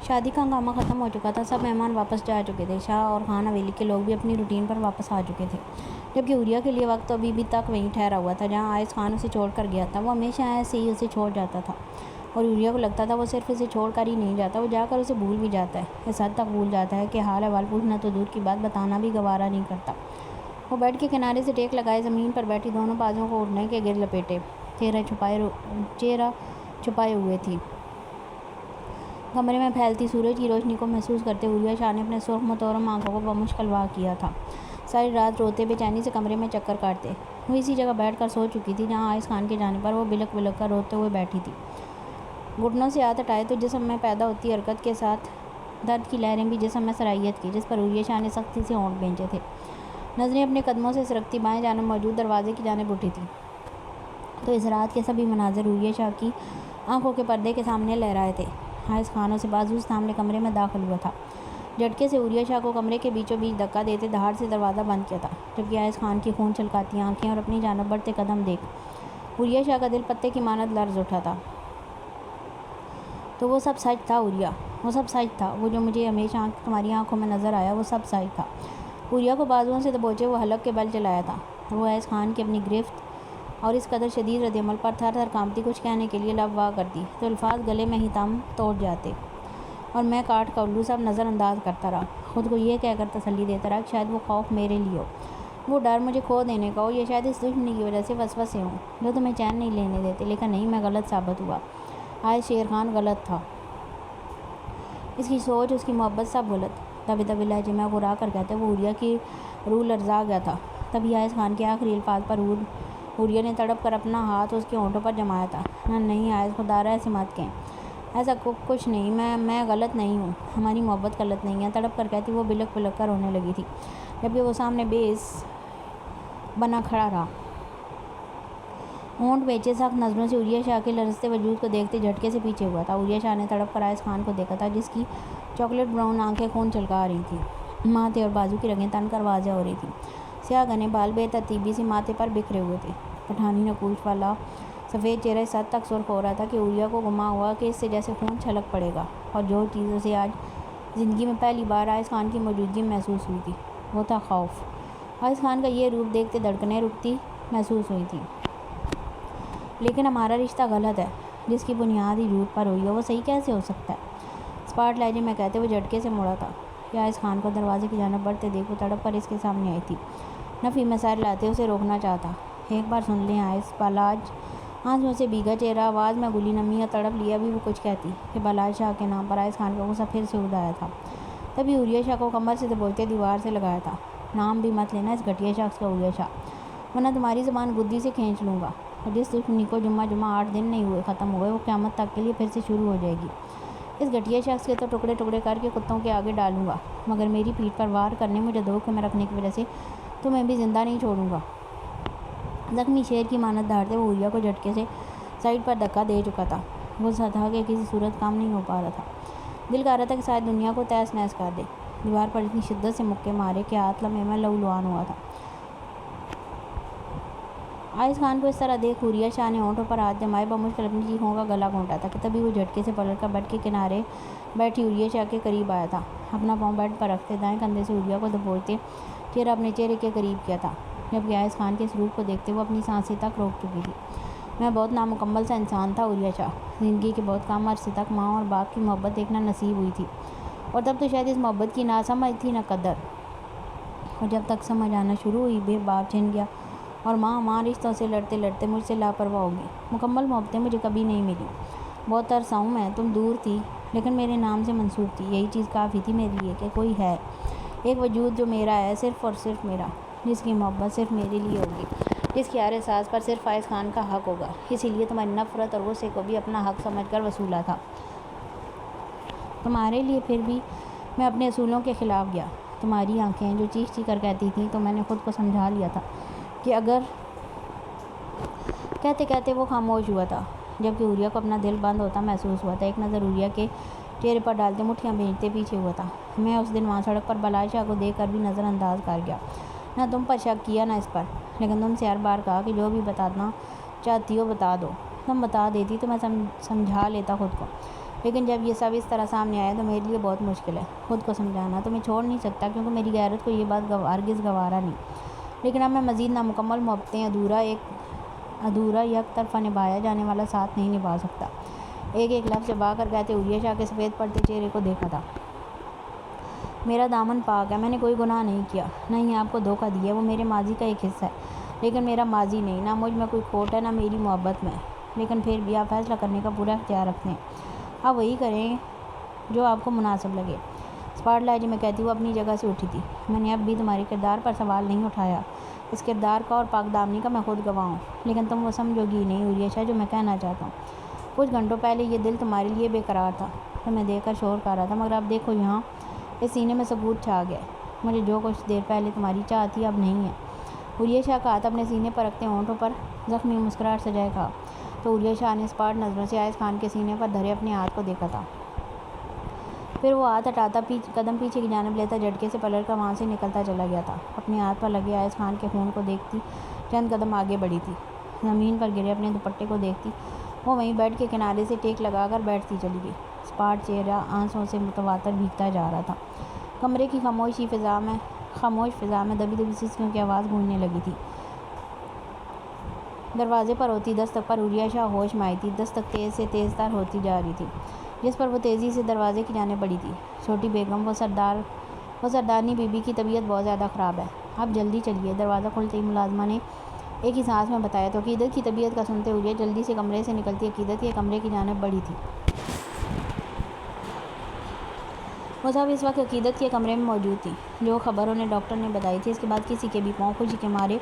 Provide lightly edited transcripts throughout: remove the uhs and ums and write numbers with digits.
شادی کا ہنگامہ ختم ہو چکا تھا، سب مہمان واپس جا چکے تھے، شاہ اور خان حویلی کے لوگ بھی اپنی روٹین پر واپس آ چکے تھے، جبکہ عوریہ کے لیے وقت ابھی بھی تک وہیں ٹھہرا ہوا تھا جہاں آئز خان اسے چھوڑ کر گیا تھا۔ وہ ہمیشہ ایسے ہی اسے چھوڑ جاتا تھا اور عوریہ کو لگتا تھا وہ صرف اسے چھوڑ کر ہی نہیں جاتا، وہ جا کر اسے بھول بھی جاتا ہے، اس حد تک بھول جاتا ہے کہ حال احوال پوچھنا تو دور کی بات بتانا بھی گوارا نہیں کرتا۔ وہ بیڈ کے کنارے سے ٹیک لگائے زمین پر بیٹھی دونوں بازوؤں کو اوڑھنے کے گرد لپیٹے چہرہ چھپائے ہوئے تھی، کمرے میں پھیلتی سورج کی روشنی کو محسوس کرتے عوریہ شاہ نے اپنے سرخ متورم آنکھوں کو بمشکل وا کیا تھا۔ ساری رات روتے بے چینی سے کمرے میں چکر کاٹتے، وہ اسی جگہ بیٹھ کر سو چکی تھی جہاں آئز خان کے جانے پر وہ بلک بلک کر روتے ہوئے بیٹھی تھی، گھٹنوں سے ہاتھ ہٹائے تو جسم میں پیدا ہوتی حرکت کے ساتھ درد کی لہریں بھی جسم میں سرائیت کی، جس پر عوریہ شاہ نے سختی سے ہونٹ بھینچے تھے۔ نظریں اپنے قدموں سے سرکتی بائیں جانب موجود دروازے کی جانب اٹھی تھیں تو اس رات کے سبھی مناظر عوریہ شاہ کی آنکھوں کے پردے کے سامنے لہرائے تھے۔ آئز خان اسے بازو سے تھامے کمرے میں داخل ہوا تھا، جھٹکے سے عوریہ شاہ کو کمرے کے بیچوں بیچ دھکا دیتے دھاڑ سے دروازہ بند کیا تھا، جبکہ آئز خان کی خون چھلکاتی آنکھیں اور اپنی جانب بڑھتے قدم دیکھ عوریہ شاہ کا دل پتے کی مانند لرز اٹھا تھا۔ تو وہ سب سچ تھا عوریہ، وہ سب سچ تھا، وہ جو مجھے ہمیشہ تمہاری آنکھوں میں نظر آیا وہ سب سچ تھا۔ عوریہ کو بازوؤں سے دبوچے وہ حلق کے بل چلایا تھا، وہ آئز خان کی اپنی گرفت اور اس قدر شدید رد عمل پر تھر تھر کانپتی، کچھ کہنے کے لیے لب وا کرتی تو الفاظ گلے میں ہی دم توڑ جاتے، اور میں کاٹ کا الو سب نظر انداز کرتا رہا، خود کو یہ کہہ کر تسلی دیتا رہا کہ شاید وہ خوف میرے لیے ہو، وہ ڈر مجھے کھو دینے کا ہو، یا شاید اس دشمنی کی وجہ سے وسوسے ہوں جو تمہیں چین نہیں لینے دیتے۔ لیکن نہیں، میں غلط ثابت ہوا، آئز شیر خان غلط تھا، اس کی سوچ، اس کی محبت، سب غلط۔ دبے دبے لہجے میں گھرا کر کہتے وہ عوریہ کی روح لرزا گیا تھا۔ تبھی آئز خان کے آخری الفاظ پر عوریہ نے تڑپ کر اپنا ہاتھ اس کے ہونٹوں پر جمایا تھا۔ نہیں آئز، خدا را ایسے مت کہیں، ایسا کچھ نہیں، میں غلط نہیں ہوں، ہماری محبت غلط نہیں ہے، تڑپ کر کہتی وہ بلک بلک کر رونے لگی تھی، جبکہ وہ سامنے بیس بنا کھڑا رہا، ہونٹ بھینچے سخت نظروں سے عوریہ شاہ کے لرزتے وجود کو دیکھتے جھٹکے سے پیچھے ہوا تھا۔ عوریہ شاہ نے تڑپ کر آئز خان کو دیکھا تھا، جس کی چاکلیٹ براؤن آنکھیں خون چھلکا رہی تھیں، ماتھے اور بازو کی رگیں تن کر واضح ہو رہی تھیں، سیاہ گھنے بال بے ترتیبی سے ماتھے پر بکھرے ہوئے تھے، پٹھانی نقوش والا سفید چہرہ اس حد تک سرخ ہو رہا تھا کہ عوریہ کو گما ہوا کہ اس سے جیسے خون چھلک پڑے گا، اور جو چیز اسے آج زندگی میں پہلی بار آئز خان کی موجودگی میں محسوس ہوئی تھی وہ تھا خوف۔ آئز خان کا یہ روپ دیکھتے دھڑکنیں رکتی محسوس ہوئی تھیں۔ لیکن ہمارا رشتہ غلط ہے، جس کی بنیاد ہی جھوٹ پر ہوئی ہے، وہ صحیح کیسے ہو سکتا ہے؟ اسپاٹ لہجے میں کہتے وہ جھٹکے سے مڑا تھا کہ آئز خان کو دروازے کی جانب بڑھتے دیکھ وہ تڑپ کر اس کے سامنے آئی تھی، نفی مسائل لاتے اسے روکنا چاہتا۔ ایک بار سن لیں آئز، بالاج آنسوؤں سے بھیگا چہرہ، آواز میں گلی نمی اور تڑپ لیا بھی وہ کچھ کہتی کہ بالاج شاہ کے نام پر آئز خان کا غصہ پھر سے اڑ آیا تھا۔ تبھی عوریہ شاہ کو کمر سے دبوچتے دیوار سے لگایا تھا۔ نام بھی مت لینا اس گھٹیا شخص کا عوریہ شاہ، ورنہ تمہاری زبان گدی سے کھینچ لوں گا، اور جس دشمنی کو جمعہ 8 دن نہیں ہوئے ختم ہوئے وہ قیامت تک کے لیے پھر سے شروع ہو جائے گی۔ اس گھٹیا شخص کے تو ٹکڑے ٹکڑے کر کے کتوں کے آگے ڈالوں گا، مگر میری پیٹھ پر وار کرنے، مجھے دھوکے میں رکھنے کی وجہ سے تمہیں بھی زندہ نہیں چھوڑوں گا۔ زخمی شیر کی مانند دھاڑتے وہ عوریہ کو جھٹکے سے سائڈ پر دھکا دے چکا تھا، غصہ تھا کہ کسی صورت کام نہیں ہو پا رہا تھا، دل کہہ رہا تھا کہ شاید دنیا کو تہس نہس کر دے، دیوار پر اتنی شدت سے مکے مارے کہ ہاتھ لمحے میں لہو لہان ہوا تھا۔ آئز خان کو اس طرح دیکھ عوریہ شاہ نے ہونٹوں پر ہاتھ جمائے بمشکل اپنی چیخوں کا گلا گھونٹا تھا کہ تبھی وہ جھٹکے سے پلٹ کر بیڈ کے کنارے بیٹھی عوریہ شاہ کے قریب آیا تھا، اپنا پاؤں بیڈ پر رکھتے دائیں کندھے سے عوریہ کو دبوچتے چہرہ اپنے چہرے کے قریب کیا تھا، جبکہ آئز خان کے اس روپ کو دیکھتے وہ اپنی سانسیں تک روک چکی تھی۔ میں بہت نامکمل سا انسان تھا عوریہ شاہ، زندگی کے بہت کم عرصے تک ماں اور باپ کی محبت دیکھنا نصیب ہوئی تھی، اور تب تو شاید اس محبت کی نہ سمجھ تھی نہ قدر، اور جب تک سمجھ آنا شروع ہوئی پھر باپ چھن گیا اور ماں رشتوں سے لڑتے لڑتے مجھ سے لاپرواہ ہوگی۔ مکمل محبتیں مجھے کبھی نہیں ملی، بہت ترسا ہوں میں، تم دور تھی لیکن میرے نام سے منسوب تھی، یہی چیز کافی تھی میرے لیے کہ کوئی ہے، ایک وجود جو میرا ہے، صرف اور صرف میرا، جس کی محبت صرف میرے لیے ہوگی، جس کی ہر احساس پر صرف آئز خان کا حق ہوگا۔ اسی لیے تمہاری نفرت اور غصے کو بھی اپنا حق سمجھ کر وصولا تھا تمہارے لیے، پھر بھی میں اپنے اصولوں کے خلاف گیا۔ تمہاری آنکھیں جو چیخ چیخ کر کہتی تھیں تو میں نے خود کو سمجھا لیا تھا کہ اگر کہتے کہتے وہ خاموش ہوا تھا، جبکہ عوریہ کو اپنا دل بند ہوتا محسوس ہوا تھا۔ ایک نظر عوریہ کے چہرے پر ڈالتے مٹھیاں بھیجتے پیچھے ہوا تھا۔ میں اس دن وہاں سڑک پر بالاج شاہ کو دیکھ کر بھی نظر انداز کر گیا، نہ تم پر شک کیا نہ اس پر، لیکن تم سے ہر بار کہا کہ جو بھی بتانا چاہتی ہو بتا دو، تم بتا دیتی تو میں سمجھا لیتا خود کو، لیکن جب یہ سب اس طرح سامنے آیا تو میرے لیے بہت مشکل ہے خود کو سمجھانا۔ تو میں چھوڑ نہیں سکتا کیونکہ میری غیرت کو یہ بات ہرگز گوارا نہیں، لیکن اب میں مزید نامکمل محبتیں ادھورا یک طرفہ نبھایا جانے والا ساتھ نہیں نبھا سکتا۔ ایک لفظ چبا کر کہتے عریہ شاہ کے سفید پڑتے چہرے کو دیکھا تھا۔ میرا دامن پاک ہے، میں نے کوئی گناہ نہیں کیا، نہ ہی آپ کو دھوکہ دیا، وہ میرے ماضی کا ایک حصہ ہے لیکن میرا ماضی نہیں، نہ مجھ میں کوئی کھوٹ ہے نہ میری محبت میں، لیکن پھر بھی آپ فیصلہ کرنے کا پورا اختیار رکھتے ہیں، آپ وہی کریں جو آپ کو مناسب لگے۔ اسپاٹ لہجے میں کہتی وہ اپنی جگہ سے اٹھی تھی۔ میں نے اب بھی تمہارے کردار پر سوال نہیں اٹھایا، اس کردار کا اور پاک دامنی کا میں خود گواہ ہوں، لیکن تم وہ سمجھو گی نہیں عریہ شاہ جو میں کہنا چاہتا ہوں۔ کچھ گھنٹوں پہلے یہ دل تمہارے لیے بے قرار تھا، تمہیں دیکھ کر شور کر رہا تھا، مگر اب دیکھو یہاں اس سینے میں سکوت چھا گیا۔ مجھے جو کچھ دیر پہلے تمہاری چاہ تھی اب نہیں ہے۔ عریہ شاہ کا ہاتھ اپنے سینے پر رکھتے ہونٹوں پر زخمی مسکراہٹ سجائے کہا۔ تو عریہ شاہ نے اسپاٹ نظروں سے آئز خان کے سینے پر دھرے اپنے ہاتھ کو دیکھا تھا۔ پھر وہ ہاتھ ہٹاتا قدم پیچھے کی جانب لیتا جھٹکے سے پلٹ کر وہاں سے نکلتا چلا گیا تھا۔ اپنے ہاتھ پر لگے آئز خان کے خون کو دیکھتی چند قدم آگے بڑھی تھی، زمین پر گرے اپنے دوپٹے کو دیکھتی وہ وہیں بیڈ کے کنارے سے ٹیک لگا کر بیٹھتی چلی گئی۔ اسپاٹ چہرہ آنسوؤں سے متواتر بھیگتا جا رہا تھا۔ کمرے کی خاموش فضا میں دبی دبی سسکیوں کی آواز گونجنے لگی تھی۔ دروازے پر ہوتی دستک پر عریہ شاہ ہوش میں آئی تھی۔ دستک تیز سے تیز تر ہوتی جا رہی تھی، جس پر وہ تیزی سے دروازے کی جانب بڑھی تھی۔ چھوٹی بیگم، وہ سردارنی بی بی کی طبیعت بہت زیادہ خراب ہے، آپ جلدی چلیے۔ دروازہ کھلتے ہی ملازمہ نے ایک ہی سانس میں بتایا تو عقیدت کی طبیعت کا سنتے عریہ جلدی سے کمرے سے نکلتی عقیدت کے کمرے کی جانب بڑھی تھی۔ وہ سب اس وقت عقیدت کے کمرے میں موجود تھی۔ جو خبر انہیں ڈاکٹر نے بتائی تھی اس کے بعد کسی کے بھی پاؤں خوشی کے مارے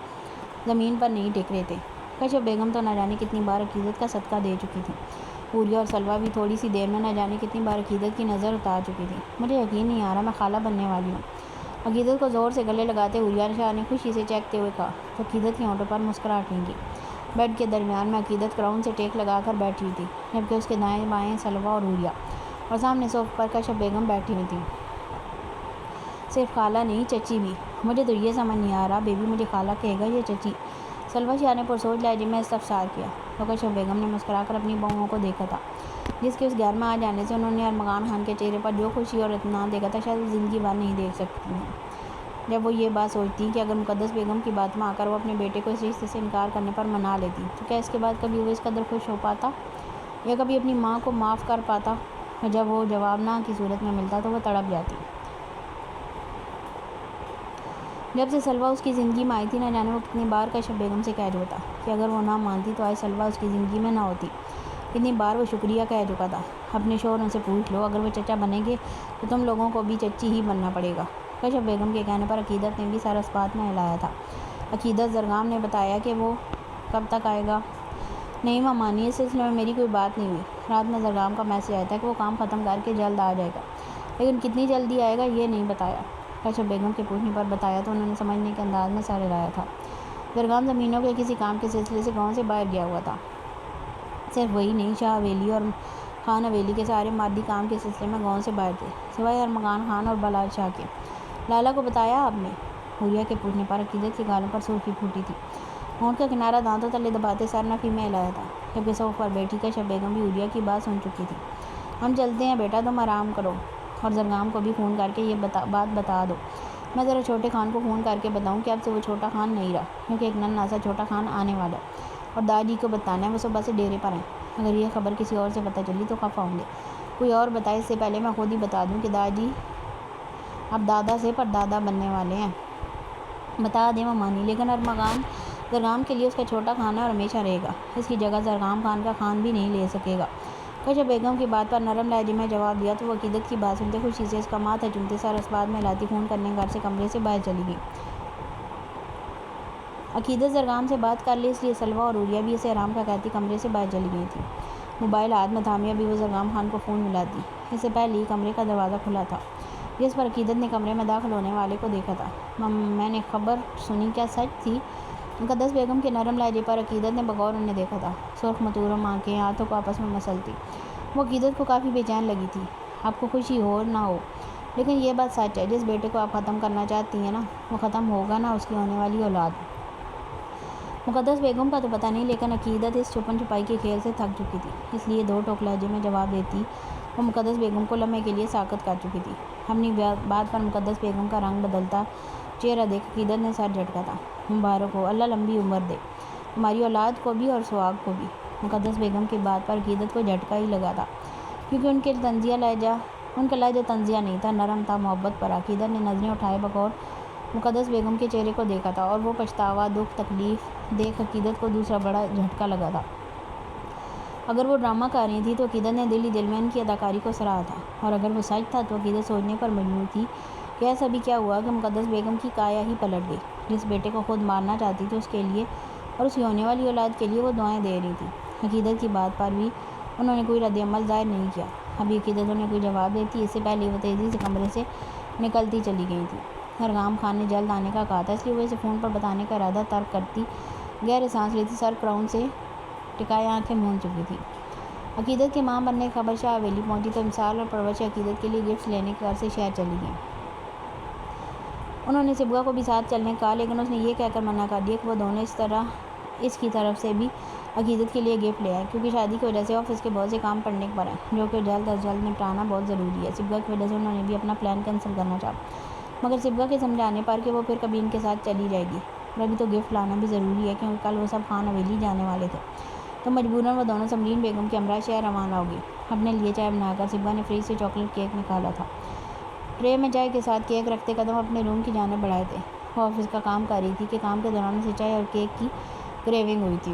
زمین پر نہیں ٹک رہے تھے۔ کشف بیگم تو نہ جانے کتنی بار عقیدت کا صدقہ دے چکی تھی۔ حوریہ اور سلویٰ بھی تھوڑی سی دیر میں نہ جانے کتنی بار عقیدت کی نظر اتار چکی تھی۔ مجھے یقین نہیں آ رہا میں خالہ بننے والی ہوں، عقیدت کو زور سے گلے لگاتے عریہ شاہ نے خوشی سے چہکتے ہوئے کہا تو عقیدت کے ہونٹوں پر مسکراہٹ نہیں کی۔ بیڈ کے درمیان میں عقیدت کراؤن سے ٹیک لگا کر بیٹھی ہوئی تھی، جبکہ اس کے دائیں بائیں سلویٰ اور حوریہ، اور سامنے صوفے پر کشف بیگم بیٹھی ہوئی تھی۔ صرف خالہ نہیں، چچی بھی۔ مجھے تو یہ سمجھ نہیں آ رہا بیبی مجھے خالہ کہے گا یا چچی؟ سلویٰ شاہ نے پرسوچ لہجے میں استفسار کیا تو کشف بیگم نے مسکرا کر اپنی بہوؤں کو دیکھا تھا، جس کے اس گھر میں آ جانے سے انہوں نے ارمغان خان کے چہرے پر جو خوشی اور اطمینان دیکھا تھا شاید وہ زندگی بھر نہیں دیکھ سکتی ہیں۔ جب وہ یہ بات سوچتی کہ اگر مقدس بیگم کی بات میں آ کر وہ اپنے بیٹے کو اس رشتے سے انکار کرنے پر منا لیتی تو کیا اس کے بعد کبھی وہ اس قدر خوش ہو پاتا یا کبھی اپنی ماں کو معاف کر پاتا؟ اور جب وہ جواب نہ کی صورت میں ملتا تو وہ تڑپ جاتی۔ جب سے سلویٰ اس کی زندگی میں آئی تھی نہ جانے وہ کتنی بار کشف بیگم سے کہہ چکا تھا کہ اگر وہ نہ مانتی تو آج سلویٰ اس کی زندگی میں نہ ہوتی۔ کتنی بار وہ شکریہ کہہ چکا تھا۔ اپنے شوہروں سے پوچھ لو، اگر وہ چچا بنیں گے تو تم لوگوں کو بھی چچی ہی بننا پڑے گا۔ کشف بیگم کے کہنے پر عقیدت نے بھی سر اس بات میں ہلایا تھا۔ عقیدت زرگام نے بتایا کہ وہ کب تک آئے گا؟ نہیں مامانی، اس سلسلے میں میری کوئی بات نہیں ہوئی۔ رات میں زرگام کا میسج آیا تھا کہ وہ کام ختم کر کے جلد آ جائے گا، لیکن کتنی جلدی آئے گا یہ نہیں بتایا۔ کشف بیگم کے پوچھنے پر بتایا تو انہوں نے سمجھنے کے انداز میں سر ہلایا تھا۔ زرگام زمینوں کے کسی کام کے سلسلے سے گاؤں سے باہر گیا ہوا تھا۔ صرف وہی نہیں، شاہ حویلی اور خان حویلی کے سارے مادی کام کے سلسلے میں گاؤں سے باہر تھے، سوائے ارمغان خان اور بلال شاہ کے۔ لالا کو بتایا آپ نے؟ حوریہ کے پوچھنے پر عقیدت کے گالوں پر سرخی پھوٹی تھی۔ ہونٹ کا کنارہ دانتوں تلے دباتے سر نفی میں ہلایا تھا، جبکہ صوفے پر بیٹھی کشف بیگم بھی حوریہ کی بات سن چکی تھی۔ ہم چلتے ہیں بیٹا، تم آرام کرو اور زرگام کو بھی فون کر کے یہ بات بتا دو۔ میں ذرا چھوٹے خان کو فون کر کے بتاؤں کہ اب سے وہ چھوٹا خان نہیں رہا، کیونکہ ایک ننھا سا چھوٹا خان آنے والا ہے اور دادی کو بتانا ہے وہ صبح سے ڈیرے پر ہیں۔ اگر یہ خبر کسی اور سے پتہ چلی تو خفا ہوں گے۔ کوئی اور بتائے اس سے پہلے میں خود ہی بتا دوں کہ دادی اب دادا سے پردادا بننے والے ہیں۔ بتا دیں مامانی، لیکن ارمغان زرگام کے لیے اس کا چھوٹا خان ہے اور ہمیشہ رہے گا، اس کی جگہ زرگام خان کا خان بھی نہیں لے سکے گا۔ کشف بیگم کی بات پر نرم لہجے میں جواب دیا تو وہ عقیدت کی بات سنتے خوشی سے اس کا ماتھا چومتے سر اس بات میں ہلاتی فون کرنے گھر سے کمرے سے باہر چلی گئی۔ عقیدت زرگام سے بات کر لی، اس لیے سلویٰ اور حوریہ بھی اسے آرام کا کہتی کمرے سے باہر چلی گئی تھی۔ موبائل ہاتھ میں تھامے ابھی وہ زرگام خان کو فون ملاتی، اس سے پہلے ہی کمرے کا دروازہ کھلا تھا، جس پر عقیدت نے کمرے میں داخل ہونے والے کو دیکھا تھا۔ میں نے خبر سنی، کیا سچ تھی؟ مقدس بیگم کے نرم لہجے پر عقیدت نے بغور انہیں دیکھا تھا۔ سرخ متورم آنکھیں ہاتھوں کو آپس میں مسلتی، وہ عقیدت کو کافی بے چین لگی تھی۔ آپ کو خوشی ہو نہ ہو، لیکن یہ بات سچ ہے، جس بیٹے کو آپ ختم کرنا چاہتی ہیں نا، وہ ختم ہوگا نہ اس کی ہونے والی اولاد۔ مقدس بیگم کا تو پتہ نہیں، لیکن عقیدت اس چھپن چھپائی کے کھیل سے تھک چکی تھی، اس لیے دو ٹوک لہجے میں جواب دیتی وہ مقدس بیگم کو لمحے کے لیے ساکت کر چکی تھی۔ اپنی بات پر مقدس بیگم کا رنگ بدلتا چہرہ دیکھ عقیدت نے سر جھٹکا تھا۔ مبارک ہو، اللہ لمبی عمر دے تمہاری اولاد کو بھی اور سہاگ کو بھی۔ مقدس بیگم کی بات پر عقیدت کو جھٹکا ہی لگا تھا، کیونکہ ان کا لہجہ طنزیہ نہیں تھا، نرم تھا، محبت پر۔ عقیدت نے نظریں اٹھائے بغور مقدس بیگم کے چہرے کو دیکھا تھا، اور وہ پچھتاوا، دکھ، تکلیف دیکھ عقیدت کو دوسرا بڑا جھٹکا لگا تھا۔ اگر وہ ڈرامہ کر رہی تھی تو عقیدت نے دل ہی دل میں ان کی اداکاری کو سراہا تھا، اور اگر وہ سچ تھا تو عقیدت سوچنے پر مجبور تھی کہ ایسا بھی کیا ہوا کہ مقدس بیگم کی کایا ہی پلٹ گئی۔ جس بیٹے کو خود مارنا چاہتی تھی، اس کے لیے اور اس کی ہونے والی اولاد کے لیے وہ دعائیں دے رہی تھی۔ عقیدت کی بات پر بھی انہوں نے کوئی رد عمل ظاہر نہیں کیا۔ ابھی عقیدت انہیں کوئی جواب دیتی، اس سے پہلے وہ تیزی سے کمرے سے نکلتی چلی گئی تھی۔ ارغام خان نے جلد آنے کا کہا تھا، اس لیے وہ اسے فون پر بتانے کا ارادہ ترک کرتی گہرے سانس لیتی سر کراؤن سے ٹکائے آنکھیں مون چکی تھی۔ عقیدت کے ماں بننے کی خبر شاہ حویلی پہنچی تو امسال اور پرورش عقیدت کے لیے گفٹس لینے کے گھر سے شہر چلی گئیں۔ انہوں نے صبغہ کو بھی ساتھ چلنے کا کہا، لیکن اس نے یہ کہہ کر منع کر دیا کہ وہ دونوں اس کی طرف سے بھی عقیدت کے لیے گفٹ لے آئے، کیونکہ شادی کی وجہ سے آفس کے بہت سے کام پڑنے پر ہیں، جو کہ جلد از جلد نپٹانا بہت ضروری ہے۔ صبغہ کی وجہ سے انہوں نے بھی اپنا پلان کینسل کرنا چاہا، مگر صبغہ کے سمجھانے پر کہ وہ پھر کبھی ان کے ساتھ چلی جائے گی، اور ابھی تو گفٹ لانا بھی ضروری ہے کیونکہ کل وہ سب خان حویلی جانے والے تھے، تو مجبوراً وہ دونوں سمرین بیگم کے ہمراہ شہر روانہ ہوگی۔ اپنے لیے چائے بنا کر صبغہ نے فریج سے چاکلیٹ کیک نکالا تھا۔ ٹرے میں چائے کے ساتھ کیک رکھتے قدم اپنے روم کی جانب بڑھائے تھے۔ وہ آفس کا کام کر رہی تھی کہ کام کے دوران اسے چائے اور کیک کی کریونگ ہوئی تھی۔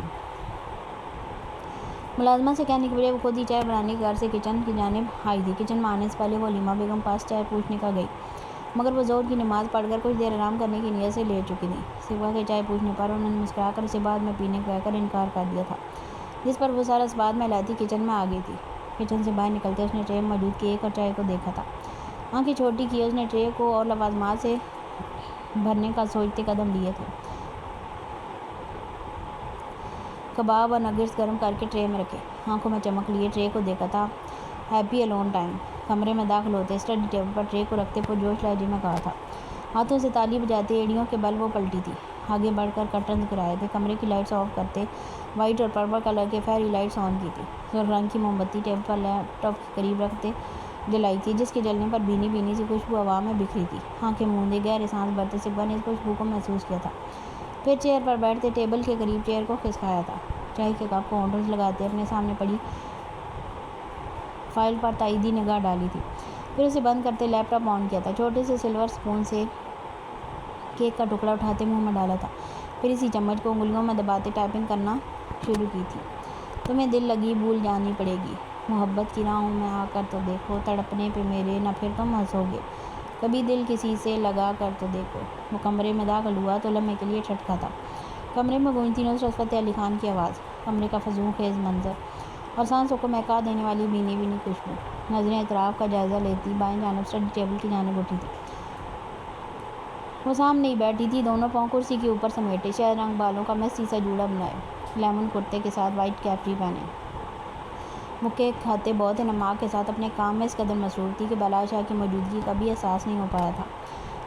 ملازمہ سے کہنے کے بجائے وہ خود ہی چائے بنانے کے گھر سے کچن کی جانب آئی تھی۔ کچن میں آنے سے پہلے وہ حلیمہ بیگم پاس چائے پوچھنے کا گئی، مگر وہ ظہر کی نماز پڑھ کر کچھ دیر آرام کرنے کی نیت سے لیٹ چکی تھی۔ صبغہ کے چائے پوچھنے پر انہوں نے مسکرا کر اسے بعد میں پینے کو کہہ کر انکار کر دیا تھا، جس پر وہ سارا اسباد میں لاتی کچن میں آ گئی تھی۔ کچن سے باہر نکلتے اس نے ٹرے میں موجود کیک اور چائے کو دیکھا تھا۔ آنکھیں چھوٹی کی اس نے ٹرے کو اور لوازمات سے بھرنے کا سوچتے قدم لیے تھے۔ کباب اور نگٹس گرم کر کے ٹرے میں رکھے، آنکھوں میں چمک لیے ٹرے کو دیکھا تھا۔ Happy alone time. کمرے میں داخل ہوتے اسٹڈی ٹیبل پر ٹرے کو رکھتے پرجوش لہجے میں کہا تھا، ہاتھوں سے تالی بجاتے ایڑیوں کے بل وہ پلٹی تھی۔ آگے بڑھ کر کرٹنز گرائے تھے، کمرے کی لائٹس آف کرتے وائٹ اور پرپل کلر کے فیری لائٹس آن کی تھی۔ سرخ رنگ کی موم بتی ٹیبل پر لیپ ٹاپ کے قریب رکھتے جلائی تھی، جس کے جلنے پر بھینی بھینی سی خوشبو ہوا میں بکھری تھی۔ آنکھیں موندے گہرے سانس بھرتے صبغہ نے اس خوشبو کو محسوس کیا تھا، پھر چیئر پر بیٹھتے ٹیبل کے قریب چیئر کو کھسکایا تھا، چائے کے کپ کو ہونٹوں سے لگاتے اپنے سامنے پڑی فائل پر تائیدی نگاہ ڈالی تھی، پھر اسے بند کرتے لیپ ٹاپ آن کیا تھا، چھوٹے سے سلور سپون سے کیک کا ٹکڑا اٹھاتے منہ میں ڈالا تھا، پھر اسی چمچ کو انگلیوں میں دباتے ٹائپنگ کرنا شروع کی تھی۔ تمہیں دل لگی بھول جانی پڑے گی، محبت کی راہوں میں آ کر تو دیکھو، تڑپنے پہ میرے نہ پھر تم ہنسو گے، کبھی دل کسی سے لگا کر تو دیکھو۔ وہ کمرے میں داخل ہوا تو لمحے کے لیے ٹھٹکا تھا۔ کمرے میں گونجتی نصرت فتح علی خان کی آواز، کمرے کا فضول خیز منظر اور سانسوں کو مہکا دینے والی بھینی بھینی خوشبو۔ نظریں اطراف کا جائزہ لیتی بائیں جانب اسٹڈی ٹیبل کی جانب اٹھی تھی۔ وہ سامنے ہی بیٹھی تھی، دونوں پاؤں کرسی کے اوپر سمیٹے، شہد رنگ بالوں کا میسی سا جوڑا بنائے، لیمن کرتے کے ساتھ وائٹ کیپری پہنے۔ وہ کیک کھاتے بہت نماک کے ساتھ اپنے کام میں اس قدر مصروف تھی کہ بلال شاہ کی موجودگی کا بھی احساس نہیں ہو پایا تھا۔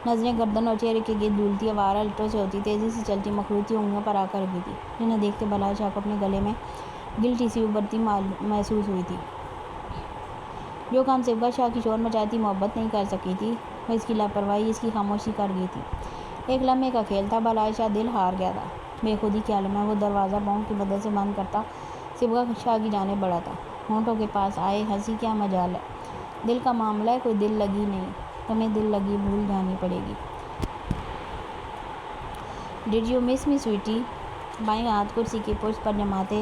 نظریں گردن اور چہرے کے گرد ڈولتی، آوارہ لٹوں سے ہوتی، تیزی سے چلتی مخروطی انگلیوں پر آ کر رکی تھی، جنہیں دیکھتے بلال شاہ کو اپنے گلے میں گلٹی سی ابھرتی محسوس ہوئی تھی۔ جو کام صبغہ شاہ کی شور مچاتی محبت نہیں کر سکی تھی، وہ اس کی لاپرواہی، اس کی خاموشی کر گئی تھی۔ ایک لمحے کا کھیل تھا، بلال شاہ دل ہار گیا تھا۔ بے خودی کے عالم میں وہ دروازہ پاؤں کی مدد سے بند کرتا صبغہ شاہ کی جانب بڑھا تھا، ہونٹوں کے پاس آئے، ہنسی کیا مجال ہے، دل کا معاملہ ہے، کوئی دل لگی نہیں، تمہیں دل لگی بھول جانی پڑے گی۔ Did you miss me sweaty? بائیں ہاتھ کرسی کی پشت پر جماتے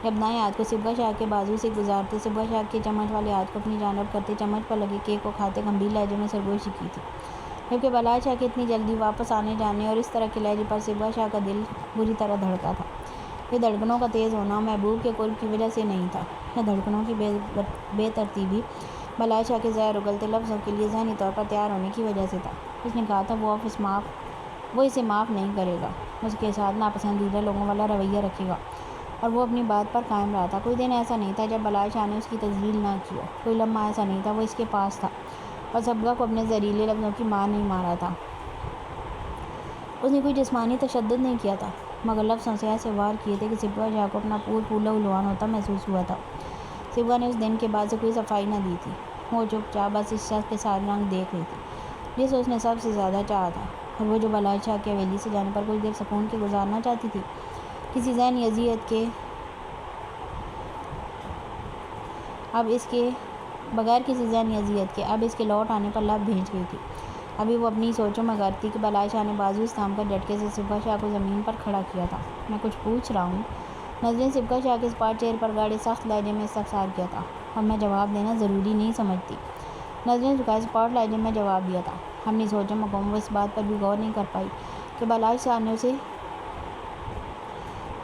جب دائیں ہاتھ کو صبغہ شاہ کے بازو سے گزارتے صبغہ شاہ کے چمچ والے ہاتھ کو اپنی جانب کرتے چمچ پر لگے کیک کو کھاتے گمبھیر لہجے میں سرگوشی کی تھی، جبکہ بلال شاہ کے اتنی جلدی واپس آنے جانے اور اس طرح کے لہجے پر صبغہ شاہ کا دل بری طرح دھڑکا تھا۔ یہ دھڑکنوں کا تیز ہونا محبوب کے قرب کی وجہ سے نہیں تھا، یہ دھڑکنوں کی بے ترتیبی بلال شاہ کے ظاہر اگلتے لفظوں کے لیے ذہنی طور پر تیار ہونے کی وجہ سے تھا۔ اس نے کہا تھا وہ اسے معاف نہیں کرے گا، اس کے ساتھ ناپسندیدہ لوگوں والا رویہ رکھے گا، اور وہ اپنی بات پر قائم رہا تھا۔ کوئی دن ایسا نہیں تھا جب بلال شاہ نے اس کی تذلیل نہ کی ہو، کوئی لمحہ ایسا نہیں تھا وہ اس کے پاس تھا اور صبغہ کو اپنے زہریلے لفظوں کی مار نہیں مارا تھا۔ اس نے کوئی جسمانی تشدد نہیں کیا تھا، مگر لفظوں سے ایسے وار کیے تھے کہ صبغہ شاہ کو اپنا پھولا ہلوان ہوتا محسوس ہوا تھا۔ صبغا نے اس دن کے بعد سے کوئی صفائی نہ دی تھی۔ وہ چپ چاپ بس اس شخص کے سارے رنگ دیکھ رہی تھی جسے اس نے سب سے زیادہ چاہا تھا، اور وہ جو بلائے شاہ کی حویلی سے جانے پر کچھ دیر سکون کے گزارنا چاہتی تھی، کسی ذہنی اذیت کے اب اس کے بغیر کسی ذہنی اذیت کے اب اس کے لوٹ آنے پر لب بھیج گئی تھی۔ ابھی وہ اپنی سوچوں میں غرق تھی کہ بلائے شاہ نے بازو اس تھام کر جھٹکے سے صبغا شاہ کو زمین پر کھڑا کیا تھا۔ میں کچھ پوچھ رہا ہوں؟ نظریں صبغا شاہ کے اسپاٹ چہرے پر گاڑے سخت لہجے میں استفسار کیا تھا، اور میں جواب دینا ضروری نہیں سمجھتی۔ نظریں جھکائے اسپاٹ لہجے میں جواب دیا تھا۔ اپنی سوچوں میں گم وہ اس بات پر بھی غور نہیں کر پائی کہ بلائے شاہ نے اسے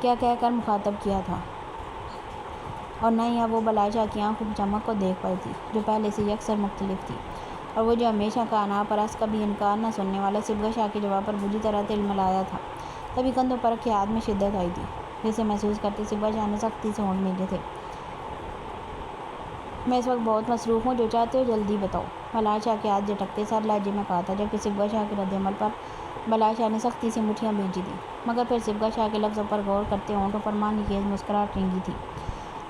کیا کہہ کر مخاطب کیا تھا، اور نہ ہی اب وہ بلائے شاہ کی آنکھوں کی چمک کو دیکھ پائی تھی جو پہلے سے یکسر مختلف تھی، اور وہ جو ہمیشہ کا انا پرست کبھی انکار نہ سننے والا صبغا شاہ کے جواب پر بری طرح تلملایا تھا۔ تبھی کندھوں پر رکھے ہاتھ میں شدت آئی تھی جسے محسوس کرتے صبغا شاہ نے سختی سے ہونٹ بھیجے تھے۔ میں اس وقت بہت مصروف ہوں، جو چاہتے ہو جلدی بتاؤ، بلائے شاہ کے ہاتھ جھٹکتے سر لہجے میں کہا تھا، جبکہ صبغا شاہ کے رد عمل پر بلائے شاہ نے سختی سے مٹھیاں بھیجی تھیں، مگر پھر صبغا شاہ کے لفظوں پر غور کرتے ہونٹوں پر معنی خیز مسکراہٹ رنگی تھی۔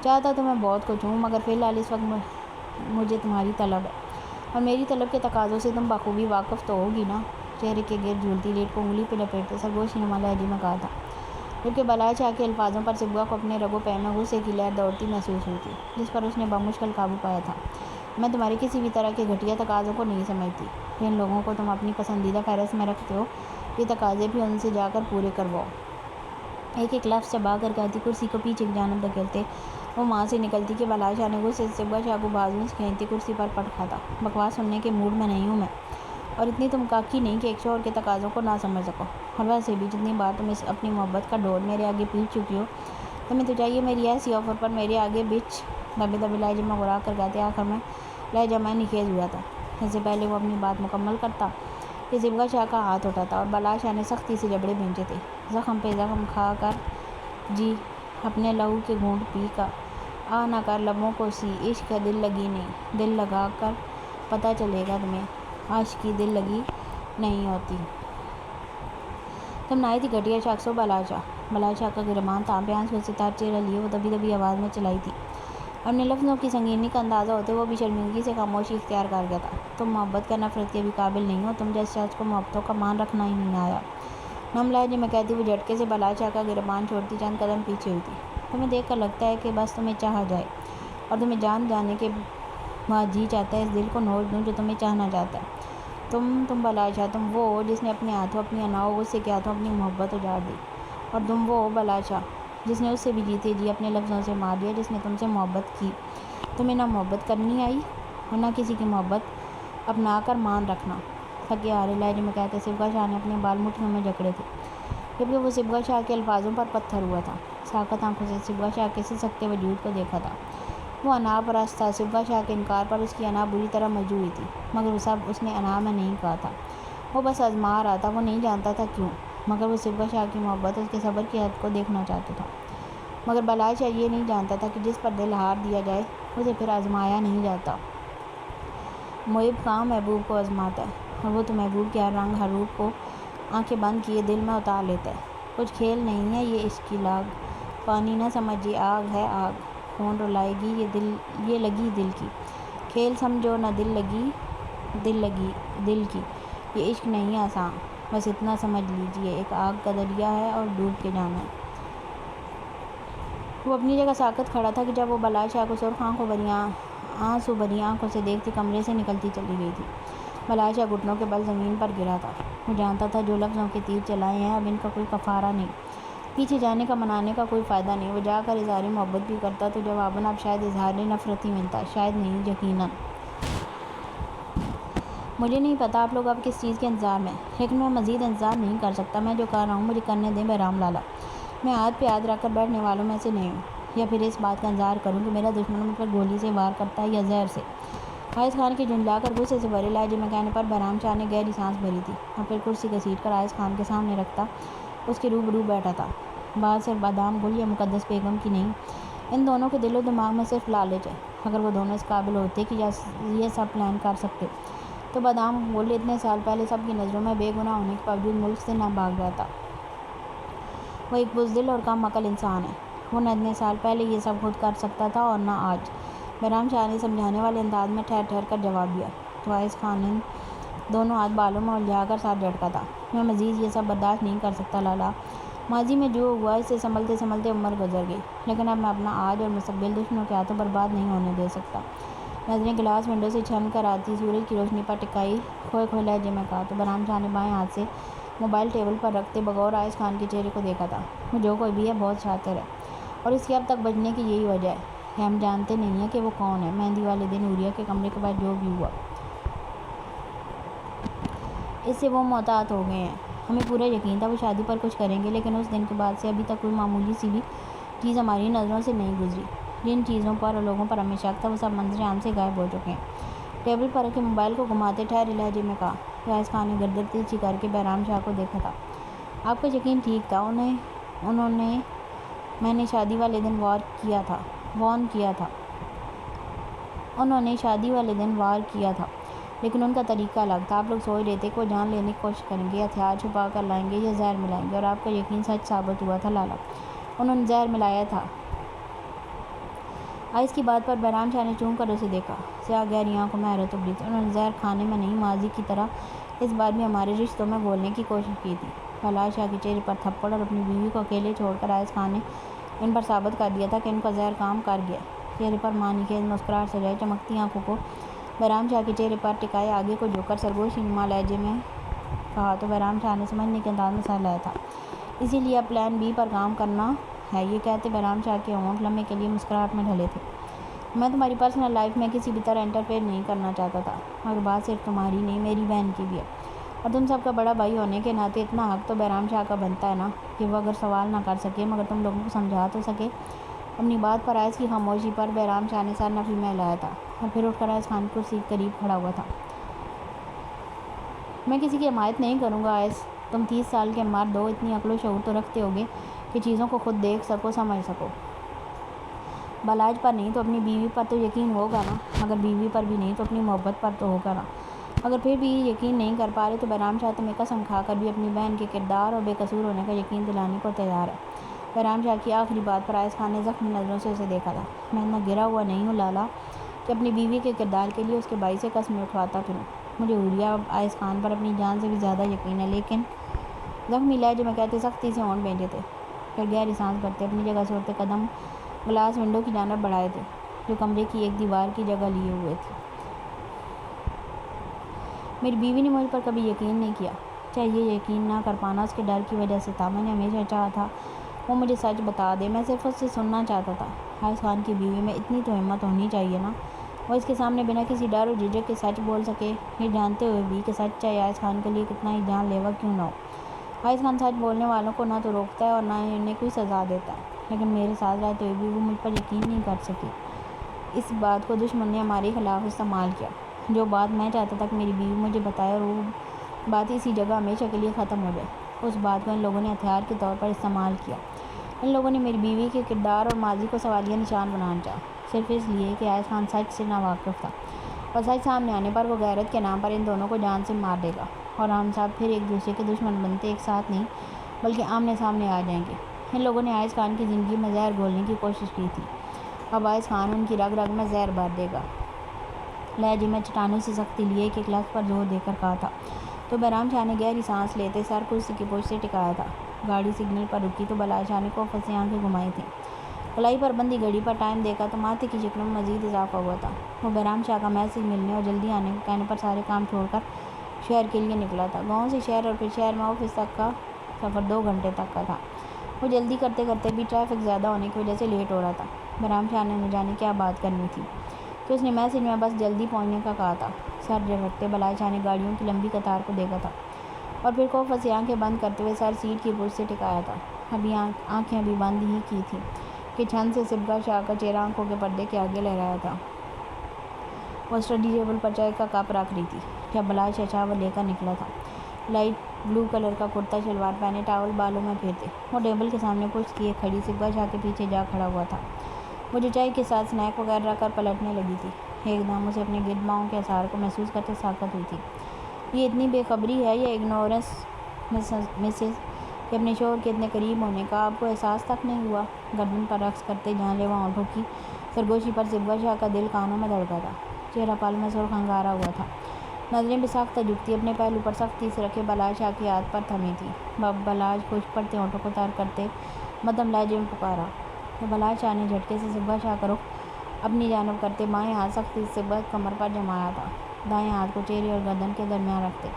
چاہتا تو میں بہت کچھ ہوں، مگر فی الحال اس وقت مجھے تمہاری طلب ہے، اور میری طلب کے تقاضوں سے تم بخوبی واقف تو ہوگی نا؟ چہرے کے گرد جھولتی لیٹ کو انگلی پہ لپیٹتے سرگوشی نما لہجے میں کہا تھا، جبکہ بلائے شاہ کے الفاظوں پر صبغا کو اپنے رگ و پے میں غصے کی لہر دوڑتی محسوس ہوئی تھی جس پر اس نے بمشکل قابو پایا تھا۔ میں تمہارے کسی بھی طرح کے گھٹیا تقاضوں کو نہیں سمجھتی۔ جن لوگوں کو تم اپنی پسندیدہ فہرست میں رکھتے ہو، یہ تقاضے بھی ان سے جا کر پورے کرواؤ۔ ایک ایک لفظ چبا کر کہتی، کرسی کو پیچھے کی جانب دھکیلتے وہ وہاں سے نکلتی کہ بلائے شاہ نے غصے سے صبغا شاہ کو بازوؤں سے کھینچتے کرسی پر پٹ کھاتا۔ بکواس سننے کے موڈ میں نہیں ہوں میں، اور اتنی تم کاکی نہیں کہ ایک شوہر کے تقاضوں کو نہ سمجھ سکو، اور ویسے بھی جتنی بار تم اپنی محبت کا ڈور میرے آگے پیٹ چکی ہو، تمہیں تو چاہیے میری ایسی آفر پر میرے آگے بچ دبے دبے لہجے میں غرا کر کہتے۔ آخر میں لہجہ میں نکھیز ہوا تھا۔ اس سے پہلے وہ اپنی بات مکمل کرتا کہ صبغا شاہ کا ہاتھ اٹھاتا اور بلائے شاہ نے سختی سے جبڑے بھینچے تھے، زخم پہ زخم کھا کر جی اپنے لہو کے گھونٹ پی کر آہ نہ کر لبوں کو سی، عشق ہے دل لگی نہیں، دل لگا کر پتہ چلے گا تمہیں، عاشقی دل لگی نہیں ہوتی۔ تم نہایت ہی گھٹیا شخص ہو بلائے شاہ۔ بلائے شاہ کا گرمان تھا، پیانس کو ستار چہرہ لیے وہ دبی دبی آواز میں چلائی تھی۔ اپنے لفظوں کی سنگینی کا اندازہ ہوتے وہ بھی شرمندگی سے خاموشی اختیار کر گیا تھا۔ تم محبت کا نفرت کے بھی قابل نہیں ہو، تم جیسے شخص کو محبتوں کا مان رکھنا ہی نہیں آیا، نم لہجے میں کہتی وہ جھٹکے سے بلائے شاہ کا گرمان چھوڑتی چند قدم پیچھے ہوئی تھی۔ تمہیں دیکھ کر لگتا ہے کہ بس تمہیں چاہا جائے، اور تمہیں جان جانے کے بعد جی چاہتا ہے اس دل کو نوچ دوں جو تمہیں چاہنا چاہتا ہے۔ تم بلائے شاہ، تم وہ ہو جس نے اپنے ہاتھوں اپنی انا و غصے کے ہاتھوں اپنی محبت اجاڑ دی، اور تم وہ ہو بلائے شاہ جس نے اس سے بھی جیتے جی اپنے لفظوں سے مار دیا جس نے تم سے محبت کی۔ تمہیں نہ محبت کرنی آئی اور نہ کسی کی محبت اپنا کر مان رکھنا، تھکے ہارے لہجے میں کہتے صبغا شاہ نے اپنے بال مٹھیوں میں جکڑے تھے، جبکہ وہ صبغا شاہ کے الفاظوں پر پتھر ہوا تھا۔ ساکت آنکھوں سے صبغا شاہ کے سسکتے وجود کو دیکھا تھا۔ وہ انا پرست تھا، صبغا شاہ کے انکار پر اس کی انا بری طرح مجروح ہوئی تھی، مگر وہ سب اس نے انا میں نہیں کہا تھا، وہ بس آزما رہا تھا، وہ نہیں جانتا تھا کیوں، مگر وہ صبغا شاہ کی محبت اس کے صبر کی حد کو دیکھنا چاہتا تھا۔ مگر بلائے شاہ یہ نہیں جانتا تھا کہ جس پر دل ہار دیا جائے اسے پھر آزمایا نہیں جاتا۔ محب کہاں محبوب کو آزماتا ہے، اور وہ تو محبوب کے ہر رنگ ہر روپ کو آنکھیں بند کیے دل میں اتار لیتا ہے۔ کچھ کھیل نہیں ہے یہ عشق کی لاگ، پانی نہ سمجھ یہ آگ ہے آگ، خون رلائے گی یہ لگی دل کی، کھیل سمجھو نہ دل لگی دل کی، یہ عشق نہیں آسان، بس اتنا سمجھ لیجیے ایک آگ کا دریا ہے اور ڈوب کے جانا ہے۔ وہ اپنی جگہ ساکت کھڑا تھا کہ جب وہ بلائے شاہ کو سرخ آنسو بھری آنکھوں سے دیکھتی کمرے سے نکلتی چلی گئی تھی۔ بلائے شاہ گھٹنوں کے بل زمین پر گرا تھا۔ وہ جانتا تھا جو لفظوں کے تیر چلائے ہیں اب ان کا کوئی کفارہ نہیں، پیچھے جانے کا منانے کا کوئی فائدہ نہیں۔ وہ جا کر اظہار محبت بھی کرتا تو جواباً اب شاید اظہار نفرت ہی ملتا، شاید نہیں یقیناً۔ مجھے نہیں پتا آپ لوگ اب کس چیز کے انتظار میں، لیکن میں مزید انتظار نہیں کر سکتا۔ میں جو کر رہا ہوں مجھے کرنے دیں بہرام لالا۔ میں ہاتھ پہ ہاتھ رکھ کر بیٹھنے والوں میں سے نہیں ہوں، یا پھر اس بات کا انتظار کروں کہ میرا دشمن مجھ پر گولی سے وار کرتا ہے یا زہر سے۔ آئز خان کے جھنجھلا کر غصے سے بھرے لہجے میں کہنے پر بہرام شاہ نے گہری سانس بھری تھی، اور پھر کرسی گھسیٹ کر آئز خان کے سامنے رکھتا اس کے روبرو بیٹھا تھا۔ بات صرف بادام گل یا مقدس بیگم کی نہیں، ان دونوں کے دل و دماغ میں صرف لالچ ہے۔ اگر وہ دونوں اس قابل ہوتے کہ یہ سب پلان کر سکتے تو بادام گل اتنے سال پہلے سب کی نظروں میں بے گناہ ہونے کے باوجود ملک سے نہ بھاگ جاتا۔ وہ ایک بزدل اور کم عقل انسان ہے، وہ نہ اتنے سال پہلے یہ سب خود کر سکتا تھا اور نہ آج۔ بہرام شاہ نے سمجھانے والے انداز میں ٹھہر ٹھہر کر جواب دیا۔ تو عائض خان نے دونوں ہاتھ بالوں میں الجھا کر ساتھ جھٹکا تھا۔ میں مزید یہ سب برداشت نہیں کر سکتا لالا۔ ماضی میں جو ہوا اس سے سنبھلتے سنبھلتے عمر گزر گئی، لیکن اب میں اپنا آج اور مستقبل دشمنوں کے ہاتھوں برباد نہیں ہونے دے سکتا۔ نظریں گلاس ونڈو سے چھن کر آتی سورج کی روشنی پر ٹکائی کھوئے کھوئے لہجے میں کہا۔ تو بہرام شاہ نے بائیں ہاتھ سے موبائل ٹیبل پر رکھتے بغور عائض خان کے چہرے کو دیکھا تھا۔ وہ جو کوئی بھی ہے بہت شاطر ہے، اور اس کی اب تک بچنے کی یہی وجہ ہے کہ ہم جانتے نہیں ہیں کہ وہ کون ہے۔ مہندی والے دن عوریہ کے کمرے کے بعد جو بھی ہوا، اس سے وہ محتاط ہو گئے ہیں۔ ہمیں پورا یقین تھا وہ شادی پر کچھ کریں گے، لیکن اس دن کے بعد سے ابھی تک کوئی معمولی سی بھی چیز ہماری نظروں سے نہیں گزری۔ جن چیزوں پر اور لوگوں پر ہمیں شک تھا وہ سب منظر عام سے غائب ہو چکے ہیں۔ ٹیبل پر رکھے موبائل کو گھماتے ٹھہرے لہجے میں کہا۔ عائض خان نے گردن ترچھی کر کے بہرام شاہ کو دیکھا تھا۔ آپ کا یقین ٹھیک تھا، میں نے شادی والے دن وار کیا تھا، لیکن ان کا طریقہ الگ تھا۔ آپ لوگ سوچ رہے تھے کہ وہ جان لینے کی کوشش کریں گے، یا ہتھیار چھپا کر لائیں گے، یا زہر ملائیں گے، اور آپ کا یقین سچ ثابت ہوا تھا لالا۔ انہوں نے زہر ملایا تھا۔ عائض کی بات پر بہرام شاہ نے چونک کر اسے دیکھا۔ سیاہ گہری آنکھوں میں حیرت ابھری تھی۔ انہوں نے زہر کھانے میں نہیں، ماضی کی طرح اس بار بھی ہمارے رشتوں میں گھولنے کی کوشش کی تھی۔ پہلاج شاہ کے چہرے پر تھپڑ اور اپنی بیوی کو اکیلے چھوڑ کر عائض خان نے ان پر ثابت کر دیا تھا کہ ان کا زہر کام کر گیا۔ چہرے پر معنی خیز مسکراہٹ سجائے چمکتی آنکھوں کو بہرام شاہ کے چہرے پر ٹکائے آگے کو جھک کر سرگوشی نما لہجے میں کہا۔ تو بہرام شاہ نے سمجھنے کے انداز میں سر ہلایا تھا۔ اسی لیے اب پلان بی پر کام کرنا ہے۔ یہ کہتے بہرام شاہ کے ہونٹ لمحے کے لیے مسکراہٹ میں ڈھلے تھے۔ میں تمہاری پرسنل لائف میں کسی بھی طرح انٹرفیئر نہیں کرنا چاہتا تھا، مگر بات صرف تمہاری نہیں میری بہن کی بھی ہے، اور تم سب کا بڑا بھائی ہونے کے ناطے اتنا حق تو بہرام شاہ کا بنتا ہے نا کہ وہ اگر سوال نہ کر سکے مگر تم لوگوں کو سمجھا تو سکے۔ اپنی بات پر عائض کی خاموشی پر بہرام شاہ نے سر نفی میں ہلایا تھا اور پھر اٹھ کر عائض خان کی کرسی کے قریب کھڑا ہوا تھا۔ میں کسی کی حمایت نہیں کروں گا عائض، تم 30 سال کے مرد ہو، اتنی عقل و شعور تو رکھتے ہوگے کہ چیزوں کو خود دیکھ سکو، سمجھ سکو۔ بالاج پر نہیں تو اپنی بیوی پر تو یقین ہوگا نا، اگر بیوی پر بھی نہیں تو اپنی محبت پر تو ہوگا نا۔ اگر پھر بھی یقین نہیں کر پا رہے تو بہرام شاہ تمہیں قسم کھا کر بھی اپنی بہن کے کردار اور بے قصور ہونے کا یقین دلانے کو تیار ہے۔ بہرام شاہ کی آخری بات پر عائض خان نے زخمی نظروں سے اسے دیکھا تھا۔ میں اتنا گرا ہوا نہیں ہوں لالا کہ اپنی بیوی کے کردار کے لیے اس کے بھائی سے قسمیں اٹھواتا پھروں۔ مجھے عوریہ عائض خان پر اپنی جان سے بھی زیادہ یقین ہے، لیکن زخمی لہجے میں کہتے سختی سے ہونٹ بھینجے تھے، پھر گہری سانس بھرتے اپنی جگہ سے اٹھتے قدم گلاس ونڈو کی جانب بڑھائے تھے جو کمرے کی ایک دیوار کی جگہ لیے ہوئے تھی۔ میری بیوی نے مجھ پر کبھی یقین نہیں کیا، چاہے یہ یقین نہ کر پانا اس کے ڈر کی وجہ سے تھا۔ میں نے ہمیشہ چاہا تھا وہ مجھے سچ بتا دے، میں صرف اس سے سننا چاہتا تھا۔ عائض خان کی بیوی میں اتنی تو ہمت ہونی چاہیے نا، وہ اس کے سامنے بنا کسی ڈر اور جھجک کے سچ بول سکے، یہ جانتے ہوئے بھی کہ سچ چاہے عائض خان کے لیے کتنا ہی جان لیوا کیوں نہ ہو۔ عائض خان سچ بولنے والوں کو نہ تو روکتا ہے اور نہ ہی انہیں کوئی سزا دیتا ہے، لیکن میرے ساتھ رہتے ہوئے بھی وہ مجھ پر یقین نہیں کر سکی۔ اس بات کو دشمن نے ہمارے خلاف استعمال کیا۔ جو بات میں چاہتا تھا کہ میری بیوی مجھے بتائے اور وہ بات اسی جگہ ہمیشہ کے لیے ختم ہو جائے، اس بات کو ان لوگوں نے ہتھیار کے طور پر استعمال کیا۔ ان لوگوں نے میری بیوی کے کردار اور ماضی کو سوالیہ نشان بنانا چاہا، صرف اس لیے کہ عائض خان سچ سے ناواقف تھا، اور سچ سامنے آنے پر وہ غیرت کے نام پر ان دونوں کو جان سے مار دے گا، اور ہم سب پھر ایک دوسرے کے دشمن بنتے ایک ساتھ نہیں بلکہ آمنے سامنے آ جائیں گے۔ ان لوگوں نے عائض خان کی زندگی میں زہر گھولنے کی کوشش کی تھی، اب عائض خان ان کی رگ رگ میں زہر بھر دے گا۔ لہجے میں چٹانوں سے سختی لیے ایک لفظ پر زور دے کر کہا تھا۔ تو بہرام شاہ نے گہری سانس لیتے سر کرسی کی پشت سے ٹکایا تھا۔ گاڑی سگنل پر رکی تو بالاج شاہ نے کوفت سے آنکھیں گھمائی تھیں۔ کلائی پر بندھی گھڑی پر ٹائم دیکھا تو ماتھے کی شکلوں میں مزید اضافہ ہوا تھا۔ وہ بہرام شاہ کا محض ملنے اور جلدی آنے کے کہنے پر سارے کام چھوڑ کر شہر کے لیے نکلا تھا۔ گاؤں سے شہر اور پھر شہر میں آفس تک کا سفر 2 گھنٹے تک کا تھا۔ وہ جلدی کرتے کرتے بھی ٹریفک زیادہ ہونے کی وجہ سے لیٹ ہو رہا تھا۔ بہرام شاہ نے نہ جانے کیا بات کرنی تھی کہ اس نے میسج میں بس جلدی پہنچنے کا کہا تھا۔ سر جھٹکتے بالاج شاہ نے گاڑیوں کی لمبی قطار کو دیکھا تھا اور پھر کوفت سے آنکھیں بند کرتے ہوئے سر سیٹ کی پشت سے ٹکایا تھا۔ آنکھیں ابھی بند ہی کی تھیں کہ چھن سے صبغہ شاہ کا چہرہ آنکھوں کے پردے کے آگے لہرایا تھا۔ وہ اسٹڈی ٹیبل پر چائے کا کپ رکھ رہی تھی جب بالاج شاہ چاول لے کر نکلا تھا۔ لائٹ بلو کلر کا کرتا شلوار پہنے، ٹاول بالوں میں پھیرتے، وہ ٹیبل کے سامنے پشت کیے کھڑی صبغہ شاہ کے پیچھے جا کھڑا ہوا تھا۔ وہ جو چائے کے ساتھ سنیک وغیرہ رکھ کر پلٹنے لگی تھی، ایک دم اسے اپنے گرد باؤں کے اثار کو محسوس کرتے ساکت ہوئی تھی۔ یہ اتنی بے خبری ہے یا اگنورنس مسز کہ اپنے شوہر کے اتنے قریب ہونے کا آپ کو احساس تک نہیں ہوا؟ گردن پر رقص کرتے جان لیوا ہونٹوں کی سرگوشی پر صبغہ شاہ کا دل کانوں میں دھڑکا تھا، چہرہ پل میں سرخ انگارا ہوا تھا، نظریں بھی ساختہ جھکتی اپنے پہلو پر سختی سے رکھے بلال شاہ کی ہاتھ پر تھمی تھی۔ بلال خشک پڑتے ہونٹوں کو تر کرتے مدھم لہجے میں پکارا۔ تو بلال شاہ نے جھٹکے سے صبغہ شاہ کا رخ اپنی جانب کرتے بائیں ہاتھ سختی سے صبغہ کی کمر پر جمایا تھا، دائیں ہاتھ کو چہرے اور گردن کے درمیان رکھتے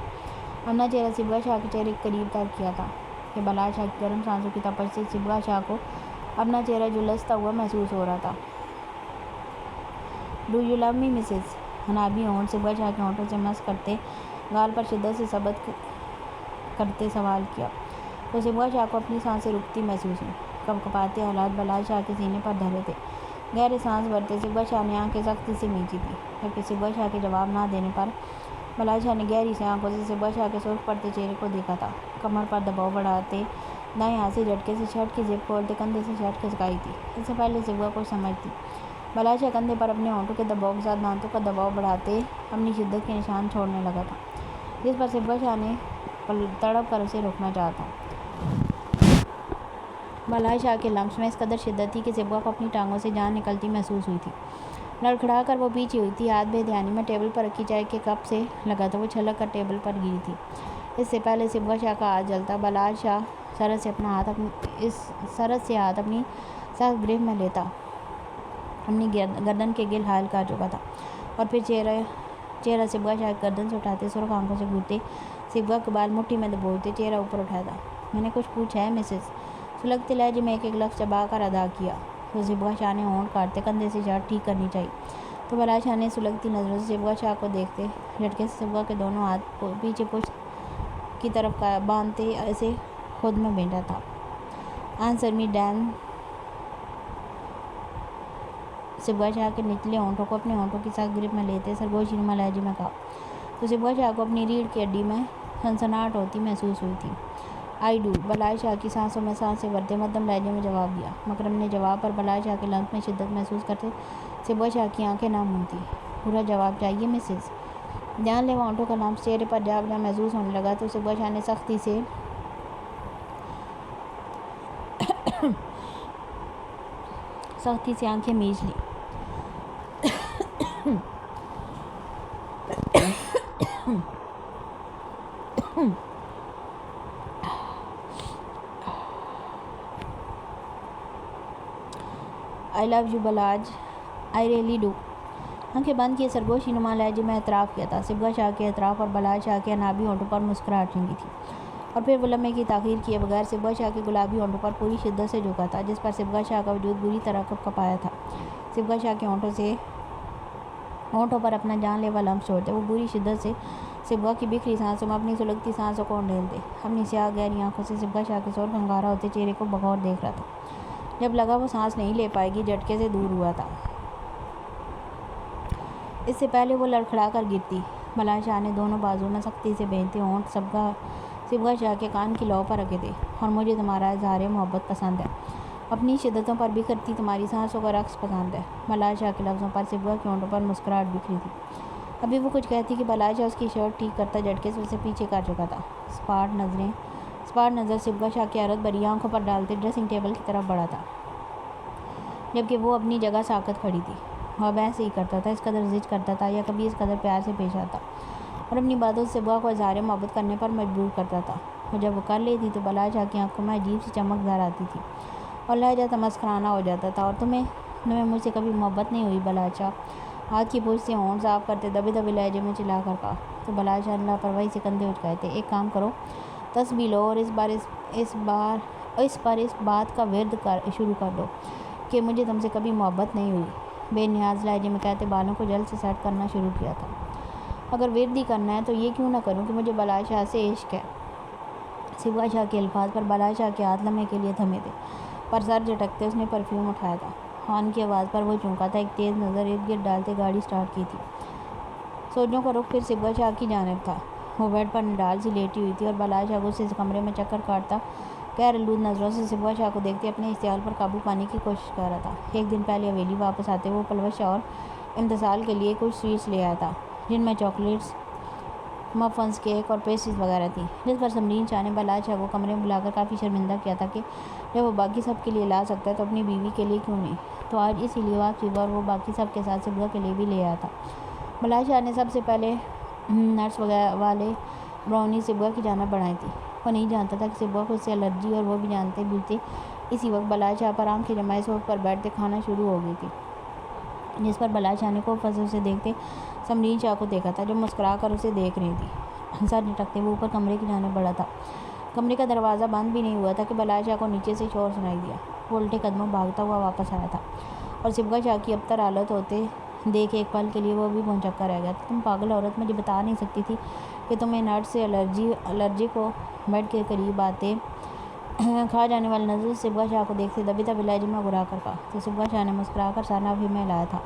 اپنا چہرہ صبغہ شاہ کے چہرے کے قریب تر کیا تھا کہ بلال شاہ کی گرم سانسوں کی تپش سے صبغہ شاہ کو اپنا چہرہ جھلستا ہوا محسوس ہو رہا تھا۔ Do you love me Mrs? حنابی ہونٹ صبغہ شاہ کے ہونٹوں سے مس کرتے گال پر شدت سے ثبت کرتے سوال کیا تو صبغہ شاہ کو اپنی سانسیں رکتی محسوس ہوئیں۔ کپکپاتے حالات بلال شاہ کے سینے پر دھرے تھے، گہرے سانس بھرتے صبغہ شاہ نے آنکھیں سختی سے مینچی تھی، جبکہ صبغہ شاہ کے جواب نہ دینے پر بلال شاہ نے گہری سی آنکھوں سے صبغہ شاہ کے سرخ پڑتے چہرے کو دیکھا تھا، کمر پر دباؤ بڑھاتے دائیں ہاتھ سے جھٹکے سے شرٹ کی زپ کھولتے کندھے سے شرٹ کھسکائی تھی۔ اس سے پہلے صبغہ کچھ سمجھتی، بلال شاہ کندھے پر اپنے ہونٹوں کے دباؤ کے ساتھ دانتوں کا دباؤ بڑھاتے اپنی شدت کے نشان چھوڑنے لگا تھا، جس پر صبغہ شاہ نے تڑپ کر اسے روکنا چاہا تھا۔ بلال شاہ کے لمس میں اس قدر شدت تھی کہ صبغہ کو اپنی ٹانگوں سے جان نکلتی محسوس ہوئی تھی۔ لڑکھڑا کر وہ پیچھے ہوئی تھی، ہاتھ بے دھیانی میں ٹیبل پر رکھی چائے کے کپ سے لگا تھا، وہ چھلک کر ٹیبل پر گری تھی۔ اس سے پہلے صبغہ شاہ کا ہاتھ جلتا بلال شاہ سرد سے ہاتھ اپنی سخت گرفت میں لیتا اپنی گردن کے گل حائل کر چکا تھا، اور پھر چہرہ صبغہ شاہ کی گردن سے اٹھاتے سرخ آنکھوں سے گھورتے صبغہ کے بال مٹھی میں دبوچتے چہرہ اوپر اٹھاتا۔ میں نے کچھ پوچھا ہے مسز؟ سلگتے لہجے میں ایک ایک لفظ چبا کر ادا کیا تو صبغہ شاہ نے ہونٹ کاٹتے کندھے سے شرٹ ٹھیک کرنی چاہی تو بلال شاہ نے سلگتی نظروں سے صبغہ شاہ کو دیکھتے جھٹکے سے صبغہ کے دونوں ہاتھ پیچھے پشت کی طرف باندھتے اسے خود میں بھیجا تھا۔ آنسر می ڈین۔ صبغہ شاہ کے نچلے ہونٹوں کو اپنے ہونٹوں کی سخت گرفت میں لیتے سرگوشی نما لہجے میں کہا تو صبغہ شاہ کو اپنی ریڑھ کی ہڈی میں سنسناہٹ ہوتی محسوس ہوئی تھی۔ آئی ڈو، بلال شاہ کی سانسوں میں سانسیں بھرتے مدھم لہجے میں جواب دیا۔ مکرم نے جواب پر بلال شاہ کے لمس میں شدت محسوس کرتے صبغہ شاہ کی آنکھیں نم ہوئی تھیں۔ پورا جواب چاہیے مسز؟ جان لیوا ہونٹوں کا لمس چہرے پر جا بجا محسوس ہونے لگا تو صبغہ شاہ نے سختی سے آنکھیں میچ لیں۔ آئی لو یو بلاج، آئی ریئلی ڈو۔ آنکھیں بند کیے سرگوشی نما لہجے میں اعتراف کیا تھا۔ صبغہ شاہ کے اعتراف اور بلال شاہ کے حنابی ہونٹوں پر مسکراہٹ چھنکی تھی، اور پھر وہ لمحے کی تاخیر کیے بغیر صبغہ شاہ کے گلابی ہونٹوں پر پوری شدت سے جھکا تھا، جس پر صبغہ شاہ کا وجود بری طرح کپکپایا تھا۔ صبغہ شاہ کے ہونٹوں پر اپنا جان لیوا لمس چھوڑتے وہ بری شدت سے صبغہ کی بکھری سانسوں میں اپنی سلگتی سانسوں کو انڈیلتے اپنی سیاہ گہری آنکھوں سے صبغہ شاہ کے سرخ انگارا ہوتے چہرے کو بغور دیکھ رہا تھا۔ جب لگا وہ سانس نہیں لے پائے گی، جھٹکے سے دور ہوا تھا۔ اس سے پہلے وہ لڑکھڑا کر گرتی، بلال شاہ نے دونوں بازو میں سختی سے بھینتے ہونٹ صبغہ شاہ کے کان کی لو پر رکھے تھے۔ اور مجھے تمہارا اظہار محبت پسند ہے، اپنی شدتوں پر بکھرتی تمہاری سانسوں کا رقص پسند ہے۔ بلال شاہ کے لفظوں پر صبغہ کے ہونٹوں پر مسکراہٹ بکھری تھی۔ ابھی وہ کچھ کہتی کہ بلال شاہ اس کی شرٹ ٹھیک کرتا جھٹکے سے اسے پیچھے کر چکا تھا۔ اسپاٹ نظر صبغہ شاہ کی حیرت بھری آنکھوں پر ڈالتے ڈریسنگ ٹیبل کی طرف بڑھا تھا، جبکہ وہ اپنی جگہ ساکت کھڑی تھی۔ وہ اب ایسے ہی کرتا تھا، اس قدر ضد کرتا تھا یا کبھی اس قدر پیار سے پیش آتا اور اپنی باتوں سے صبغہ کو اظہار محبت کرنے پر مجبور کرتا تھا، اور جب وہ کر لیتی تو بلال شاہ کی آنکھوں میں عجیب سی چمک ظاہر آتی تھی اور لہجہ تمسخرانہ ہو جاتا تھا۔ اور تمہیں مجھ سے کبھی محبت نہیں ہوئی بلال شاہ؟ ہاتھ کی پشت سے ہونٹ صاف کرتے دبے دبے لہجے میں چلا کر کہا تو بلال شاہ نے لاپرواہی سے کندھے اچکائے تھے۔ ایک کام کرو، تسبیح لو اور اس بات کا ورد شروع کر دو کہ مجھے تم سے کبھی محبت نہیں ہوئی، بے نیاز لہجے میں کہتے بالوں کو جلد سے سیٹ کرنا شروع کیا تھا۔ اگر ورد ہی کرنا ہے تو یہ کیوں نہ کروں کہ مجھے بلال شاہ سے عشق ہے۔ صبغہ شاہ کے الفاظ پر بلال شاہ کے ہاتھ لمحے کے لیے تھمے تھے، پر سر جھٹکتے اس نے پرفیوم اٹھایا تھا۔ ہارن کی آواز پر وہ چونکا تھا، ایک تیز نظر ارد گرد ڈالتے گاڑی سٹارٹ کی تھی۔ سوچوں کا رخ پھر صبغہ شاہ کی جانب تھا۔ وہ بیڈ پر نڈال سی لیٹی ہوئی تھی اور بلال شاہ غصے سے کمرے میں چکر کاٹتا غیر آلود نظروں سے صبغہ شاہ کو دیکھتے اپنے اشتعال پر قابو پانے کی کوشش کر رہا تھا۔ ایک دن پہلے حویلی واپس آتے وہ پلوش اور امتصال کے لیے کچھ سویٹس لے آیا تھا، جن میں چاکلیٹس، مفنز، کیک اور پیسٹریز وغیرہ تھیں، جس پر سمرین شاہ نے بلال شاہ کو کمرے میں بلا کر کافی شرمندہ کیا تھا کہ جب وہ باقی سب کے لیے لا سکتا ہے تو اپنی بیوی کے لیے کیوں نہیں۔ تو آج اسی لیے واقعی اور وہ باقی سب کے ساتھ صبح کے لیے بھی لے آیا تھا۔ بلال شاہ نے سب سے پہلے نٹس والے براؤنی صبح کی جانب بڑھائی تھی۔ وہ نہیں جانتا تھا کہ صبح کو اس سے الرجی، اور وہ بھی جانتے بوجھتے اسی وقت بلال شاہ پر آنکھیں جمائے صوف پر بیٹھتے کھانا شروع ہو گئی تھی، جس پر بلال شاہ نے خوب فضل اسے دیکھتے سمرین شاہ کو دیکھا تھا جو مسکرا کر اسے دیکھ رہی تھی۔ سر جھٹکتے وہ اوپر کمرے کی جانب بڑھا تھا۔ کمرے کا دروازہ بند بھی نہیں ہوا تھا کہ بلال شاہ کو نیچے سے شور سنائی دیا۔ وہ الٹے قدموں بھاگتا ہوا واپس آیا تھا اور صبح شاہ کی ابتر حالت ہوتے دیکھ ایک پل کے لیے وہ بھی بھونچکا رہ گیا تھا۔ تم پاگل عورت، مجھے بتا نہیں سکتی تھی کہ تمہیں نٹ سے الرجی کو؟ بیڈ کے قریب آتے کھا جانے والی نظر صبح شاہ کو دیکھتے دبی دبی لہجے میں گھرا کر کہا تو صبح شاہ نے مسکرا کر سانہ بھی میں لایا تھا۔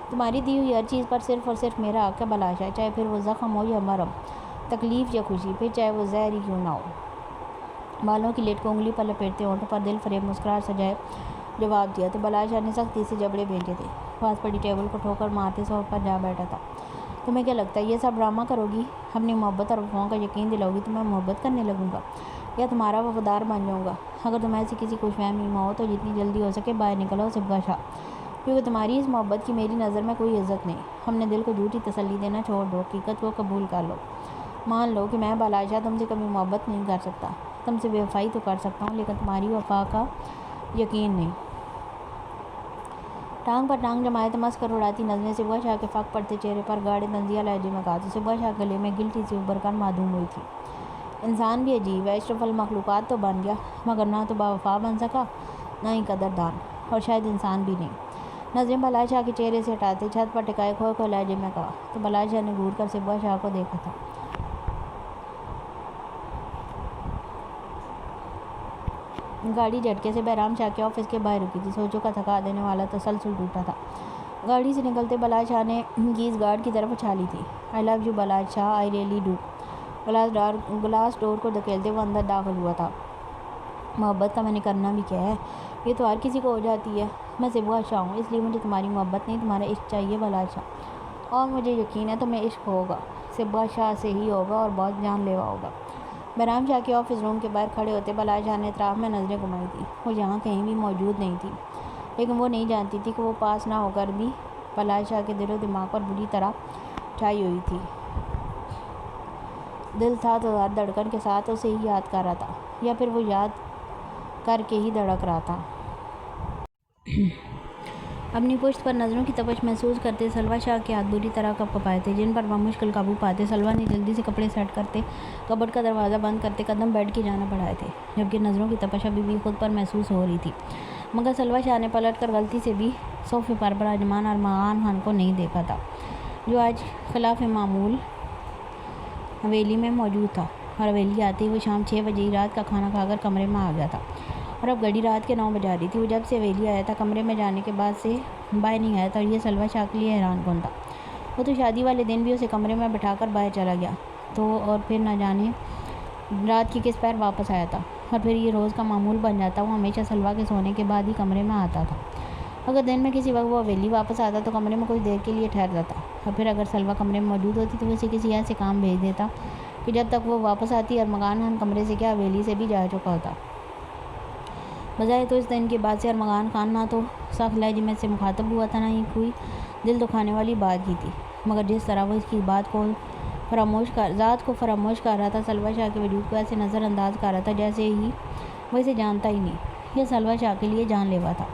تمہاری دی ہوئی ہر چیز پر صرف اور صرف میرا حق ہے بلال شاہ، چاہے پھر وہ زخم ہو یا مرم، تکلیف یا خوشی، پھر چاہے وہ زہر ہی کیوں نہ ہو۔ بالوں کی لٹ کو انگلی پر لپیٹتے ہونٹوں پر دل فریب مسکراہٹ سجائے جواب دیا تو بلال شاہ نے سختی سے جبڑے بھیجے تھے۔ پاس پڑی ٹیبل کو ٹھوکر مارتے صوف پر جا بیٹھا تھا۔ تمہیں کیا لگتا ہے یہ سب ڈرامہ کرو گی؟ اپنی محبت اور وفاؤں کا یقین دلاؤ گی تو میں محبت کرنے لگوں گا یا تمہارا وفادار بن جاؤں گا؟ اگر تم ایسی کسی خوش فہمی میں ہو تو جتنی جلدی ہو سکے باہر نکلو صبح شاہ، کیونکہ تمہاری اس محبت کی میری نظر میں کوئی عزت نہیں۔ اپنے دل کو جھوٹی تسلی دینا چھوڑ دو، حقیقت کو قبول کر لو۔ مان لو کہ میں بلال شاہ تم سے کبھی محبت نہیں کر سکتا، تم سے بے وفائی تو کر سکتا ہوں لیکن تمہاری وفا کا یقین نہیں۔ ٹانگ پر ٹانگ جمائے تمس کر اڑاتی نظریں صبح شاہ کے فاق پڑتے چہرے پر گاڑے طنزیہ لہجے میں کہا تو صبح شاہ گلے میں گلٹی سی ابھر کر معدوم ہوئی تھی۔ انسان بھی عجیب ہے، اشرف المخلوقات تو بن گیا مگر نہ تو باوفا بن سکا نہ ہی قدردان، اور شاید انسان بھی نہیں۔ نظریں بلال شاہ کے چہرے سے ہٹاتے چھت پر ٹکائے کھوئے کھوئے لہجے میں کہا تو بلال شاہ نے گھور کر صبح شاہ کو دیکھا تھا۔ گاڑی جھٹکے سے بہرام شاہ کے آفس کے باہر رکی تھی۔ سوچوں کا تھکا دینے والا تسلسل ٹوٹا تھا۔ گاڑی سے نکلتے بلال شاہ نے کیز گارڈ کی طرف اچھالی تھی۔ I love you Bilal Shah, I really do. Glass door کو دھکیلتے وہ اندر داخل ہوا تھا۔ محبت کا میں نے کرنا بھی کیا ہے، یہ تو ہر کسی کو ہو جاتی ہے۔ میں صبح شاہ ہوں، اس لیے مجھے تمہاری محبت نہیں تمہارا عشق چاہیے بلال شاہ، اور مجھے یقین ہے تمہیں عشق ہوگا، صبح شاہ سے ہی ہوگا اور بہت جان لیوا ہوگا۔ بہرام شاہ کے آفس روم کے باہر کھڑے ہوتے بلال شاہ نے اطراف میں نظریں گھمائی تھیں۔ وہ یہاں کہیں بھی موجود نہیں تھی، لیکن وہ نہیں جانتی تھی کہ وہ پاس نہ ہو کر بھی بلال شاہ کے دل و دماغ پر بری طرح چھائی ہوئی تھی۔ دل تھا تو ہر دھڑکن کے ساتھ اسے ہی یاد کر رہا تھا، یا پھر وہ یاد کر کے ہی دھڑک رہا تھا۔ اپنی پشت پر نظروں کی تپش محسوس کرتے سلوہ شاہ کے ہاتھ بری طرح کپ کپائے تھے جن پر وہ مشکل قابو پاتے۔ سلوہ نے جلدی سے کپڑے سیٹ کرتے کبرڈ کا دروازہ بند کرتے قدم بیڈ کی جانب بڑھائے تھے، جبکہ نظروں کی تپش ابھی بھی خود پر محسوس ہو رہی تھی، مگر سلوہ شاہ نے پلٹ کر غلطی سے بھی صوفے پر براجمان ارمغان خان کو نہیں دیکھا تھا، جو آج خلاف معمول حویلی میں موجود تھا، اور حویلی آتے ہی وہ شام 6 بجے ہی رات کا کھانا کھا کر کمرے میں آ گیا تھا، اور اب گھڑی رات کے 9 بجا رہی تھی۔ وہ جب سے حویلی آیا تھا کمرے میں جانے کے بعد سے باہر نہیں آیا تھا، اور یہ سلوہ شاہ کے لیے حیران کن تھا۔ وہ تو شادی والے دن بھی اسے کمرے میں بٹھا کر باہر چلا گیا تو اور پھر نہ جانے رات کی کس پیر واپس آیا تھا، اور پھر یہ روز کا معمول بن جاتا۔ وہ ہمیشہ سلوہ کے سونے کے بعد ہی کمرے میں آتا تھا۔ اگر دن میں کسی وقت وہ حویلی واپس آتا تو کمرے میں کچھ دیر کے لیے ٹھہر جاتا، اور پھر اگر سلوہ کمرے میں موجود ہوتی تو وہ اسے کسی ایسے کام بھیج دیتا کہ جب تک وہ واپس آتی ارمغان خان کمرے سے کیا حویلی سے بھی جا چکا ہوتا۔ بظاہر تو اس دن کے بعد سے ارمغان خان نہ تو سخت لہجے میں سے مخاطب ہوا تھا نہ ہی کوئی دل دکھانے والی بات کی تھی، مگر جس طرح وہ اس کی ذات کو فراموش کر رہا تھا، سلوہ شاہ کے وجود کو ایسے نظر انداز کر رہا تھا جیسے ہی وہ اسے جانتا ہی نہیں۔ یہ سلوہ شاہ کے لیے جان لیوا تھا۔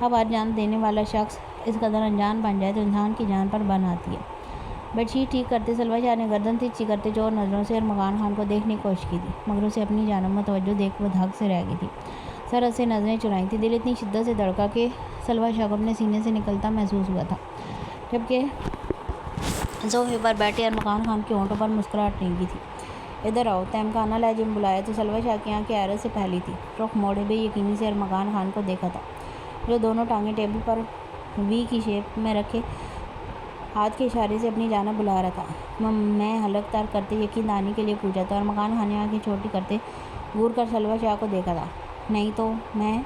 اب ہر جان دینے والا شخص اس قدر انجان بن جائے تو انسان کی جان پر بن آتی ہے۔ بیڈ شیٹ ٹھیک کرتے سلوہ شاہ نے گردن ترچھی کرتے چور نظروں سے ارمغان خان کو دیکھنے کی کوشش کی تھی، مگر اسے اپنی جانب متوجہ دیکھ وہ دھک سے رہ گئی تھی، سرحد سے نظریں چرائیں تھیں۔ دل اتنی شدت سے دھڑکا کہ سلوہ شاہ کو اپنے سینے سے نکلتا محسوس ہوا تھا، جبکہ صوفے پر بیٹھے ارمغان خان کے ہونٹوں پر مسکراہٹ نہیں کی تھی۔ ادھر آؤ، تہمکانہ لہجے میں بلایا تو سلوہ شاہ کی آنکھیں حیرت سے پھیلی تھی۔ رخ موڑے بے یقینی سے ارمغان خان کو دیکھا تھا، جو دونوں ٹانگیں ٹیبل پر وی کی شیپ میں رکھے ہاتھ کے اشارے سے اپنی جانب بلا رہا تھا۔ میں حلق تر کرتے یقین دہانی کے لیے پوچھا تو ارمغان خان نے آنکھیں چھوٹی کرتے گور کر سلوہ شاہ کو دیکھا تھا۔ نہیں تو میں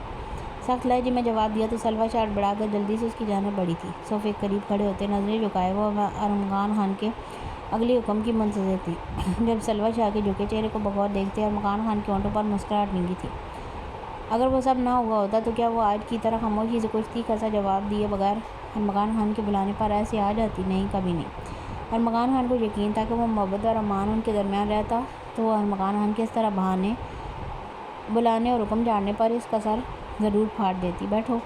سخت لہجے میں جواب دیا تو سلوہ شاہ بڑھا کر جلدی سے اس کی جانب بڑھی تھی۔ صوفے کے قریب کھڑے ہوتے نظریں جھکائے وہ ارمغان خان کے اگلے حکم کی منتظر تھی۔ جب سلوہ شاہ کے جھکے چہرے کو بغور دیکھتے ارمغان خان کے ہونٹوں پر مسکراہٹ نہیں تھی۔ اگر وہ سب نہ ہوا ہوتا تو کیا وہ آج کی طرح خاموشی سے کچھ تیکھا سا جواب دیے بغیر ارمغان خان کے بلانے پر ایسے آ جاتی؟ نہیں، کبھی نہیں۔ ارمغان خان کو یقین تھا کہ وہ محبت اور امان ان کے درمیان رہتا تو وہ ارمغان خان کے اس طرح بہانے بلانے اور حکم جاننے پر اس کا سر ضرور پھاڑ دیتی۔ بیٹھو۔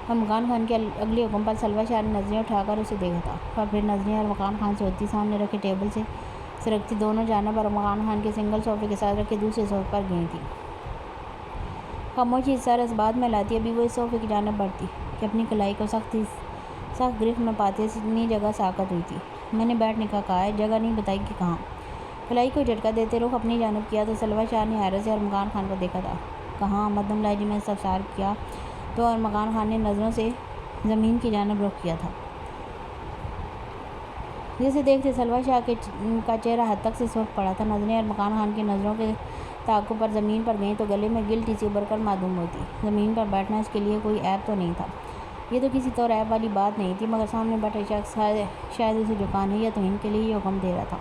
ارمغان خان کے اگلے حکم پر سلویٰ شاہ نے نظریں اٹھا کر اسے دیکھا تھا، اور پھر نظریں ارمغان خان سے ہوتی سامنے رکھے ٹیبل سے سرکتی دونوں جانب ارمغان خان کے سنگل صوفے کے ساتھ رکھے دوسرے صوفے پر گئی تھیں۔ خاموشی اس سارے اسبات میں لاتی ابھی وہ اس صوفے کی جانب بڑھتی کہ اپنی کلائی کو سخت گرفت میں پاتے اتنی جگہ ساکت ہوئی تھی۔ میں نے بیٹھنے کا کہا ہے، جگہ نہیں بتائی کہ کہاں۔ کلائی کو جھٹکا دیتے رخ اپنی جانب کیا تو سلویٰ شاہ نے حیرت سے ارمغان خان کو دیکھا تھا۔ کہاں؟ مدھم لہجے میں استفسار کیا تو ارمغان خان نے نظروں سے زمین کی جانب رخ کیا تھا۔ جسے دیکھتے سلویٰ شاہ کا چہرہ حد تک سے سرخ پڑا تھا۔ نظریں ارمغان خان کی نظروں کے تعاقب پر زمین پر گئیں تو گلے میں گلٹی سی ابھر کر معدوم ہوئی تھی۔ زمین پر بیٹھنا اس کے لیے کوئی عیب تو نہیں تھا، یہ تو کسی طور عیب والی بات نہیں تھی، مگر سامنے بیٹھے شخص شاید اسے جھکانے یا توہین کے لیے یہ حکم دے رہا تھا،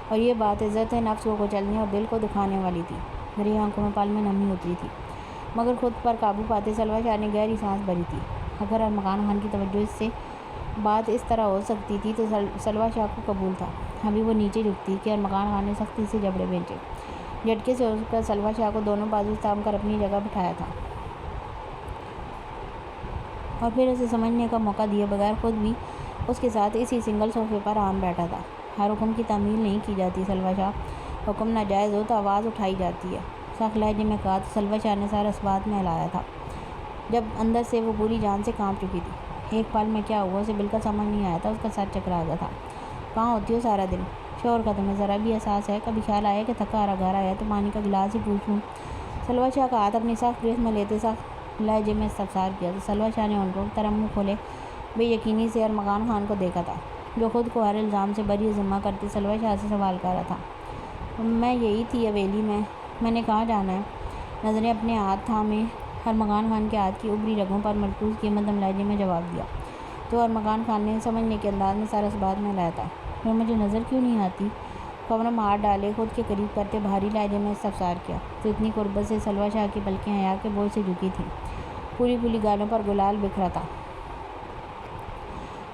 اور یہ بات عزت نفس کو کچلنے اور دل کو دکھانے والی تھی۔ میری آنکھوں میں پل میں نمی اتری تھی، مگر خود پر قابو پاتے سلویٰ شاہ نے گہری سانس بھری تھی۔ اگر ارمغان خان کی توجہ اس سے بات اس طرح ہو سکتی تھی تو سلویٰ شاہ کو قبول تھا۔ ابھی وہ نیچے جھکتی کہ ارمغان خان نے سختی سے جبڑے بھینچے، جھٹکے سے اٹھ کر سلویٰ شاہ کو دونوں بازو تھام کر اپنی جگہ بٹھایا تھا، اور پھر اسے سمجھنے کا موقع دیے بغیر خود بھی اس کے ساتھ اسی سنگل صوفے پر آن بیٹھا تھا۔ ہر حکم کی تعمیل نہیں کی جاتی سلویٰ شاہ، حکم ناجائز ہو تو آواز اٹھائی جاتی ہے، سخت لہجے میں کہا تو سلویٰ شاہ نے سارا اسبات میں ہلایا تھا، جب اندر سے وہ پوری جان سے کانپ چکی تھی۔ ایک پل میں کیا ہوا اسے بالکل سمجھ نہیں آیا تھا، اس کا سر چکرا گیا تھا۔ کہاں ہوتی ہو سارا دن؟ شوہر کا تمہیں ذرا بھی احساس ہے؟ کبھی خیال آیا کہ تھکا ہارا گھر آیا تو پانی کا گلاس ہی پوچھ لوں؟ سلویٰ شاہ کا ہاتھ اپنی سخت گرفت میں لیتے سخت لہجے میں استفسار کیا تو سلویٰ شاہ نے ان کو طرح منہ کھولے بے یقینی سے ارمغان خان کو دیکھا تھا، جو خود کو ہر الزام سے بری ذمہ کرتے سلویٰ شاہ سے سوال کر رہا تھا۔ میں یہی تھی حویلی میں نے کہاں جانا ہے؟ نظریں اپنے ہاتھ تھامے ارمغان خان کے ہاتھ کی ابری رگوں پر مرکوز کیے مدھم لہجے میں جواب دیا تو ارمغان خان نے سمجھنے کے انداز میں سارا اسبات میں لایا تھا۔ وہ مجھے نظر کیوں نہیں آتی؟ فوراً ہاتھ ڈالے خود کے قریب کرتے بھاری لہجے میں استفسار کیا تو اتنی قربت سے سلویٰ شاہ کی پلکیں حیا کے بوجھ سے جھکی تھیں، پھولی گالوں پر گلال بکھرا تھا۔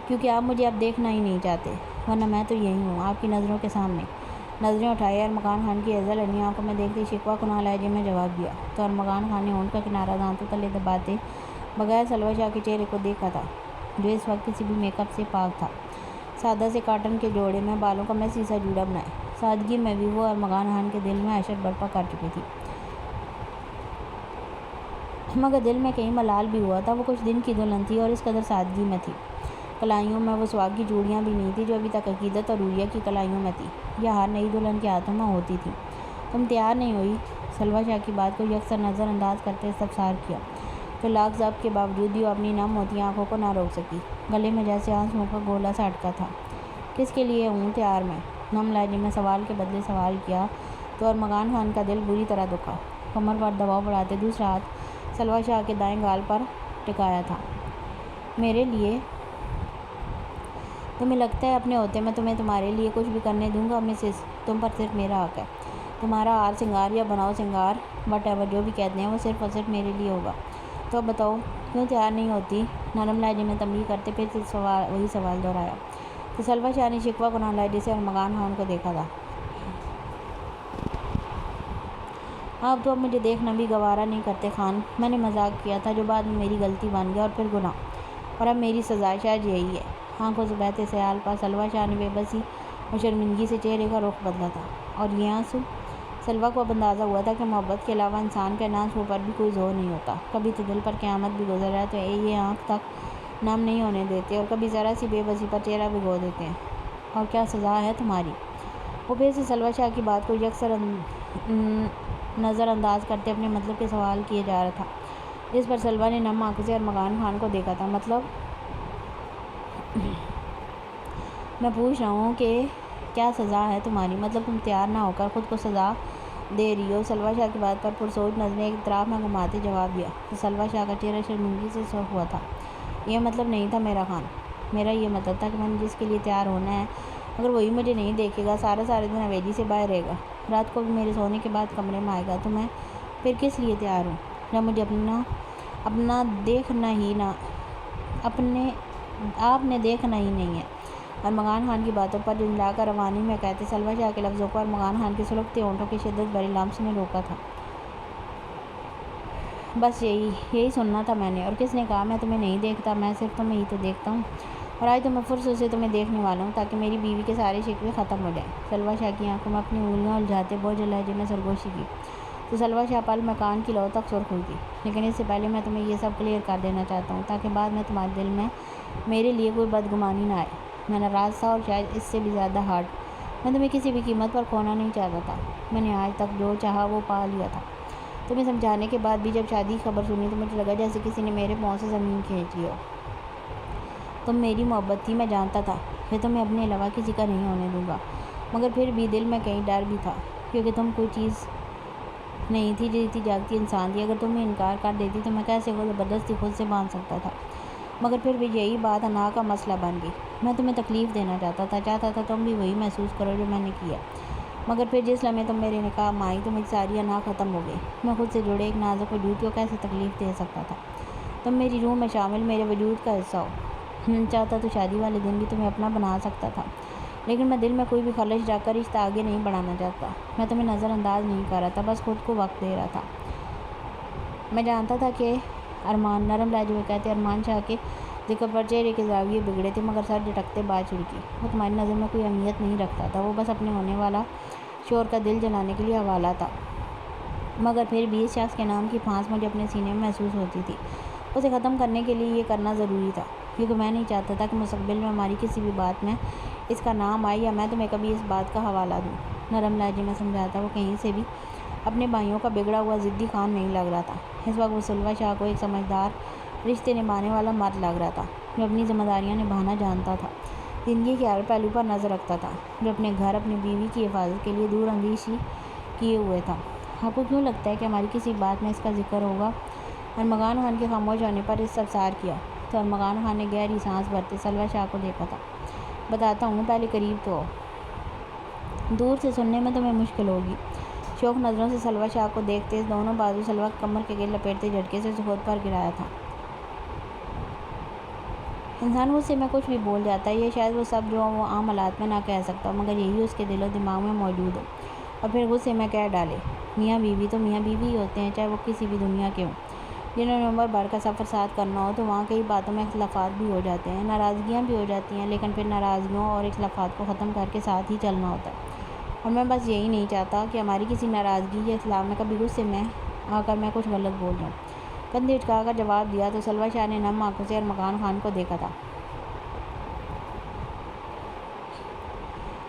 کیونکہ آپ مجھے اب دیکھنا ہی نہیں چاہتے، ورنہ میں تو یہی ہوں آپ کی نظروں کے سامنے۔ نظریں اٹھائے ارمغان خان کی ہیزل عینی آنکھوں میں دیکھتے شکوہ کناں لہجے میں جواب دیا تو ارمغان خان نے ہونٹ کا کنارہ دانتوں تلے دباتے بغیر سلویٰ شاہ کے چہرے کو دیکھا تھا، جو اس وقت کسی بھی میک اپ سے پاک تھا۔ سادہ سے کاٹن کے جوڑے میں بالوں کا میسی سا جوڑا بنائے سادگی میں بھی وہ ارمغان خان کے دل میں وحشت برپا کر چکی تھی، مگر دل میں کہیں ملال بھی ہوا تھا۔ وہ کچھ دن کی دلہن تھی اور اس قدر سادگی میں تھی، کلائیوں میں وہ سواگ کی چوڑیاں بھی نہیں تھیں جو ابھی تک عقیدت اور رویہ کی کلائیوں میں تھی، یا ہر نئی دلہن کے ہاتھوں میں ہوتی تھی۔ تم تیار نہیں ہوئی؟ سلویٰ شاہ کی بات کو یکسر نظر انداز کرتے استفسار کیا تو لاکھ ضبط کے باوجود بھی وہ اپنی نم ہوتی آنکھوں کو نہ روک سکی، گلے میں جیسے آنسوؤں کا گولا سا اٹکا تھا۔ کس کے لیے ہوں تیار میں؟ نم لہجے میں سوال کے بدلے سوال کیا تو ارمغان خان کا دل بری طرح دکھا، کمر پر دباؤ بڑھاتے دوسرا ہاتھ سلویٰ شاہ کے دائیں گال پر ٹکایا تھا۔ میرے لیے؟ تمہیں لگتا ہے اپنے ہوتے میں تمہیں تمہارے لیے کچھ بھی کرنے دوں گا؟ تم پر صرف میرا حق ہے، تمہارا ہار سنگار یا بناؤ سنگار وٹ ایور جو بھی کہتے ہیں وہ صرف اور صرف میرے لیے ہوگا۔ تو اب بتاؤ کیوں تیار نہیں ہوتی؟ نرم لہجے میں تنبیہ کرتے پھر سے وہی سوال دہرایا تو سلویٰ شاہ نے شکوہ کناں لہجے سے ارمغان خان کو دیکھا تھا۔ اب تو مجھے دیکھنا بھی گوارا نہیں کرتے خان، میں نے مذاق کیا تھا جو بعد میں میری غلطی بن گیا اور پھر گناہ، اور اب میری سزا شاید یہی ہے۔ آنکھوں سے بہتے سیال پر سلویٰ شاہ نے بے بسی اور شرمندگی سے چہرے کا رخ بدلا تھا۔ اور یہ آنسو؟ سلویٰ کو اب اندازہ ہوا تھا کہ محبت کے علاوہ انسان کے ان آنسوؤں پر بھی کوئی زور نہیں ہوتا، کبھی تو دل پر قیامت بھی گزر جائے تو یہ آنکھ تک نم نہیں ہونے دیتے، اور کبھی ذرا سی بے بسی پر چہرہ بھگو دیتے ہیں۔ اور کیا سزا ہے تمہاری؟ وہ پھر سے سلویٰ شاہ کی بات کو یکسر نظر انداز کرتے اپنے مطلب کے سوال کیے جا رہا تھا، جس پر سلویٰ نے نم آنکھوں سے ارمغان خان کو دیکھا تھا۔ مطلب؟ میں پوچھ رہا ہوں کہ کیا سزا ہے تمہاری؟ مطلب تم تیار نہ ہو کر خود کو سزا دے رہی ہو؟ سلویٰ شاہ کی بات پر پرسوچ نظریں ایک طرف میں گھماتے جواب دیا تو سلویٰ شاہ کا چہرہ شرمندگی سے سرخ ہوا تھا۔ یہ مطلب نہیں تھا میرا خان، میرا یہ مطلب تھا کہ میں نے جس کے لیے تیار ہونا ہے اگر وہی مجھے نہیں دیکھے گا، سارے دن حویلی سے باہر رہے گا، رات کو بھی میرے سونے کے بعد کمرے میں آئے گا، تو میں پھر کس لیے تیار ہوں؟ جب مجھے اپنا دیکھنا ہی نہ آپ نے دیکھنا ہی نہیں ہے۔ ارمغان خان کی باتوں پر جھنجلا کر روانی میں کہتے سلوہ شاہ کے لفظوں کو ارمغان خان کے سلگتے ہونٹوں کی شدت بھرے لمس نے روکا تھا۔ بس یہی سننا تھا میں نے۔ اور کس نے کہا میں تمہیں نہیں دیکھتا؟ میں صرف تمہیں ہی تو دیکھتا ہوں، اور آج تو میں فرصت سے تمہیں دیکھنے والا ہوں تاکہ میری بیوی کے سارے شکوے ختم ہو جائیں۔ سلوہ شاہ کی آنکھوں میں اپنی انگلیاں الجھاتے بوجھل لہجے میں سرگوشی کی تو سلوہ شاہ پل میں کان کی لو تک سرخ ہوئی تھی۔ لیکن اس سے پہلے میں تمہیں یہ سب کلیئر کر دینا چاہتا ہوں تاکہ بعد میں تمہارے دل میں میرے لیے کوئی بدگمانی نہ آئے۔ میں ناراض تھا اور شاید اس سے بھی زیادہ ہارٹ۔ میں تمہیں کسی بھی قیمت پر کھونا نہیں چاہتا تھا۔ میں نے آج تک جو چاہا وہ پا لیا تھا۔ تمہیں سمجھانے کے بعد بھی جب شادی کی خبر سنی تو مجھے لگا جیسے کسی نے میرے پاؤں سے زمین کھینچ لی ہو۔ تم میری محبت تھی، میں جانتا تھا کہ تمہیں اپنے علاوہ کسی کا نہیں ہونے دوں گا، مگر پھر بھی دل میں کہیں ڈر بھی تھا، کیونکہ تم کوئی چیز نہیں تھی، جیتی جاگتی انسان تھی۔ اگر تم انکار کر دیتی تو میں کیسے وہ زبردستی خود سے باندھ سکتا تھا؟ مگر پھر بھی یہی بات انا کا مسئلہ بن گئی۔ میں تمہیں تکلیف دینا چاہتا تھا تم بھی وہی محسوس کرو جو میں نے کیا، مگر پھر جس لمحے تم میرے نکاح میں آئی تو میری ساری انا ختم ہو گئی۔ میں خود سے جڑے ایک نازک وجود کو کیسے تکلیف دے سکتا تھا؟ تم میری روح میں شامل میرے وجود کا حصہ ہو۔ چاہتا تو شادی والے دن بھی تمہیں اپنا بنا سکتا تھا، لیکن میں دل میں کوئی بھی خلش رکھ کر رشتہ آگے نہیں بڑھانا چاہتا۔ میں تمہیں نظر انداز نہیں کر رہا تھا، بس خود کو وقت دے رہا تھا۔ میں جانتا تھا کہ نرم لہجے میں کہتے ارمان شاہ کے ذکر پر چہرے کے زاویے بگڑے تھے، مگر سر جھٹکتے بات چھڑکی۔ وہ تمہاری نظر میں کوئی اہمیت نہیں رکھتا تھا، وہ بس اپنے ہونے والا شور کا دل جلانے کے لیے حوالہ تھا۔ مگر پھر بھی اس شخص کے نام کی پھانس مجھے اپنے سینے میں محسوس ہوتی تھی۔ اسے ختم کرنے کے لیے یہ کرنا ضروری تھا، کیونکہ میں نہیں چاہتا تھا کہ مستقبل میں ہماری کسی بھی بات میں اس کا نام آئے یا میں تمہیں کبھی اس بات کا حوالہ دوں۔ نرم لہجے میں سمجھاتا وہ کہیں سے بھی اپنے بھائیوں کا بگڑا ہوا ضدی خان نہیں لگ رہا تھا۔ اس وقت وہ سلوہ شاہ کو ایک سمجھدار رشتے نبھانے والا مرد لگ رہا تھا، جو اپنی ذمہ داریاں نبھانا جانتا تھا، زندگی کے ہر پہلو پر نظر رکھتا تھا، جو اپنے گھر اپنی بیوی کی حفاظت کے لیے دور اندیشی کیے ہوئے تھا۔ آپ کو کیوں لگتا ہے کہ ہماری کسی بات میں اس کا ذکر ہوگا؟ ارمغان خان کے خاموش ہونے پر استفسار کیا تو ارمغان خان نے گہری سانس بھرتے سلوہ شاہ کو دیکھا تھا۔ بتاتا ہوں، پہلے قریب تو ہو، دور سے سننے میں تمہیں مشکل ہوگی۔ شوق نظروں سے سلوہ شاہ کو دیکھتے دونوں بازو سلوہ کی کمر کے گرد لپیٹتے جھٹکے سے اسے خود پر گرایا تھا۔ انسان مجھ سے میں کچھ بھی بول جاتا ہے، یہ شاید وہ سب جو وہ عام حالات میں نہ کہہ سکتا، مگر یہی اس کے دل و دماغ میں موجود ہو، اور پھر غصے میں کہہ ڈالے۔ میاں بیوی تو میاں بیوی ہی ہوتے ہیں، چاہے وہ کسی بھی دنیا کے ہوں۔ جنہوں نے عمر بھر کا سفر ساتھ کرنا ہو تو وہاں کئی باتوں میں اختلافات بھی ہو جاتے ہیں، ناراضگیاں بھی ہو جاتی ہیں، لیکن پھر ناراضگیوں اور اختلافات کو ختم کر کے ساتھ ہی چلنا ہوتا ہے۔ اور میں بس یہی نہیں چاہتا کہ ہماری کسی ناراضگی یا اختلاف میں کبھی غصے میں آ کر میں کچھ غلط بول جاؤں۔ کندھے اچکا کر جواب دیا تو سلوہ شاہ نے نم آنکھوں سے ارمغان خان کو دیکھا تھا،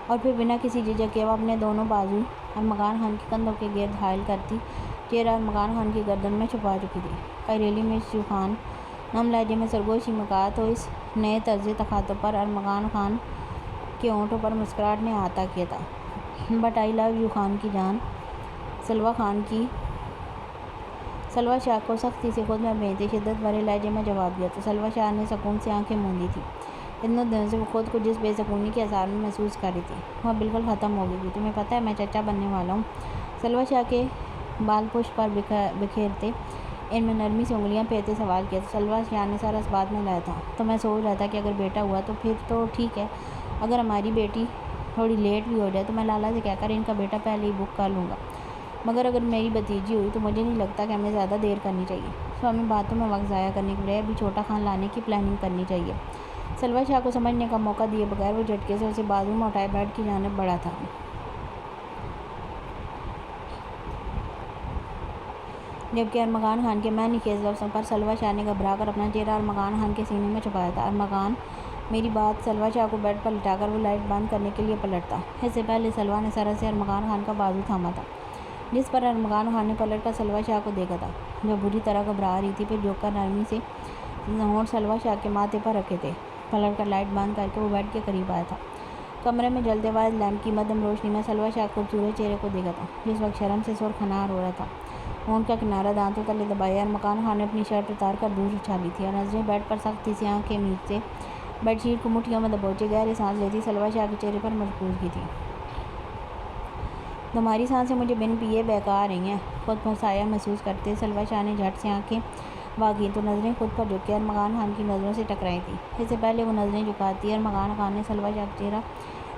اور پھر بنا کسی جھجک کے وہ اپنے دونوں بازو ارمغان خان کے کندھوں کے گرد حائل کرتی چہرہ ارمغان خان کی گردن میں چھپا چکی تھی۔ کائریلی مرچ چوخان نم لہجے میں سرگوشی میں کہا تو اس نئے طرز تخاطب پر ارمغان خان کے ہونٹوں پر مسکراہٹ نے احاطہ کیا تھا۔ But I love you Khan کی جان، سلوہ شاہ کو سختی سے خود میں بھیجتے شدت بھرے لہجے میں جواب دیا تو سلوہ شاہ نے سکون سے آنکھیں موندی تھیں۔ اتنے دنوں سے وہ خود کو جس بے سکونی کے آثار میں محسوس کر رہی تھی وہ بالکل ختم ہو گئی تھی۔ تمہیں پتہ ہے میں چچا بننے والا ہوں؟ سلوہ شاہ کے بال پشت پر بکھیرتے ان میں نرمی سے انگلیاں پھیرتے سوال کیا تو سلوہ شاہ نے سر اس بات میں لایا تھا تو میں سوچ رہا تھا کہ اگر بیٹا ہوا تو پھر تو ٹھیک ہے، اگر ہماری بیٹی تھوڑی لیٹ بھی ہو جائے تو میں لالا سے کہہ کر ان کا بیٹا پہلے ہی بک کر لوں گا، مگر اگر میری بھتیجی ہوئی تو مجھے نہیں لگتا کہ ہمیں زیادہ دیر کرنی چاہیے، تو ہمیں باتوں میں وقت ضائع کرنے کے بجائے ابھی چھوٹا خان لانے کی پلاننگ کرنی چاہیے۔ سلوہ شاہ کو سمجھنے کا موقع دیے بغیر وہ جھٹکے سے اسے بازو میں اٹھائے بیڈ کی جانب بڑھا تھا۔ جبکہ ارمغان خان کے معنی خیز لفظوں پر سلوہ شاہ نے گھبرا کر اپنا چہرہ ارمغان خان کے سینے میں چھپایا تھا۔ ارمغان میری بات۔ سلوہ شاہ کو بیڈ پر لٹا کر وہ لائٹ بند کرنے کے لیے پلٹتا، اس سے پہلے سلوہ نے سرا سے ارمغان خان کا بازو تھاما تھا، جس پر ارمغان خان نے پلٹ کر سلوہ شاہ کو دیکھا تھا جو بری طرح گھبرا رہی تھی۔ پھر جھک کر نرمی سے ہونٹ سلوہ شاہ کے ماتھے پر رکھے تھے، پلٹ کر لائٹ بند کر کے وہ بیڈ کے قریب آیا تھا۔ کمرے میں جلتے ہوئے لیمپ کی مدھم روشنی میں سلوہ شاہ کے خوبصورت چہرے کو دیکھا تھا، جس وقت شرم سے سرخ انار ہو رہا تھا۔ ہونٹ کا کنارہ دانتوں تلے دبائے ارمغان خان نے اپنی شرٹ اتار کر دور اچھالی تھی اور نظریں بیڈ پر سختی سے آنکھیں میچتے بیڈ شیٹ کو مٹھیوں میں دبوچے گہرے سانس لیتی سلوہ شاہ کے چہرے پر مرکوز کی تھی۔ تمہاری سانسیں مجھے بن پیے بہکا رہی ہیں، خود پر سایہ محسوس کرتے سلوہ شاہ نے جھٹ سے آنکھیں بھاگیں تو نظریں خود پر جھک کے ارمغان خان کی نظروں سے ٹکرائی تھیں۔ اس سے پہلے وہ نظریں جھکاتی ارمغان خان نے سلوہ شاہ کا چہرہ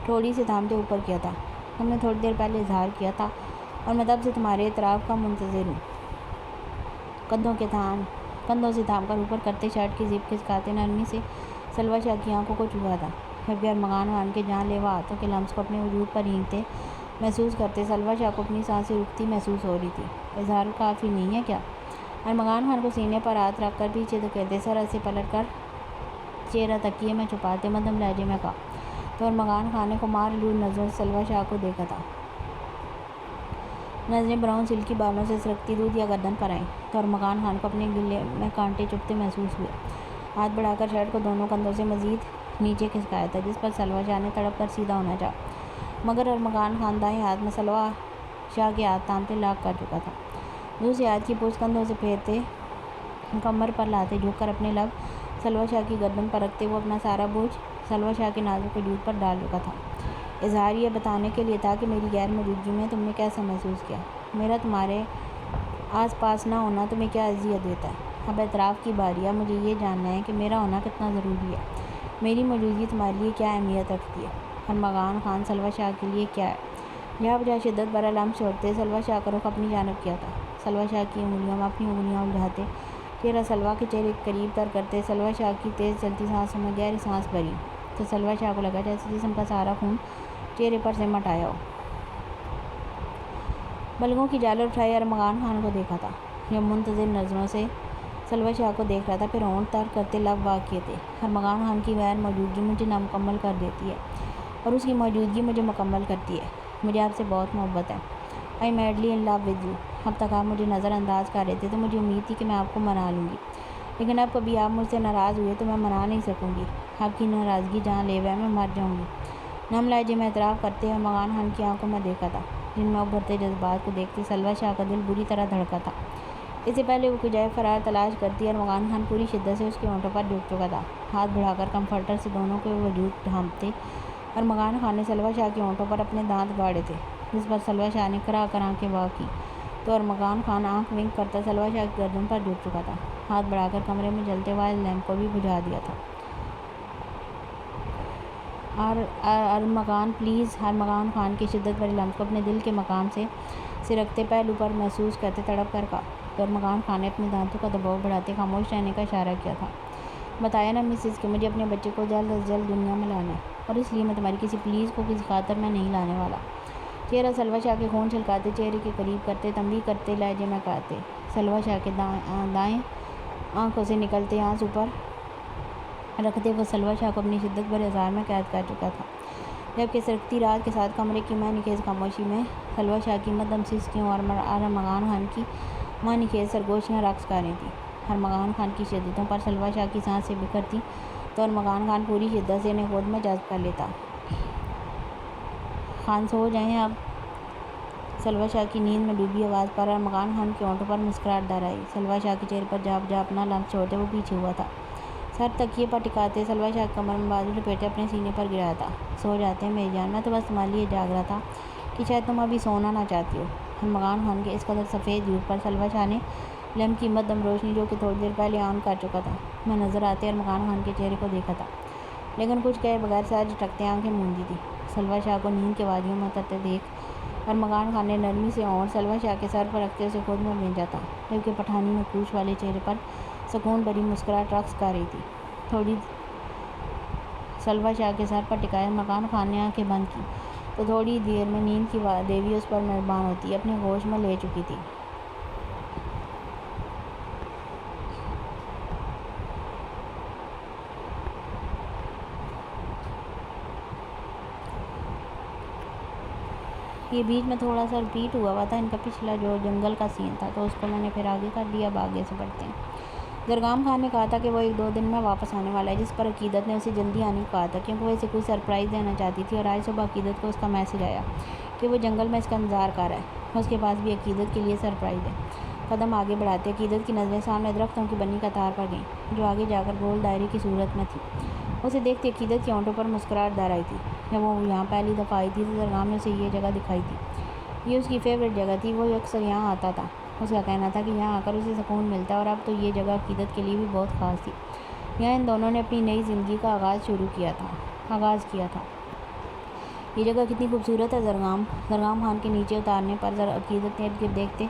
تھوڑی سے تھامتے اوپر کیا تھا۔ تم نے تھوڑی دیر پہلے اظہار کیا تھا اور میں تب سے تمہارے اعتراف کا منتظر ہوں۔ کندھوں سے تھام کر اوپر کرتے شرٹ کی زپ کھسکاتے نرمی سے سلوہ شاہ کی آنکھوں کو چھوا تھا، جبکہ ارمغان خان کے جان لیوا ہاتھوں کے لمس کو اپنے وجود پر رینگتے محسوس کرتے سلوہ شاہ کو اپنی سانسیں رکتی محسوس ہو رہی تھی۔ اظہار کافی نہیں ہے کیا؟ ارمغان خان کو سینے پر ہاتھ رکھ کر پیچھے دھکیلتے سر سے پلٹ کر چہرہ تکیے میں چھپاتے مدھم لہجے میں کہا تو ارمغان خان نے خمار آلود نظروں سے سلوہ شاہ کو دیکھا تھا۔ نظریں براؤن سلکی بالوں سے سرکتی دودھ یا گردن پر آئیں تو ارمغان خان کو اپنے گلے میں کانٹے چبھتے محسوس ہوئے۔ ہاتھ بڑھا کر شرٹ کو دونوں کندھوں سے مزید نیچے کھسکایا تھا، جس پر سلوہ شاہ نے تڑپ کر سیدھا ہونا چاہا، مگر ارمغان خان دائیں ہاتھ میں سلوہ شاہ کے ہاتھ تھامتے لاک کر چکا تھا۔ دوسرے ہاتھ کی پوچھ کندھوں سے پھیرتے کمر پر لاتے جھک کر اپنے لب سلوہ شاہ کی گردن پر رکھتے وہ اپنا سارا بوجھ سلوہ شاہ کے نازک وجود پر ڈال چکا تھا۔ اظہار یہ بتانے کے لیے تھا کہ میری غیر موجودگی میں تم نے کیسا محسوس کیا، میرا تمہارے آس پاس نہ ہونا تمہیں کیا اذیت دیتا ہے۔ اب اعتراف کی باری ہے، مجھے یہ جاننا ہے کہ میرا ہونا کتنا ضروری ہے، میری موجودگی تمہارے لیے کیا اہمیت رکھتی ہے۔ ارمغان خان سلوہ شاہ کے لیے کیا ہے؟ جہاں بجا شدت بھرا لمس چھوڑتے سلوہ شاہ کا رخ اپنی جانب کیا تھا۔ سلوہ شاہ کی انگلیوں میں اپنی انگلیاں الجھاتے چہرہ سلوہ کے چہرے کے قریب تر کرتے سلوہ شاہ کی تیز چلتی سانسوں میں گہری سانس بھری تو سلوہ شاہ کو لگا جیسے جسم کا سارا خون چہرے پر سمٹ آیا ہو۔ بلگوں کی جالر اٹھائے ارمغان خان کو دیکھا تھا، جو منتظر نظروں سے سلوہ شاہ کو دیکھ رہا تھا، پھر ہونٹ تر کرتے لب واق کیے تھے۔ ارمغان خان کی غیر موجودگی مجھے نامکمل کر دیتی ہے اور اس کی موجودگی مجھے مکمل کرتی ہے۔ مجھے آپ سے بہت محبت ہے۔ آئی madly in love with you. اب تک آپ مجھے نظر انداز کر رہے تھے تو مجھے امید تھی کہ میں آپ کو منا لوں گی، لیکن اب کبھی آپ مجھ سے ناراض ہوئے تو میں منا نہیں سکوں گی۔ آپ کی ناراضگی جہاں لیوا ہے میں مر جاؤں گی۔ نم لہجے میں اعتراف کرتے ارمغان خان کی آنکھوں میں دیکھا تھا، جن میں ابھرتے جذبات کو دیکھتے سلوہ شاہ کا دل بری طرح دھڑکا تھا۔ اس سے پہلے وہ جائے فرار تلاش کرتی ارمغان خان پوری شدت سے اس کے ہونٹوں پر جھک چکا تھا۔ ہاتھ بڑھا کر کمفرٹر سے دونوں کے وجود ڈھانپتے ارمغان خان نے سلوہ شاہ کے ہونٹوں پر اپنے دانت گاڑے تھے، جس پر سلوہ شاہ نے کرا کر آنکھیں وا کی تو ارمغان خان آنکھ ونک کرتا سلوہ شاہ کی گردن پر جھک چکا تھا۔ ہاتھ بڑھا کر کمرے میں جلتے وائل لیمپ کو بھی بجھا دیا تھا۔ ارمغان پلیز۔ ارمغان خان کے شدت بھرے لمس کو اپنے دل کے مقام سے سرکتے پہلو پر محسوس کرتے تڑپ کر کہا تو ارمغان خان نے اپنے دانتوں کا دباؤ بڑھاتے خاموش رہنے کا اشارہ کیا تھا۔ بتایا نا مسز کہ مجھے اپنے بچے کو جلد از جلد دنیا میں لانا ہے، اور اس لیے میں تمہاری کسی پلیز کو کسی خاطر میں نہیں لانے والا۔ چہرہ سلوہ شاہ کے خون چھلکاتے چہرے کے قریب کرتے تنبیہ کرتے لہجے میں کہتے سلوہ شاہ کے دائیں آنکھوں سے نکلتے آنسو پر رکھتے وہ سلوہ شاہ کو اپنی شدت بھرے اظہار میں قید کر چکا تھا، جبکہ سرکتی رات کے ساتھ کمرے کی معنی خیز خاموشی میں سلوہ شاہ کی مدھم سسکیوں اور ارمغان خان کی معنی خیز سرگوشیاں رقص کر رہی تھیں۔ ارمغان خان کی شدتوں پر سلوہ شاہ کی سانسیں بکھرتی تو ارمغان خان پوری شدت سے انہیں خود میں جذب کر لیتا۔ خان سو جائیں اب۔ سلوہ شاہ کی نیند میں ڈوبی آواز پر ارمغان خان کے ہونٹوں پر مسکراہٹ در آئی۔ سلوہ شاہ کے چہرے پر جا بجا اپنا لمس چھوڑتے وہ پیچھے ہوا تھا، سر تکیے پر ٹکاتے سلوہ شاہ کی کمر میں بازو لپیٹے اپنے سینے پر گرایا تھا۔ سو جاتے ہیں میری جان، میں تو بس تمہارے لیے جاگ رہا تھا کہ شاید تم ابھی سونا نہ چاہتی ہو۔ ارمغان خان کے اس قدر سفید جھوٹ پر سلوہ شاہ نے لیمپ کی مدھم روشنی جو کہ تھوڑی دیر پہلے آن کر چکا تھا میں نظر آتے ارمغان خان کے چہرے کو دیکھا تھا، لیکن کچھ کہے بغیر سر جھٹکتے آنکھیں موندی تھی۔ سلوہ شاہ کو نیند کے وادیوں میں اترتے دیکھ ارمغان خان نے نرمی سے ہونٹ سلوہ شاہ کے سر پر رکھتے اسے خود میں بھیجا تھا، جبکہ پٹھانی نقوش والے چہرے پر سکون بھری مسکراہٹ رقص کر رہی تھی۔ تھوڑی سلوہ شاہ کے سر پر ٹکائے ارمغان خان نے آنکھیں بند کی تو تھوڑی دیر میں نیند کی دیوی اس پر مہربان ہوتی اپنے گوش میں لے چکی تھی۔ یہ بیچ میں تھوڑا سا ریپیٹ ہوا تھا ان کا پچھلا جو جنگل کا سین تھا، تو اس کو میں نے پھر آگے کر دیا۔ اب آگے سے پڑھتے ہیں۔ درگام خان نے کہا تھا کہ وہ 1-2 دن میں واپس آنے والا ہے، جس پر عقیدت نے اسے جلدی آنے کو کہا تھا کیونکہ وہ اسے کوئی سرپرائز دینا چاہتی تھی، اور آج صبح عقیدت کو اس کا میسج آیا کہ وہ جنگل میں اس کا انتظار کر رہا ہے۔ اس کے پاس بھی عقیدت کے لیے سرپرائز ہے۔ قدم آگے بڑھاتے عقیدت کی نظریں سامنے درختوں کی بنی قطار پر گئیں جو آگے جا کر گول دائرے کی صورت میں تھی۔ اسے دیکھتے عقیدت کے ہونٹوں پر مسکراہٹ در آئی تھی۔ جب وہ یہاں پہلی دفعہ آئی تھی تو درگام نے اسے یہ جگہ دکھائی تھی۔ یہ اس کی فیوریٹ جگہ تھی، وہ اکثر یہاں آتا تھا۔ اس کا کہنا تھا کہ یہاں آ کر اسے سکون ملتا ہے، اور اب تو یہ جگہ عقیدت کے لیے بھی بہت خاص تھی۔ یہاں ان دونوں نے اپنی نئی زندگی کا آغاز کیا تھا۔ یہ جگہ کتنی خوبصورت ہے۔ زرگام خان کے نیچے اتارنے پر عقیدت نے ارد گرد دیکھتے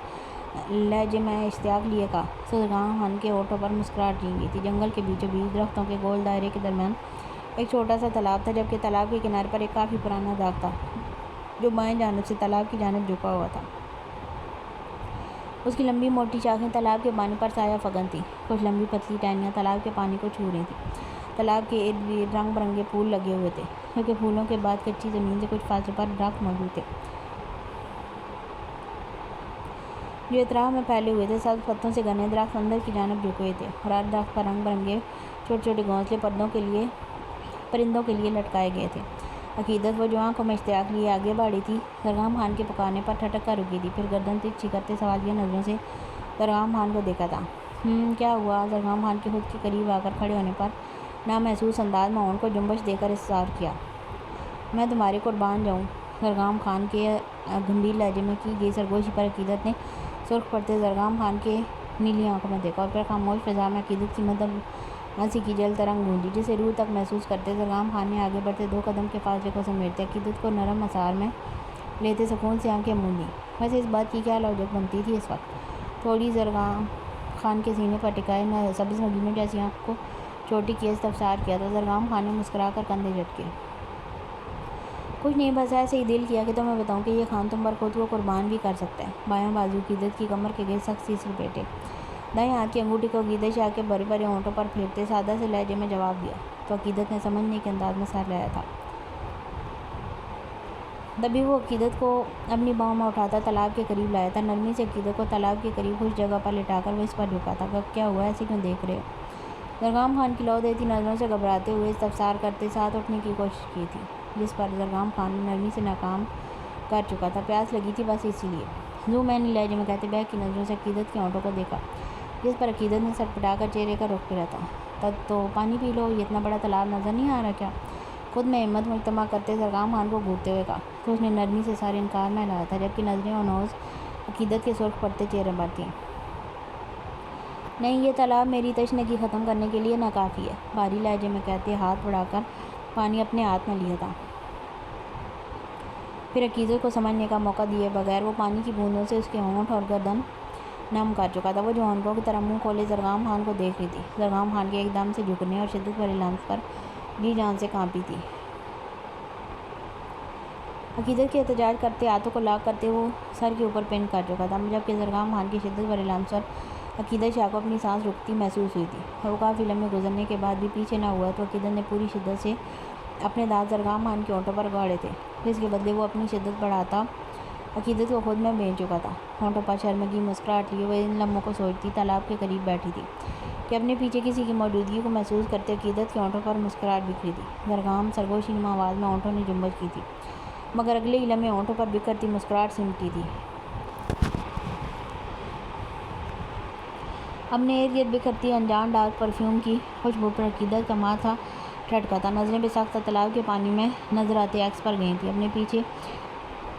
لہجے میں اشتیاق لیے کہا۔ زرگام خان کے ہونٹوں پر مسکراہٹ جھل گئی تھی۔ جنگل کے بیچوں بیچ درختوں کے گول دائرے کے درمیان ایک چھوٹا سا تالاب تھا، جبکہ تالاب کے کنارے پر ایک کافی پرانا درخت تھا جو بائیں جانب سے تالاب کی جانب جھکا ہوا تھا۔ اس کی لمبی موٹی شاخیں تالاب کے پانی پر سایہ فکن تھیں۔ کچھ لمبی پتلی ٹہنیاں تالاب کے پانی کو چھو رہی تھیں۔ تالاب کے ارد گرد رنگ برنگے پھول لگے ہوئے تھے، کیونکہ پھولوں کے بعد کچی زمین سے کچھ فاصلے پر درخت موجود تھے جو اطراف میں پھیلے ہوئے تھے۔ سبز پتوں سے گھنے درخت اندر کی جانب جھکے ہوئے تھے، اور ہر درخت پر رنگ برنگے چھوٹے چھوٹے گھونسلے پرندوں کے لیے لٹکائے گئے تھے۔ عقیدت، وہ جو آنکھوں میں اشتیاق لیے آگے بڑھی تھی، زرگام خان کے پکارنے پر ٹھٹک کر رکی تھی، پھر گردن ترچھی کرتے سوالیہ نظروں سے زرگام خان کو دیکھا تھا۔ کیا ہوا؟ زرگام خان کے خود کے قریب آ کر کھڑے ہونے پر نامحسوس انداز میں ہونٹ کو جنبش دے کر اصرار کیا۔ میں تمہاری قربان جاؤں۔ زرگام خان کے گمبھیر لہجے میں کی گئی سرگوشی پر عقیدت نے سرخ پڑتے زرگام خان کے نیلی آنکھوں میں دیکھا، اور پھر خاموش فضا میں عقیدت کی مدھم ہنسی کی جل ترنگ گونجی، جسے روح تک محسوس کرتے زرگام خان نے آگے بڑھتے 2 قدم کے فاصلے کو سمیٹتے عقیدت کو نرم مسار میں لیتے سکون سے آنکھیں موندیں۔ ویسے اس بات کی کیا لوجک بنتی تھی اس وقت؟ تھوڑی زرگام خان کے سینے پر ٹکائے سبز نگینوں جیسی آنکھ کو چھوٹی کیے استفسار کیا تو زرگام خان نے مسکرا کر کندھے جھٹکے۔ کچھ نہیں، بس ایسے ہی دل کیا کہ تمہیں بتاؤں کہ یہ خان تم پر خود کو قربان بھی کر سکتا ہے۔ بایاں بازو عقیدت کی کمر کے گرد سخت سی لپیٹے، دائیں ہاتھ کی انگوٹھی کو عقیدت شاہ کے بھرے بھرے ہونٹوں پر پھیرتے سادہ سے لہجے میں جواب دیا تو عقیدت نے سمجھنے کے انداز میں سر ہلایا تھا۔ تبھی وہ عقیدت کو اپنی باہوں میں اٹھاتا تالاب کے قریب لایا تھا۔ نرمی سے عقیدت کو تالاب کے قریب خوش جگہ پر لٹا کر وہ اس پر جھکا تھا۔ کیا ہوا؟ ایسے کیوں دیکھ رہے ہو؟ زرگام خان کی لو دیتی نظروں سے گھبراتے ہوئے استفسار کرتے ساتھ اٹھنے کی کوشش کی تھی، جس پر زرگام خان نے نرمی سے ناکام کر چکا تھا۔ پیاس لگی تھی بس اسی لیے، زو مینی لہجے میں کہتے بہکی نظروں سے عقیدت کے ہونٹوں کو دیکھا، جس پر عقیدت نے سر پٹا کر چہرے کا رخ پھیرا تھا۔ تب تو پانی پی لو، یہ اتنا بڑا تالاب نظر نہیں آ رہا کیا؟ خود میں ہمت مجتمع کرتے زرگام خان کو گھورتے ہوئے کہا تو اس نے نرمی سے سارے انکار میں ہلایا تھا، جبکہ نظریں اونوز عقیدت کے سرخ پڑتے چہرے پر تھیں۔ نہیں، یہ تالاب میری تشنگی ختم کرنے کے لیے ناکافی ہے، بھاری لہجے میں کہتے ہاتھ بڑھا کر پانی اپنے ہاتھ میں لیا تھا۔ پھر عقیدت کو سمجھنے کا موقع دیے بغیر وہ پانی کی بوندوں سے اس کے ہونٹ اور گردن نم کر چکا تھا۔ وہ جو ہونٹوں کی طرح منہ کھولے زرگام خان کو دیکھ رہی تھی، زرگام خان کے ایک دم سے جھکنے اور شدت بھرے لمس پر جی جان سے کانپی تھی۔ عقیدت کے احتجاج کرتے ہاتھوں کو لاک کرتے وہ سر کے اوپر پن کر چکا تھا، جبکہ زرگام خان کی شدت بھرے لمس اور عقیدت شاہ کو اپنی سانس رکتی محسوس ہوئی تھی، اور وہ کافی لمحے گزرنے کے بعد بھی پیچھے نہ ہوا تو عقیدت نے پوری شدت سے اپنے دانت زرگام خان کے ہونٹوں پر گاڑے تھے، جس کے بدلے وہ اپنی شدت بڑھاتا عقیدت کو خود میں بھیج چکا تھا۔ ہونٹوں پر شرمگی مسکراہٹ لیے وہ ان لمحوں کو سوچتی تالاب کے قریب بیٹھی تھی کہ اپنے پیچھے کسی کی موجودگی کو محسوس کرتے عقیدت کے ہونٹوں پر مسکراہٹ بکھری تھی۔ زرگام سرگوشی نما آواز میں ہونٹوں نے جنبش کی تھی، مگر اگلے ہی لمحے ہونٹوں پر بکھرتی مسکراہٹ سمٹی تھی۔ اپنے ارد گرد بکھرتی انجان ڈارک پرفیوم کی خوشبو پر عقیدت کا ماتھا ٹھٹکا تھا۔ نظریں بے ساختہ تالاب کے پانی میں نظر آتے عکس پر گئی تھیں۔ اپنے پیچھے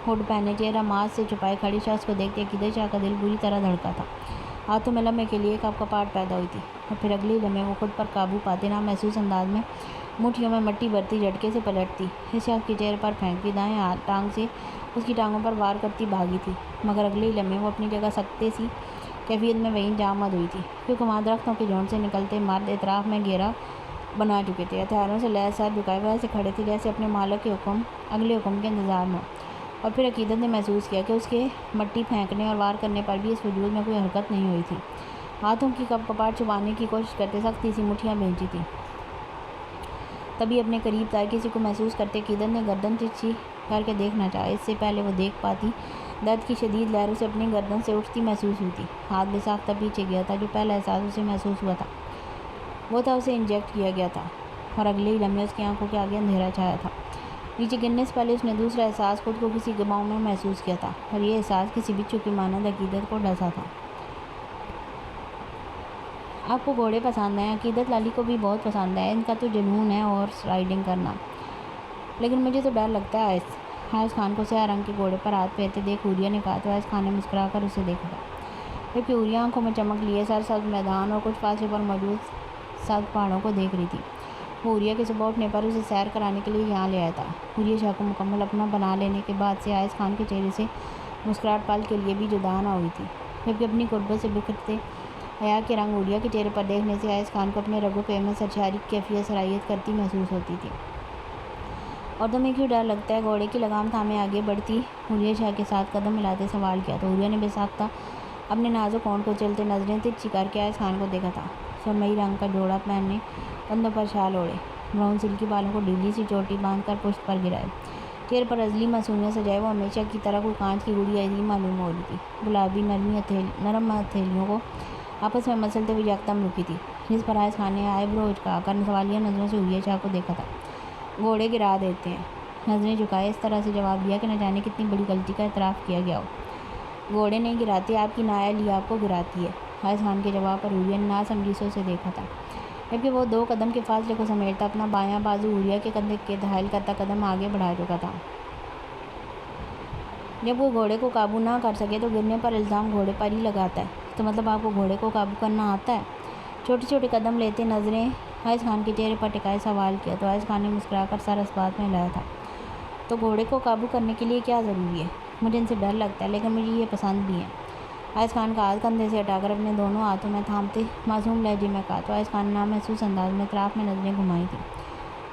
ہوڈ پہنے چہرہ ماسک سے چھپائے کھڑے شخص کو دیکھتے عقیدت شاہ کا دل بری طرح دھڑکا تھا۔ ہاتھوں میں لمحے کے لیے کپکپاہٹ پیدا ہوئی تھی، اور پھر اگلے ہی لمحے وہ خود پر قابو پاتے نامحسوس انداز میں مٹھیوں میں مٹی بھرتی جھٹکے سے پلٹتی اس شخص کے چہرے پر پھینکتی دائیں ٹانگ سے اس کی ٹانگوں پر وار کرتی بھاگی تھی، مگر اگلے ہی لمحے وہ اپنی جگہ سکتے سی کیفیت میں وہیں جا مد ہوئی تھی، کیونکہ وہاں درختوں کے جھنڈ سے نکلتے مرد اطراف میں گھیرا بنا چکے تھے، ہتھیاروں سے لیس سر جھکائے وہ ایسے کھڑے تھے جیسے اپنے مالک کے اگلے حکم کے انتظار میں۔ اور پھر عقیدت نے محسوس کیا کہ اس کے مٹی پھینکنے اور وار کرنے پر بھی اس وجود میں کوئی حرکت نہیں ہوئی تھی۔ ہاتھوں کی کپکپاہٹ چھپانے کی کوشش کرتے سختی سی مٹھیاں بھینچی تھیں۔ تبھی اپنے قریب تر کسی کو محسوس کرتے عقیدت نے گردن ترچھی کر کے دیکھنا چاہا۔ اس سے پہلے وہ دیکھ پاتی درد کی شدید لہر اسے اپنی گردن سے اٹھتی محسوس ہوئی تھی۔ ہاتھ بے ساختہ پیچھے گیا تھا۔ جو پہلا احساس اسے محسوس ہوا تھا وہ تھا اسے انجیکٹ کیا گیا تھا، اور اگلے ہی لمحے اس کی آنکھوں کے آگے اندھیرا چھایا تھا۔ نیچے گرنے سے پہلے اس نے دوسرا احساس خود کو کسی گباؤں میں محسوس کیا تھا، اور یہ احساس کسی بچھو کی مانند عقیدت کو ڈسا تھا۔ آپ کو گھوڑے پسند ہیں؟ عقیدت لالی کو بھی بہت پسند ہے، ان کا تو جنون ہے ہارس رائڈنگ کرنا، لیکن مجھے تو ڈر لگتا ہے حائز خان کو سیاہ رنگ کے گھوڑے پر ہاتھ پھیرتے دیکھ حوریہ نے کہا تو حائز خان نے مسکرا کر اسے دیکھا تھا، جبکہ حوریہ آنکھوں میں چمک لیے سرسبز میدان اور کچھ فاصلے پر موجود سبز پہاڑوں کو دیکھ رہی تھی۔ وہ حوریہ کے صبح اٹھنے پر اسے سیر کرانے کے لیے یہاں لے آیا تھا۔ حوریہ شاہ کو مکمل اپنا بنا لینے کے بعد سے حائز خان کے چہرے سے مسکراہٹ پل کے لیے بھی جدا نہ ہوئی تھی، جبکہ اپنی قربت سے بکھرتے حیا کے رنگ حوریہ کے چہرے پر دیکھنے سے حائز خان کو اپنے رگ و پے میں سرشاری کی کیفیت صلاحیت کرتی محسوس ہوتی تھی۔ اور تمہیں کیوں ڈر لگتا ہے؟ گھوڑے کی لگام تھامے آگے بڑھتی حوریہ شاہ کے ساتھ قدم ملاتے سوال کیا تو حوریہ نے بے ساختہ اپنے نازک ہونٹ کو چلتے نظریں ترچھی کر کے حائز خان کو دیکھا تھا۔ سرمئی رنگ کا جوڑا پہنے، کندھوں پر شال اوڑھے، براؤن سلکی بالوں کو ڈھیلی سی چوٹی باندھ کر پشت پر گرائے، چہرے پر ازلی معصومیت سجائے، وہ ہمیشہ کی طرح کوئی کانچ کی گڑیا ہی معلوم ہو رہی تھی۔ گلابی نرم ہتھیلیوں کو آپس میں مسلتے ہوئے یکدم رکی تھی، جس پر حائز خان نے آئی برو اچکا کر سوالیہ نظروں سے حوریہ شاہ کو دیکھا تھا۔ گھوڑے گرا دیتے ہیں، نظریں جھکائے اس طرح سے جواب دیا کہ نہ جانے کتنی بڑی غلطی کا اعتراف کیا گیا ہو۔ گھوڑے نہیں گراتے، آپ کی نااہلی آپ کو گراتی ہے۔ حائز خان کے جواب پر حوریہ نے ناسمجھی سے اسے دیکھا تھا، جبکہ وہ 2 قدم کے فاصلے کو سمیٹتا اپنا بایاں بازو حوریہ کے کندھے کے حائل کرتا قدم آگے بڑھا چکا تھا۔ جب وہ گھوڑے کو قابو نہ کر سکے تو گرنے پر الزام گھوڑے پر ہی لگاتا ہے، تو مطلب آپ کو گھوڑے کو قابو کرنا آتا ہے؟ چھوٹے چھوٹے قدم لیتے نظریں حائز خان کے چہرے پر ٹکائے سوال کیا تو حائز خان نے مسکرا کر سر اس بات میں ہلایا تھا، تو گھوڑے کو قابو کرنے کے لیے کیا ضروری ہے؟ مجھے ان سے ڈر لگتا ہے، لیکن مجھے یہ پسند بھی ہے۔ حائز خان کا ہاتھ کندھے سے ہٹا کر اپنے دونوں ہاتھوں میں تھامتے معصوم لہجے میں کہا تو حائز خان نے نامحسوس انداز میں اطراف میں نظریں گھمائی تھیں،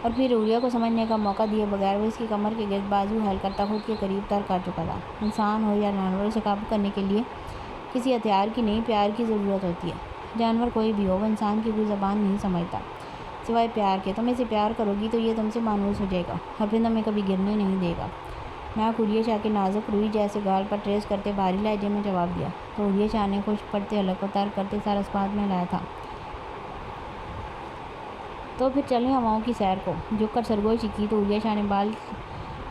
اور پھر حوریہ کو سمجھنے کا موقع دیے بغیر وہ اس کی کمر کے گرد بازو حائل کرتا خود کے قریب تر کر چکا تھا۔ انسان ہو یا جانور، اسے قابو کرنے کے لیے کسی ہتھیار کی نہیں، پیار کی ضرورت ہوتی ہے۔ جانور کوئی بھی ہو، وہ انسان کی کوئی زبان نہیں سمجھتا سوائے پیار کے۔ تم اسے پیار کرو گی تو یہ تم سے مانوس ہو جائے گا اور پھر تمہیں کبھی گرنے نہیں دے گا۔ ناک حوریہ شاہ کے نازک روئی جیسے گال پر ٹریس کرتے بھاری لہجے میں جواب دیا تو حوریہ شاہ نے خشک پڑتے حلق کو ترک کرتے سر اس بات میں ہلایا تھا، تو پھر چلیں ہواؤں کی سیر کو۔ جھک کر سرگوشی کی تو حوریہ شاہ نے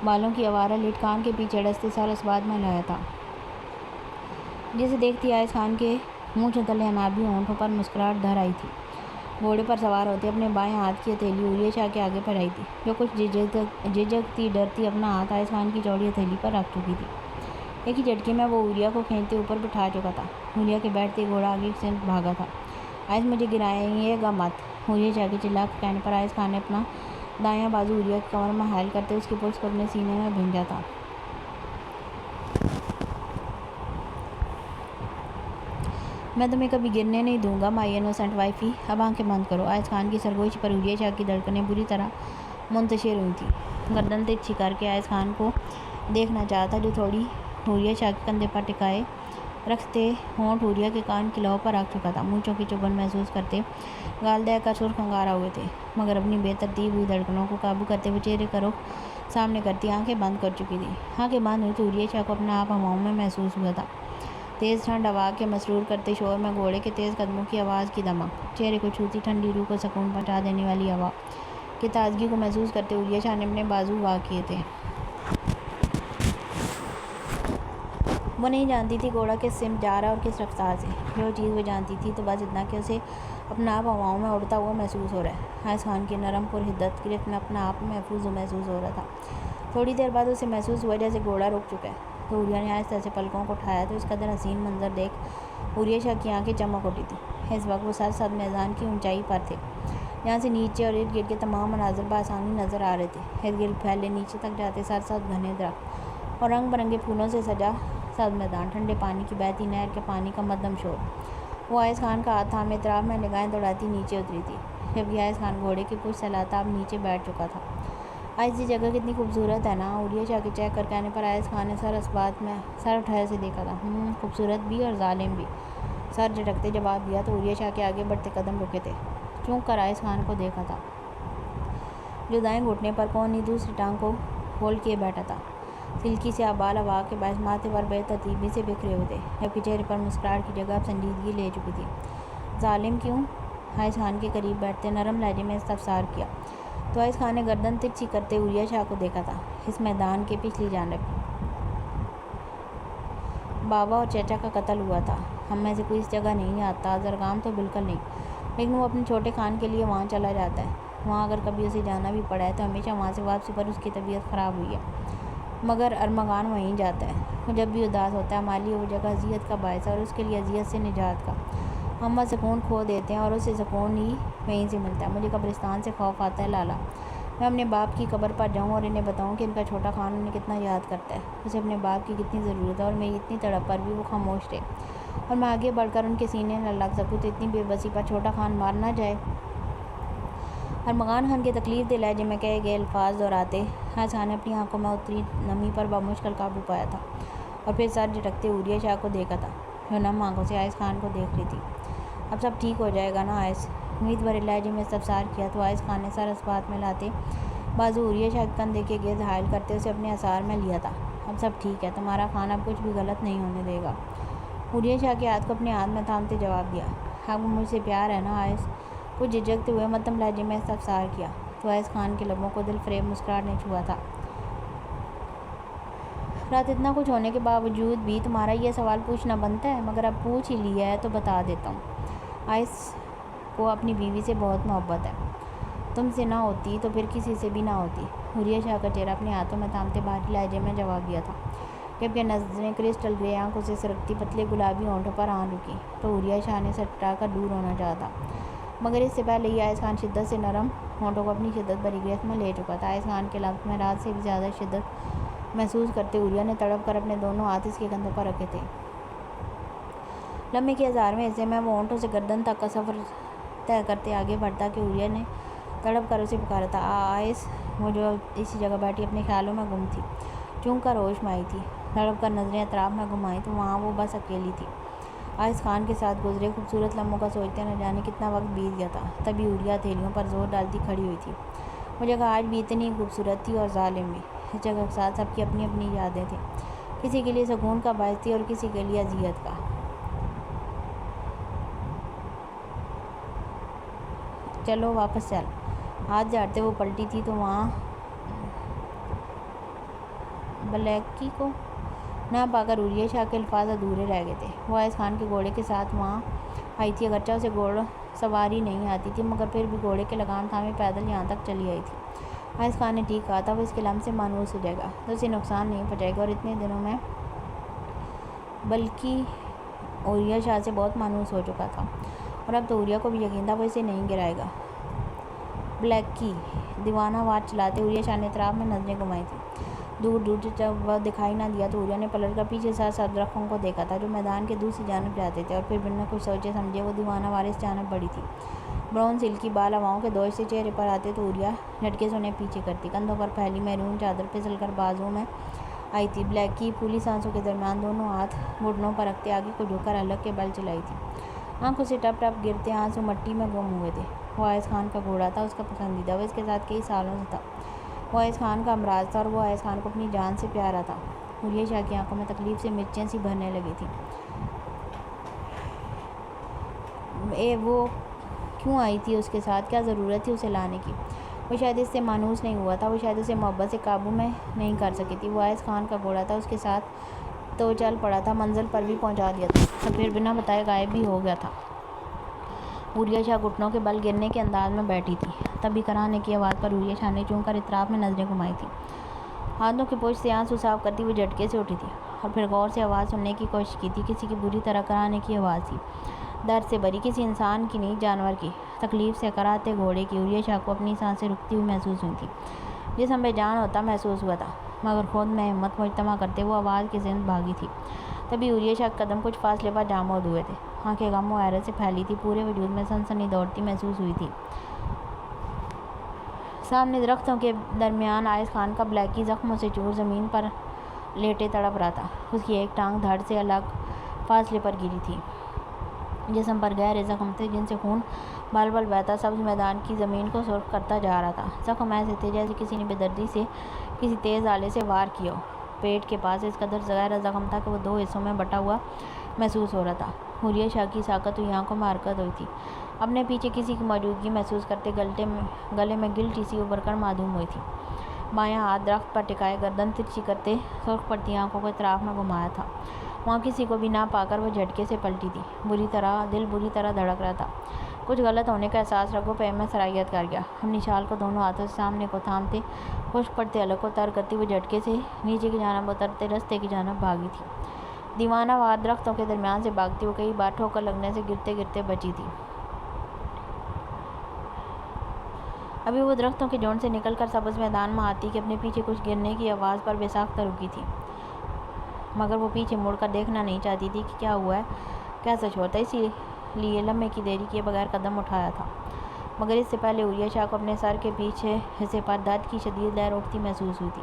بالوں کی آوارہ لٹ کان کے پیچھے اڑستے سر اس بات میں ہلایا تھا، جسے دیکھتی حائز خان کے مونچھوں تلے انابی ہونٹوں پر مسکراہٹ دھر آئی تھی۔ گھوڑے پر سوار ہوتے اپنے بائیں ہاتھ کی ہتھیلی حوریہ شاہ کے آگے پھیلائی تھی، جو کچھ جھجکتی ڈرتی اپنا ہاتھ حائز خان کی چوڑی ہتھیلی پر رکھ چکی تھی۔ ایک ہی جھٹکے میں وہ حوریہ کو کھینچتے اوپر بٹھا چکا تھا۔ حوریہ کے بیٹھتے گھوڑا آگے کی سمت بھاگا تھا۔ حائز مجھے گرائیے گا مت، حوریہ شاہ کے چلا کر کہنے پر حائز خان نے اپنا دایاں بازو حوریہ کی کمر میں حائل کرتے اس کی پشت کو اپنے سینے میں بھینجا تھا۔ میں تمہیں کبھی گرنے نہیں دوں گا مائی انوسنٹ وائفی، اب آنکھیں بند کرو۔ حائز خان کی سرگوشی پر حوریہ شاہ کی دھڑکنیں بری طرح منتشر ہوئی تھیں۔ گردن ترچھی کر کے حائز خان کو دیکھنا چاہتا جو تھوڑی حوریہ شاہ کے کندھے پر ٹکائے رکھتے ہونٹ حوریہ کے کان کی لو پر رکھ چکا تھا، مونچھوں کی چبھن محسوس کرتے گال دہہ کر سرخ انگارہ ہوئے تھے، مگر اپنی بے ترتیب ہوئی دھڑکنوں کو قابو کرتے ہوئے چہرے کا رخ سامنے کرتی آنکھیں بند کر چکی تھی۔ آنکھیں بند ہوئی تو حوریہ شاہ کو اپنا آپ ہواؤں میں محسوس ہوا تھا، تیز ٹھنڈ ہوا کے مسرور کرتے شور میں گھوڑے کے تیز قدموں کی آواز کی دمک، چہرے کو چھوتی ٹھنڈی روح کو سکون پہنچا دینے والی ہوا کی تازگی کو محسوس کرتے حوریہ شاہ نے اپنے بازو وا کیے تھے۔ وہ نہیں جانتی تھی گھوڑا کس سمت جا رہا اور کس رفتار سے، جو چیز وہ جانتی تھی تو بس اتنا کہ اسے اپنا آپ ہواؤں میں اڑتا ہوا محسوس ہو رہا ہے۔ حائز خان کی نرم پرحدت گرفت میں اپنا آپ محفوظ محسوس ہو رہا تھا۔ تھوڑی دیر بعد اسے محسوس ہوا جیسے گھوڑا رک چکا ہے، تو حوریہ نے آہستہ سے پلکوں کو اٹھایا تو اس قدر حسین منظر دیکھ حوریہ شاہ کی آنکھیں چمک اٹھی تھیں۔ اس وقت وہ سرسبز میدان کی اونچائی پر تھے، جہاں سے نیچے اور ارد گرد کے تمام مناظر بآسانی نظر آ رہے تھے۔ ارد گرد پھیلے نیچے تک جاتے سرسبز گھنے درخت اور رنگ برنگے پھولوں سے سجا سبز میدان، ٹھنڈے پانی کی بہتی نہر کے پانی کا مدھم شور۔ وہ حائز خان کا ہاتھ تھامے اطراف میں نگاہیں دوڑاتی نیچے اتری تھی، جبکہ حائز خان گھوڑے کی پشت سہلاتا اب نیچے بیٹھ چکا تھا۔ آج یہ جگہ کتنی خوبصورت ہے نا، حوریہ شاہ کے چہک کر کہنے پر حائز خان نے سر اس بات میں سر اٹھائے اسے دیکھا تھا۔ خوبصورت بھی اور ظالم بھی، سر جھٹکتے جواب دیا تو حوریہ شاہ کے آگے بڑھتے قدم رکے تھے۔ چونک کر حائز خان کو دیکھا تھا، جو دائیں گھٹنے پر کونی دوسری ٹانگ کو فولڈ کیے بیٹھا تھا۔ سلکی سیاہ بال ہوا کے باعث ماتھے پر بے ترتیبی سے بکھرے ہوئے تھے، جبکہ چہرے پر مسکراہٹ کی جگہ اب سنجیدگی لے چکی تھی۔ ظالم کیوں؟ حائز خان کے قریب بیٹھتے نرم لہجے میں استفسار کیا تو حائز خان نے گردن ترچھی کرتے حوریہ شاہ کو دیکھا تھا۔ اس میدان کے پچھلی جانب بابا اور چچا کا قتل ہوا تھا۔ ہم میں سے کوئی اس جگہ نہیں آتا، زرگام تو بالکل نہیں، لیکن وہ اپنے چھوٹے خان کے لیے وہاں چلا جاتا ہے۔ وہاں اگر کبھی اسے جانا بھی پڑا ہے تو ہمیشہ وہاں سے واپسی پر اس کی طبیعت خراب ہوئی ہے۔ مگر ارمغان وہیں جاتا ہے۔ وہ جب بھی اداس ہوتا ہے ہمارے لیے وہ جگہ اذیت کا باعث ہے اور اس کے لیے اذیت سے نجات کا۔ ہم وہاں سکون کھو دیتے ہیں اور اسے سکون ہی وہیں سے ملتا ہے۔ مجھے قبرستان سے خوف آتا ہے لالا۔ میں اپنے باپ کی قبر پر جاؤں اور انہیں بتاؤں کہ ان کا چھوٹا خان انہیں کتنا یاد کرتا ہے، اسے اپنے باپ کی کتنی ضرورت ہے، اور میری اتنی تڑپ پر بھی وہ خاموش رہے اور میں آگے بڑھ کر ان کے سینے نہ لگ سکوں تو اتنی بے بسی پر چھوٹا خان مار نہ جائے۔ ارمغان خان کے تکلیف دہ لہجے میں کہے گئے الفاظ دہراتے عائض خان نے اپنی آنکھوں میں اتری نمی پر بمشکل قابو پایا تھا اور پھر سر جھٹکتے عوریہ شاہ کو دیکھا تھا جو نم آنکھوں سے عائض خان کو دیکھ رہی تھی۔ اب سب ٹھیک ہو جائے گا نا عائض؟ امید بھرے لہجے میں استفسار کیا تو عائض خان نے سر اسبات میں لاتے بازو عوریہ شاہ کے کندھے کے گرد حائل کرتے اسے اپنے اثار میں لیا تھا۔ اب سب ٹھیک ہے، تمہارا خان اب کچھ بھی غلط نہیں ہونے دے گا۔ عوریہ شاہ کے ہاتھ کو اپنے ہاتھ میں تھامتے جواب دیا۔ اب مجھ سے پیار ہے نا عائض؟ کچھ جھجکتے ہوئے مدھم لہجے میں استفسار کیا تو عائض خان کے لبوں کو دل فریب مسکراہٹ نے چھوا تھا۔ رات اتنا کچھ ہونے کے باوجود بھی تمہارا یہ سوال پوچھنا بنتا ہے، مگر اب پوچھ ہی لیا ہے تو بتا دیتا ہوں۔ عائض کو اپنی بیوی سے بہت محبت ہے، تم سے نہ ہوتی تو پھر کسی سے بھی نہ ہوتی، عوریہ شاہ کا چہرہ اپنے ہاتھوں میں تھامتے بھاری لہجے میں جواب دیا تھا، جبکہ نظریں کرسٹل گرے آنکھوں سے سرکتی پتلے گلابی ہونٹوں پر آن رکی تو عوریہ شاہ نے سر ٹکا کر دور ہونا چاہا، مگر اس سے پہلے ہی عائض خان شدت سے نرم ہونٹوں کو اپنی شدت بھری گرفت میں لے چکا تھا۔ عائض خان کے لمس میں رات سے بھی زیادہ شدت محسوس کرتے عوریہ نے تڑپ کر اپنے دونوں ہاتھ اس کے کندھوں پر رکھے تھے۔ لمحے کے 1000ویں حصے میں وہ ہونٹوں سے گردن تک کا سفر طے کرتے آگے بڑھتا کہ عوریہ نے تڑپ کر اسے پکارا تھا، عائض! وہ جو اسی جگہ بیٹھی اپنے خیالوں میں گم تھی، چونک کر ہوش میں آئی تھی، تڑپ کر نظریں اطراف میں گھمائیں تو وہاں وہ بس اکیلی تھی۔ عائض خان کے ساتھ گزرے خوبصورت لمحوں کا سوچتے نہ جانے کتنا وقت بیت گیا تھا، تبھی عوریہ ہتھیلیوں پر زور ڈالتی کھڑی ہوئی تھی۔ وہ جگہ آج بھی اتنی خوبصورت تھی اور ظالم بھی۔ اس جگہ کے ساتھ سب کی اپنی اپنی یادیں تھیں، کسی کے لیے سکون کا باعث تھی اور کسی کے لیے اذیت کا۔ چلو واپس چل۔ ہاتھ جھاڑتے وہ پلٹی تھی تو وہاں بلیکی کو نہ پا کر عوریہ شاہ کے الفاظ ادھورے رہ گئے تھے۔ وہ عائض خان کے گھوڑے کے ساتھ وہاں آئی تھی، اگرچہ اسے گھوڑ سواری نہیں آتی تھی، مگر پھر بھی گھوڑے کے لگام تھامے پیدل یہاں تک چلی آئی تھی۔ عائض خان نے ٹھیک کہا تھا، وہ اس کے لمس سے مانوس ہو جائے گا تو اسے نقصان نہیں پہنچائے گا، اور اتنے دنوں میں بلکہ عوریہ شاہ سے بہت مانوس ہو چکا تھا اور اب تو عوریہ کو بھی یقین تھا وہ اسے نہیں گرائے گا۔ بلیکی! دیوانہ وار چلاتے عوریہ شاہ نے اطراف میں نظریں گھمائی تھیں۔ دور دور جب وہ دکھائی نہ دیا تو عوریہ نے پلٹ کر پیچھے سے درختوں کو دیکھا تھا جو میدان کے دوسری جانب جاتے تھے، اور پھر بنا کچھ سوچے سمجھے وہ دیوانہ وار اس جانب بڑھی تھی۔ براؤن سلکی بال ہواؤں کے دوش سے چہرے پر آتے تو عوریہ جھٹکے سے انہیں پیچھے کرتی، کندھوں پر پھیلی میرون چادر پھسل کر بازوؤں میں آئی تھی۔ بلیکی پھولی سانسوں کے درمیان دونوں ہاتھ گھٹنوں پر رکھتے آگے کو جھک کر حلق کے بل چلائی تھی، آنکھوں سے ٹپ ٹپ گرتے آنسو مٹی میں گم ہوئے تھے۔ وہ عائض خان کا گھوڑا تھا، اس کا پسندیدہ، وہ اس کے ساتھ کئی سالوں سے تھا، وہ عائض خان کا امراض تھا اور وہ عائض خان کو اپنی جان سے پیارا تھا۔ عوریہ شاہ کی آنکھوں میں تکلیف سے مرچیں سی بھرنے لگی تھیں۔ وہ کیوں آئی تھی اس کے ساتھ؟ کیا ضرورت تھی اسے لانے کی؟ وہ شاید اس سے مانوس نہیں ہوا تھا، وہ شاید اسے محبت سے قابو میں نہیں کر سکی تھی۔ وہ عائض خان کا گھوڑا تھا، اس کے ساتھ تو چل پڑا تھا، منزل پر بھی پہنچا دیا تھا اور پھر بنا بتائے غائب بھی ہو گیا تھا۔ عوریہ شاہ گھٹنوں کے بل گرنے کے انداز میں بیٹھی تھی، تبھی کراہنے کی آواز پر عوریہ شاہ نے چونک کر اطراف میں نظریں گھمائی تھیں۔ ہاتھوں کے پوچھ سے آنسو صاف کرتی وہ جھٹکے سے اٹھی تھی اور پھر غور سے آواز سننے کی کوشش کی تھی۔ کسی کی بری طرح کراہنے کی آواز تھی، درد سے بھری، کسی انسان کی نہیں جانور کی، تکلیف سے کراہتے گھوڑے کی۔ عوریہ شاہ کو اپنی سانسیں رکتی ہوئی محسوس ہوئی تھیں، جسم بے جان ہوتا محسوس ہوا تھا، مگر خود میں ہمت مجتمع کرتے وہ آواز کی سمت بھاگی تھی۔ تبھی عوریہ شاہ کے قدم کچھ فاصلے پر جامد ہوئے تھے، آنکھیں غم و حیرت سے پھیلی تھی، پورے وجود میں سنسنی دوڑتی محسوس ہوئی تھی۔ سامنے درختوں کے درمیان عائض خان کا بلیکی زخموں سے چور زمین پر لیٹے تڑپ رہا تھا، اس کی ایک ٹانگ دھڑ سے الگ فاصلے پر گری تھی، جسم پر گہرے زخم تھے جن سے خون بال بال بہتا سبز میدان کی زمین کو سرخ کرتا جا رہا تھا۔ زخم ایسے تھے جیسے کسی نے بے دردی سے کسی تیز آلے سے وار کیا ہو، پیٹ کے پاس اس قدر گہرا زخم تھا کہ وہ 2 حصوں میں بٹا ہوا محسوس ہو رہا تھا۔ عوریہ شاہ کی ساکت ہوئی آنکھوں میں حرکت ہوئی تھی، اپنے پیچھے کسی کی موجودگی محسوس کرتے گلے میں گلٹی سی ابھر کر معدوم ہوئی تھی۔ بایاں ہاتھ درخت پر ٹکائے گردن ترچھی کرتے سرخ پڑتی آنکھوں کو اطراف میں گھمایا تھا، وہاں کسی کو بھی نہ پا کر وہ جھٹکے سے پلٹی تھی، دل بری طرح دھڑک رہا تھا، کچھ غلط ہونے کا احساس رگوں پہ میں سرایت کر گیا۔ اپنی شال کو دونوں ہاتھوں سے سامنے کو تھامتے خشک پڑتے حلق کو تر کرتی ہوئے جھٹکے سے نیچے کی جانب اترتے رستے کی جانب بھاگی تھی۔ دیوانہ وار درختوں کے درمیان سے بھاگتی ہوئے کئی بار ٹھوکر لگنے سے گرتے گرتے بچی تھی۔ ابھی وہ درختوں کے جھنڈ سے نکل کر سبز میدان میں آتی کہ اپنے پیچھے کچھ گرنے کی آواز پر بے ساختہ رکی تھی، مگر وہ پیچھے مڑ کر دیکھنا نہیں چاہتی تھی کہ کیا ہوا ہے، کیا سچ ہوتا ہے، اسی لیے لمحے کی دیری کیے بغیر قدم اٹھایا تھا۔ مگر اس سے پہلے عریہ شاہ کو اپنے سر کے پیچھے حصے پر درد کی شدید لہر اٹھتی محسوس ہوئی تھی۔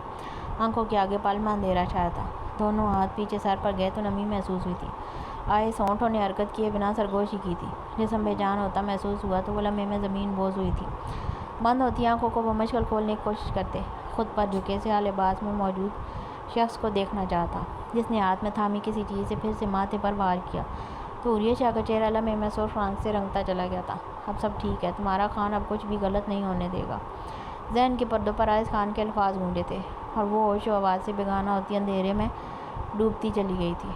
آنکھوں کے آگے پل میں اندھیرا چھایا تھا۔ دونوں ہاتھ پیچھے سر پر گئے تو نمی محسوس ہوئی تھی۔ آئے ہونٹوں نے حرکت کیے بنا سرگوشی کی تھی۔ جسم بے جان ہوتا محسوس ہوا تو وہ لمحے میں زمین بوس ہوئی تھی۔ بند ہوتی آنکھوں کو وہ مشکل کھولنے کی کوشش کرتے خود پر جھکے سے لباس میں موجود شخص کو دیکھنا چاہتا، جس نے ہاتھ میں تھامی کسی چیز سے پھر سے ماتھے پر وار کیا تو عریہ شاہ کا چہرہ لمحے میں سرخ رنگ سے رنگتا چلا گیا تھا۔ اب سب ٹھیک ہے، تمہارا خان اب کچھ بھی غلط نہیں ہونے دے گا، ذہن کے پردوں پر آئز خان کے الفاظ گونجے تھے، اور وہ ہوش و آواز سے بیگانہ ہوتی اندھیرے میں ڈوبتی چلی گئی تھی۔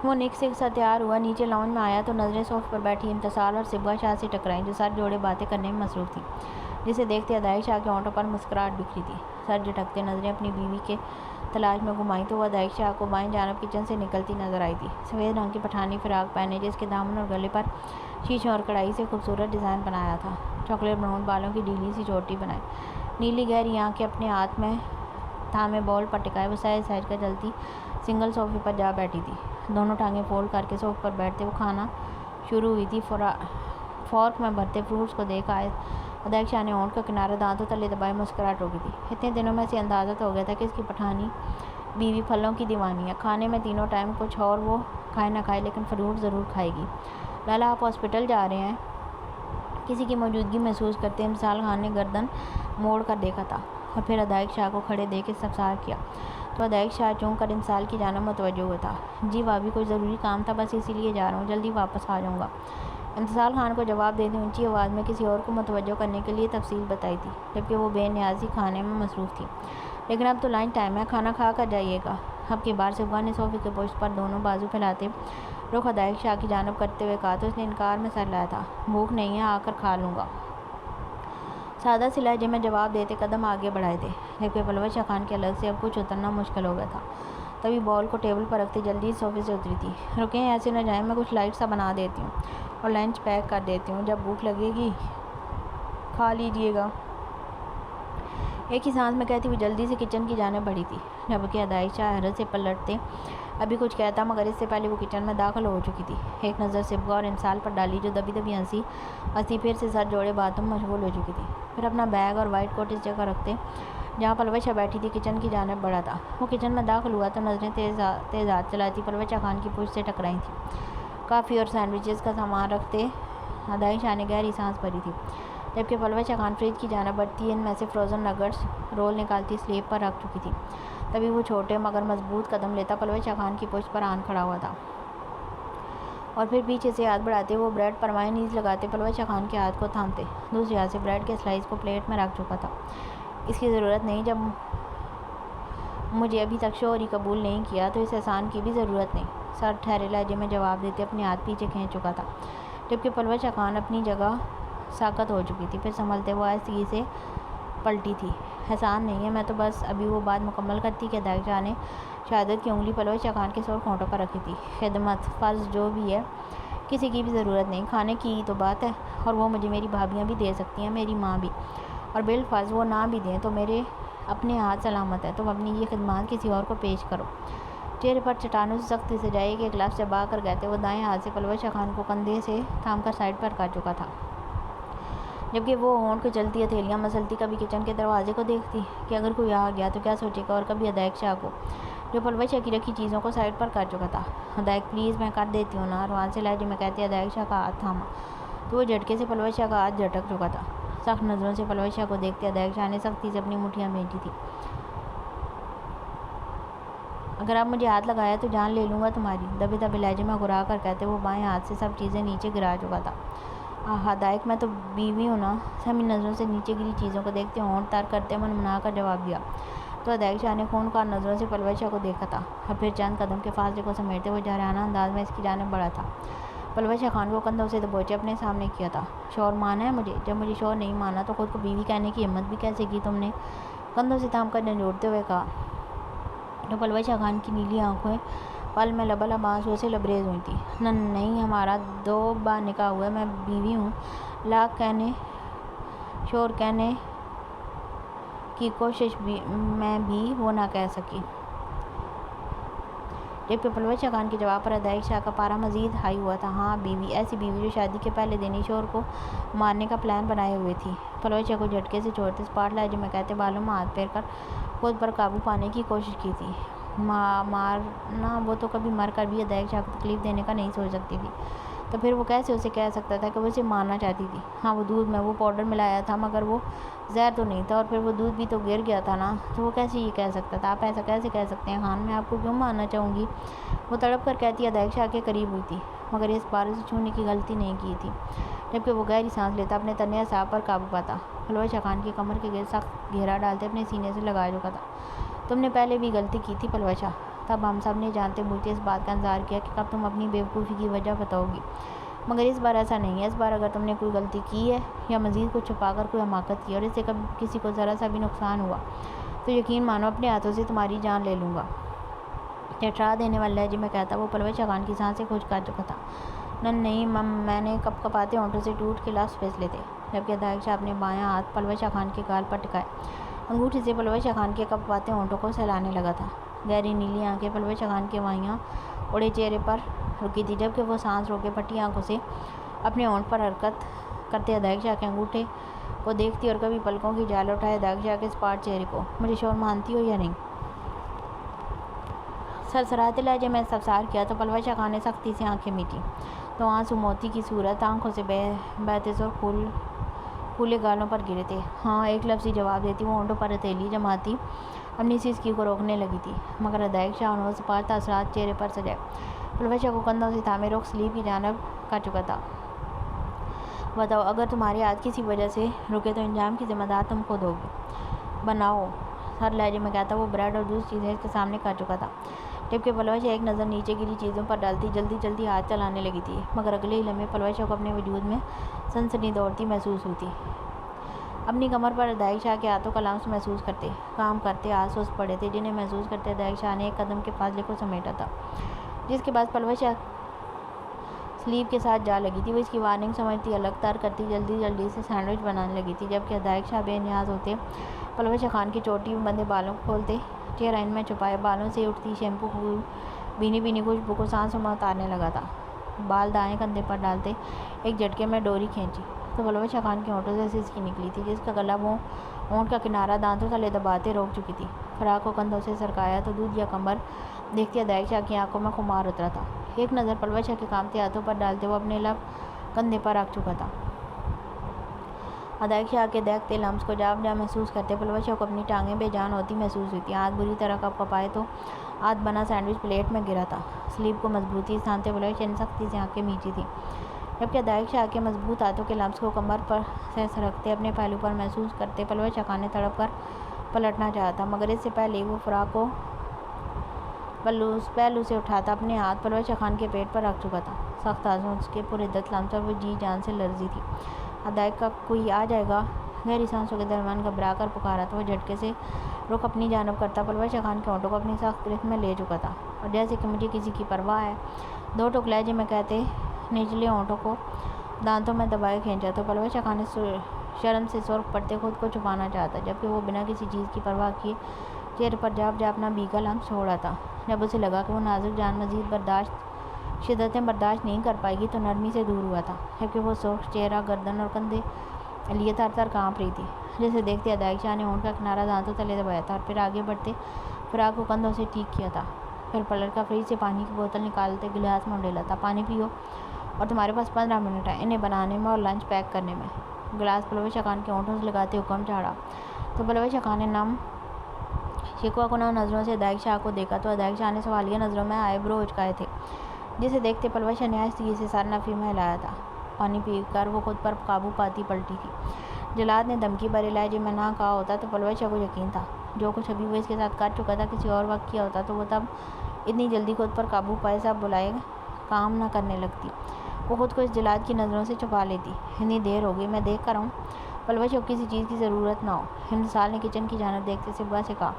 وہ نک سے تیار ہوا نیچے لاؤنج میں آیا تو نظریں صوفے پر بیٹھی امتصال اور صبغہ شاہ سے ٹکرائیں، جو سر جوڑے باتیں کرنے میں مصروف تھی۔ جسے دیکھتے ادائق شاہ کے ہونٹوں پر مسکراہٹ بکھری تھی۔ سر جھٹکتے نظریں اپنی بیوی کے تلاش میں گھمائیں تو وہ ادائق شاہ کو بائیں جانب کچن سے نکلتی نظر آئی تھی، سفید رنگ کی پٹھانی فراق پہنے، جس کے دامن اور گلے پر شیشوں اور کڑھائی سے خوبصورت ڈیزائن بنایا تھا، چاکلیٹ براؤن بالوں کی ڈھیلی سی چوٹی بنائے، نیلی گہری آنکھیں اپنے ہاتھ میں تھامے بال پر ٹکائے وہ سہج سہج کر چلتی سنگل صوفے پر جا بیٹھی تھی۔ دونوں ٹانگیں فولڈ کر کے صوفے پر بیٹھتے وہ کھانا شروع ہوئی تھی۔ فورک میں بھرتے فروٹس کو دیکھ آئے ادائق شاہ نے ہونٹ کا کنارہ دانتوں تلے دبائے مسکراہٹ روکی تھی۔ اتنے دنوں میں اسے اندازہ تو ہو گیا تھا کہ اس کی پٹھانی بیوی پھلوں کی دیوانی ہے، کھانے میں تینوں ٹائم کچھ اور وہ کھائے نہ کھائے لیکن فروٹ ضرور کھائے گی۔ لالا آپ ہاسپٹل جا رہے ہیں؟ کسی کی موجودگی محسوس کرتے امتصال خان نے گردن موڑ کر دیکھا تھا اور پھر ادائق شاہ کو کھڑے دیکھ استفسار کیا تو ادائق شاہ چونک کر امتصال کی جانب متوجہ ہوا تھا۔ جی بھابھی کچھ ضروری کام تھا، بس اسی لیے جا رہا ہوں، جلدی واپس آ جاؤں گا۔ امتصال خان کو جواب دیتے اونچی آواز میں کسی اور کو متوجہ کرنے کے لیے تفصیل بتائی تھی، جبکہ وہ بے نیازی کھانے میں مصروف تھی۔ لیکن اب تو لنچ ٹائم ہے، کھانا کھا کر جائیے گا۔ اب کی بار صبغہ نے صوفے کے پشت پر دونوں بازو پھیلاتے رخ ادائق شاہ کی جانب کرتے ہوئے کہا تو اس نے انکار میں سر ہلایا تھا۔ بھوک نہیں ہے، آ کر کھا لوں گا، سادہ سی لہجے میں جواب دیتے قدم آگے بڑھائے تھے، جبکہ پلوش شاہ خان کے الگ سے اب کچھ اترنا مشکل ہو گیا تھا۔ تبھی بال کو ٹیبل پر رکھتے جلدی صوفے سے اتری تھی۔ رکیں، ایسے نہ جائیں، میں کچھ لائٹ سا بنا دیتی ہوں اور لنچ پیک کر دیتی ہوں، جب بھوک لگے گی کھا لیجیے گا۔ ایک ہی سانس میں کہتی ہوئی جلدی سے کچن کی جانب بڑھی تھی، جبکہ ادائق شاہ حیرت سے پلٹتے ابھی کچھ کہتا مگر اس سے پہلے وہ کچن میں داخل ہو چکی تھی۔ ایک نظر صبغہ اور امتصال پر ڈالی جو دبی دبی ہنسی پھر سے سر جوڑے باتوں میں مشغول ہو چکی تھی، پھر اپنا بیگ اور وائٹ کوٹ اس جگہ رکھتے جہاں پلوش شاہ بیٹھی تھی کچن کی جانب بڑھا تھا۔ وہ کچن میں داخل ہوا تو نظریں تیز ہاتھ چلاتی پلوش شاہ خان کی پشت سے ٹکرائی تھیں۔ کافی اور سینڈوچز کا سامان رکھتے ادائق شاہ نے گہری سانس بھری تھی، جبکہ پلوش شاہ خان فریج کی جانب بڑھتی ان میں سے فروزن نگٹس رول نکالتی سلیب پر رکھ چکی تھی۔ تبھی وہ چھوٹے مگر مضبوط قدم لیتا پلوش شاہ خان کی پشت پر آن کھڑا ہوا تھا اور پھر پیچھے سے ہاتھ بڑھاتے وہ بریڈ پر مایونیز لگاتے پلوش شاہ خان کے ہاتھ کو تھامتے دوسرے ہاتھ سے بریڈ کے سلائس کو پلیٹ میں رکھ چکا تھا۔ اس کی ضرورت نہیں، جب مجھے ابھی تک شوہر ہی قبول نہیں کیا تو اس احسان کی بھی ضرورت نہیں، سر ٹھہرے لہجے میں جواب دیتے اپنے ہاتھ پیچھے کھینچ چکا تھا، جبکہ پلوش شاہ خان اپنی جگہ ساکت ہو چکی تھی۔ پھر سنبھلتے وہ آہستگی سے پلٹی تھی، احسان نہیں ہے، میں تو بس ابھی وہ بات مکمل کرتی کہ ادائق شاہ نے شہادت کی انگلی پلوش شاہ خان کے سرخ ہونٹوں پر رکھی تھی۔ خدمت فرض جو بھی ہے، کسی کی بھی ضرورت نہیں، کھانے کی ہی تو بات ہے، اور وہ مجھے میری بھابیاں بھی دے سکتی ہیں، میری ماں بھی، اور بالفرض وہ نہ بھی دیں تو میرے اپنے ہاتھ سلامت ہے، تم اپنی یہ خدمات کسی اور کو پیش کرو۔ چہرے پر چٹانوں سے سختی سے جائے کہ ایک لفظ چبا کر کہتے وہ دائیں ہاتھ سے پلوش شاہ خان کو کندھے سے تھام کر سائڈ پر کر چکا تھا، جبکہ وہ ہونٹ کو چلتی ہتھیلیاں مسلتی کبھی کچن کے دروازے کو دیکھتی کہ اگر کوئی آ گیا تو کیا سوچے گا، اور کبھی ادائق شاہ کو جو پلوش شاہ کی رکھی چیزوں کو سائڈ پر کر چکا تھا۔ ادائق پلیز میں کر دیتی ہوں نا، روان سے لہجے میں کہتے ادائق شاہ کا ہاتھ تھاما تو وہ جھٹکے سے پلوش شاہ کا ہاتھ جھٹک چکا تھا۔ سخت نظروں سے پلوش شاہ کو دیکھتے ادائق شاہ نے سختی سے اپنی مٹھیاں بھیجی تھی، اگر آپ مجھے ہاتھ لگایا تو جان لے لوں گا تمہاری، دبے دبے لہجے میں گھرا کر کہتے وہ بائیں ہاتھ سے سب چیزیں نیچے گرا چکا تھا۔ ادائق میں تو بیوی ہوں نا، سہمی نظروں سے نیچے گری چیزوں کو دیکھتے ہونٹ تر کرتے منمنا کر جواب دیا تو ادائک شاہ نے خونخوار نظروں سے پلوش شاہ کو دیکھا تھا اور پھر چند قدم کے فاصلے کو سمیٹتے ہوئے جارحانہ انداز میں اس کی جانب بڑھا تھا۔ پلوش شاہ خان کو کندھوں سے دبوچے اپنے سامنے کیا تھا۔ شوہر مانا ہے مجھے؟ جب مجھے شوہر نہیں مانا تو خود کو بیوی کہنے کی ہمت بھی کیسے کی تم نے؟ کندھوں سے تھام کر جھنجھوڑتے ہوئے کہا۔ تو پلوش شاہ خان کی نیلی آنکھیں پل میں لبالب آنسوؤں سے لبریز ہوئی تھیں۔ نہیں، ہمارا 2 بار نکاح ہوا ہے، میں بیوی ہوں، لاکھ کہنے شوہر کہنے کی کوشش میں بھی وہ نہ کہہ سکی۔ جبکہ پلوش شاہ خان کے جواب پر ادائک شاہ کا پارا مزید ہائی ہوا تھا۔ ہاں، بیوی، ایسی بیوی جو شادی کے پہلے دن ہی شوہر کو مارنے کا پلان بنائے ہوئے تھی۔ پلوش شاہ کو جھٹکے سے چھوڑتے اسپاٹ لہجے میں کہتے بالوں میں ہاتھ پھیر کر خود پر قابو پانے کی کوشش کی تھی۔ مارنا، وہ تو کبھی مر کر بھی ادائک شاہ کو تکلیف دینے کا نہیں سوچ سکتی تھی، تو پھر وہ کیسے اسے کہہ سکتا تھا کہ وہ اسے مارنا چاہتی تھی؟ ہاں، وہ دودھ میں وہ پاؤڈر ملایا تھا، مگر وہ زہر تو نہیں تھا، اور پھر وہ دودھ بھی تو گر گیا تھا نا، تو وہ کیسے یہ کہہ سکتا تھا؟ آپ ایسا کیسے کہہ سکتے ہیں خان؟ میں آپ کو کیوں مارنا چاہوں گی؟ وہ تڑپ کر کہتی ادائک شاہ کے قریب ہوئی تھی، مگر اس بار اسے چھونے کی غلطی نہیں کی تھی۔ جبکہ وہ گہری سانس لیتا اپنے تنہے اعصاب پر قابو پاتا، پلوش شاہ خان کی کمر کے گرد سخت گھیرا ڈالتے اپنے سینے سے لگا چکا تھا۔ تم نے پہلے بھی غلطی کی تھی پلوش شاہ، تب ہم سب نے جانتے بوجھتے اس بات کا انتظار کیا کہ کب تم اپنی بیوقوفی کی وجہ بتاؤ گی، مگر اس بار ایسا نہیں ہے۔ اس بار اگر تم نے کوئی غلطی کی ہے یا مزید کچھ چھپا کر کوئی حماقت کی اور اس سے کسی کو ذرا سا بھی نقصان ہوا تو یقین مانو اپنے ہاتھوں سے تمہاری جان لے لوں گا۔ ٹھٹھا دینے والے لہجے میں کہتا وہ پلوش شاہ خان کی سانسیں خشک کر چکا تھا۔ نہیں، میں نے کپ کپاتے ہونٹوں سے ٹوٹ کے لفظ پھینس لیتے، جبکہ ادائک شاہ اپنے بایاں ہاتھ پلوش شاہ خان کے گال پر ٹکائے انگوٹھی سے پلوش شاہ خان کے کپ کپاتے ہونٹوں کو سہلانے لگا تھا۔ گہری نیلی آنکھیں پلوش شاہ خان کے وائیاں اڑے چہرے پر رکی تھی، جبکہ وہ سانس روکے پھٹی آنکھوں سے اپنے ہونٹ پر حرکت کرتے ادائک شاہ کے انگوٹھے کو دیکھتی اور کبھی پلکوں کی جال اٹھائے ادائک شاہ کے اسپاٹ چہرے کو۔ مجھے شوہر مانتی ہو یا نہیں؟ سرسراتے لہجے میں استفسار کیا تو پلوش شاہ خان نے سختی سے آنکھیں میچی تو آنسو موتی کی صورت آنکھوں سے بہتے زور پھولے گالوں پر گرے تھے۔ ہاں، ایک لفظی جواب دیتی وہ ہونٹوں پر ہتھیلی جماتی اپنی سسکی کو روکنے لگی تھی، مگر ادائک شاہ اور سپاٹ تاثرات چہرے پر سجائے پلوش شاہ کو کندھوں سے تھامے رخ سلیب کی جانب کر چکا تھا۔ بتاؤ، اگر تمہارے ہاتھ کسی وجہ سے رکے تو انجام کی ذمہ دار تم خود ہوگی۔ بناؤ، ہر لہجے میں کہتا وہ بریڈ اور دوسری چیزیں اس کے سامنے کر چکا تھا، جبکہ پلوش شاہ ایک نظر نیچے گری چیزوں پر ڈالتی جلدی ہاتھ چلانے لگی تھی، مگر اگلے ہی لمحے پلوش شاہ کو اپنے وجود میں سنسنی دوڑتی محسوس ہوئی تھی۔ اپنی کمر پر ادائک شاہ کے ہاتھوں کا لمس محسوس کرتے کام کرتے ہاتھ سست پڑے تھے، جنہیں محسوس کرتے ادائک شاہ نے ایک قدم کے فاصلے کو سمیٹا تھا، جس کے بعد پلوش شاہ سلیب کے ساتھ جا لگی تھی۔ وہ اس کی وارننگ سمجھتی الگ تر کرتی جلدی سے سینڈوچ بنانے لگی تھی، جبکہ ادائک شاہ بے نیاز ہوتے پلوش شاہ خان کی چوٹی میں بندھے بالوں کو کھولتے چہرہ ان میں چھپائے بالوں سے اٹھتی شیمپو بھینی خوشبو کو سانسوں میں اتارنے لگا تھا۔ بال دائیں کندھے پر ڈالتے ایک جھٹکے میں ڈوری کھینچی تو پلوش شاہ خان کے ہونٹوں سے سسکی نکلی تھی، جس کا گلا وہ ہونٹ کا کنارہ دانتوں تلے دباتے روک چکی تھی۔ فراق کو کندھوں سے سرکایا تو دودھ یا کمر دیکھتی ادائک شاہ کی آنکھوں میں خمار اترا تھا۔ ایک نظر پلوش شاہ کے کانپتے ہاتھوں پر ڈالتے وہ اپنے لب کندھے پر رکھ چکا تھا۔ ادائک شاہ کے دہکتے لمس کو جا محسوس کرتے پلوش شاہ کو اپنی ٹانگیں بے جان ہوتی محسوس ہوئی تھی۔ ہاتھ بری طرح کپ کپائے تو ہاتھ بنا سینڈوچ پلیٹ میں گرا تھا۔ سلیب کو مضبوطی سے تھامتے پلوش شاہ نے سختی سے آنکھیں میچی تھی، جبکہ ادائک شاہ کے مضبوط ہاتھوں کے لمس کو کمر پر سے سرکتے اپنے پہلو پر محسوس کرتے پلوش شاہ خان نے تڑپ کر پلٹنا چاہا تھا، مگر اس سے پہلے وہ فراق کو پہلو سے اٹھاتا اپنے ہاتھ پلوش شاہ خان کے پیٹ پر رکھ چکا تھا۔ سخت ہاتھوں کے پرعدت لمس پر وہ جی جان سے لرزی تھی۔ ادائک کا کوئی آ جائے گا، گہری سانسوں کے درمیان گھبرا کر پکارا تو وہ جھٹکے سے رخ اپنی جانب کرتا پلوش شاہ خان کے ہونٹوں کو اپنی سخت گرفت میں لے چکا تھا، اور جیسے کہ مجھے کسی کی پرواہ ہے، 2 ٹوک لہجے میں کہتے نچلے ہونٹوں کو دانتوں میں دبائے کھینچا تو پلوش شاہ خان نے شرم سے سرخ پڑتے خود کو چھپانا چاہتا، جبکہ وہ بنا کسی چیز کی پرواہ کیے چہرے پر جا اپنا بھیگا لمس چھوڑا تھا۔ جب اسے لگا کہ وہ نازک جان مزید شدتیں برداشت نہیں کر پائے گی تو نرمی سے دور ہوا تھا، جبکہ وہ سرخ چہرہ، گردن اور کندھے لیے تر کانپ رہی تھی۔ جسے دیکھتے ادائک شاہ نے ہونٹ کا کنارہ دانتوں تلے دبایا تھا اور پھر آگے بڑھتے فراق کو کندھوں سے ٹھیک کیا تھا، پھر پلٹ کر فریج سے پانی کی بوتل نکالتے گلاس میں ڈالا تھا۔ پانی پیو، اور تمہارے پاس 15 منٹ ہیں انہیں بنانے میں اور لنچ پیک کرنے میں۔ گلاس پلوش شاہ خان کے ہونٹوں سے لگاتے حکم چاڑا تو پلوش شاہ خان نے نم شکوہ کناں نظروں سے ادائک شاہ کو دیکھا تو ادائک شاہ نے سوالیہ نظروں میں آئی برو اچکائے تھے، جسے دیکھتے پلوش شاہ نے آہستگی سے سر نفی میں ہلایا تھا۔ پانی پی کر وہ خود پر قابو پاتی پلٹی تھی۔ جلاد نے دھمکی بھرے لہجے میں نہ کہا ہوتا تو پلوش شاہ کو یقین تھا، جو کچھ ابھی وہ اس کے ساتھ کر چکا تھا کسی اور وقت کیا ہوتا تو وہ تب اتنی جلدی خود پر قابو پائے صاحب بلائے کام نہ کرنے لگتی۔ وہ خود کو اس جلاد کی نظروں سے چھپا لیتی۔ اتنی دیر ہو گئی، میں دیکھ کر ہوں، پلوش ہو کسی چیز کی ضرورت نہ ہو۔ امسال نے کچن کی جانب دیکھتے صبح سے کہا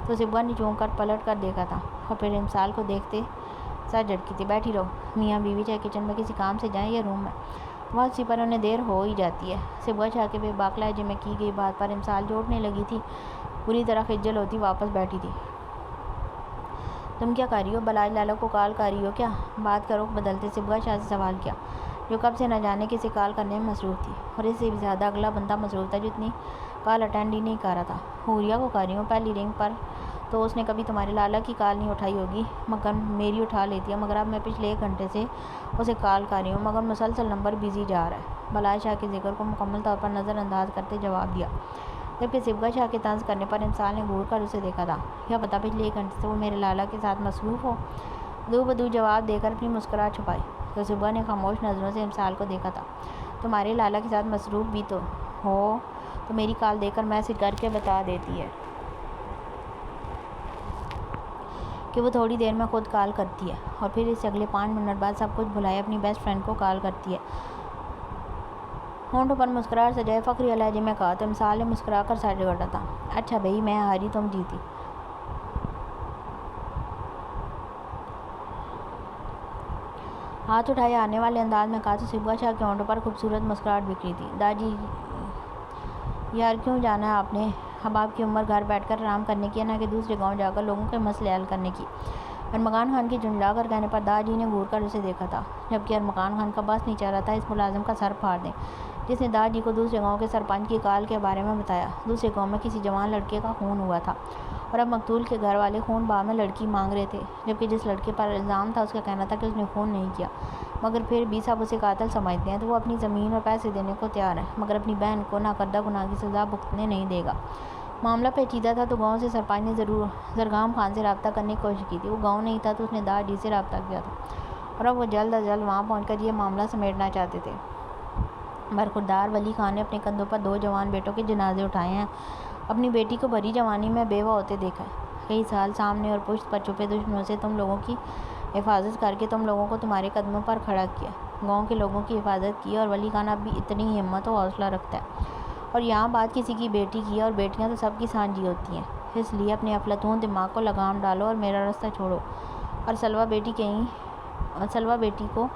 تو صبح نے چونک کر پلٹ کر دیکھا تھا اور پھر امسال کو دیکھتے سر جھٹکی تھی۔ بیٹھی رہو، میاں بیوی چاہے کچن میں کسی کام سے جائیں یا روم میں، وہاں اسی پر انہیں دیر ہو ہی جاتی ہے۔ صبح شاہ کے بے باک لہجے میں کی گئی بات پر امسال جوڑنے لگی تھی، پوری طرح خجل ہوتی واپس بیٹھی تھی۔ تم کیا کر رہی ہو؟ بلاج لالا کو کال کر رہی ہو کیا؟ بات کا رخ بدلتے صبح شاہ سے سوال کیا، جو کب سے نہ جانے کسی کال کرنے میں مصروف تھی، اور اس سے بھی زیادہ اگلا بندہ مصروف تھا جو اتنی کال اٹینڈ ہی نہیں کر رہا تھا۔ حوریہ کو کر رہی ہوں، پہلی رنگ پر تو اس نے کبھی تمہارے لالا کی کال نہیں اٹھائی ہوگی، مگر میری اٹھا لیتی ہے، مگر اب میں پچھلے 1 گھنٹے سے اسے کال کر رہی ہوں، مگر مسلسل نمبر بزی جا رہا ہے۔ بلاج شاہ کے ذکر کو مکمل طور پر نظر انداز کرتے جواب دیا، جبکہ صبح شاہ کے طنز کرنے پر امسال نے گھور کر اسے دیکھا تھا۔ کیا پتہ پچھلے 1 گھنٹے سے وہ میرے لالا کے ساتھ مصروف ہو؟ دو بدو جواب دے کر اپنی مسکراہٹ چھپائی تو صبح نے خاموش نظروں سے امسال کو دیکھا تھا۔ تمہارے لالا کے ساتھ مصروف بھی تو ہو تو میری کال دیکھ کر میسج کر کے بتا دیتی ہے کہ وہ تھوڑی دیر میں خود کال کرتی ہے، اور پھر اس سے اگلے 5 منٹ بعد سب کچھ بھلائے اپنی بیسٹ فرینڈ کو کال کرتی ہے۔ ہونٹوں پر مسکراہٹ سجائے فخریہ لہجے میں کہا تو امسال نے مسکرا کر سر رگڑا تھا۔ اچھا بھئی، میں ہاری تم جیتی۔ ہاتھ اٹھائے آنے والے انداز میں کہا تو صبح شاہ کے ہونٹوں پر خوبصورت مسکراہٹ بکھری تھی۔ داجی یار کیوں جانا ہے آپ نے؟ اب آپ کی عمر گھر بیٹھ کر آرام کرنے کی ہے، نہ کہ دوسرے گاؤں جا کر لوگوں کے مسئلے حل کرنے کی۔ ارمغان خان کی جھنجھلا کر کہنے پر داجی نے گھور کر اسے دیکھا تھا، جبکہ ارمغان خان کا بس نہیں چل رہا تھا اس ملازم کا سر پھاڑ دیں جس نے داجی کو دوسرے گاؤں کے سرپنچ کی کال کے بارے میں بتایا۔ دوسرے گاؤں میں کسی جوان لڑکے کا خون ہوا تھا اور اب مقتول کے گھر والے خون بہا میں لڑکی مانگ رہے تھے، جبکہ جس لڑکے پر الزام تھا اس کا کہنا تھا کہ اس نے خون نہیں کیا، مگر پھر بھی سب اسے قاتل سمجھتے ہیں تو وہ اپنی زمین اور پیسے دینے کو تیار ہے، مگر اپنی بہن کو ناکردہ گناہ کی سزا بھگتنے نہیں دے گا۔ معاملہ پیچیدہ تھا تو گاؤں سے سرپنچ نے ضرور زرگام خان سے رابطہ کرنے کی کوشش کی تھی۔ وہ گاؤں نہیں تھا تو اس نے داجی سے رابطہ کیا تھا، اور اب وہ جلد از جلد وہاں پہنچ کر یہ معاملہ سمیٹنا چاہتے تھے۔ برخوردار ولی خان نے اپنے کندھوں پر 2 جوان بیٹوں کے جنازے اٹھائے ہیں، اپنی بیٹی کو بھری جوانی میں بیوہ ہوتے دیکھا ہے۔ کئی سال سامنے اور پشت پر چھپے دشمنوں سے تم لوگوں کی حفاظت کر کے تم لوگوں کو تمہارے قدموں پر کھڑا کیا، گاؤں کے لوگوں کی حفاظت کی، اور ولی خان اب بھی اتنی ہی ہمت و حوصلہ رکھتا ہے۔ اور یہاں بات کسی کی بیٹی کی ہے، اور بیٹیاں تو سب کی سانجھی ہوتی ہیں، اس لیے اپنے افلاطون دماغ کو لگام ڈالو اور میرا راستہ چھوڑو، اور سلوہ بیٹی کو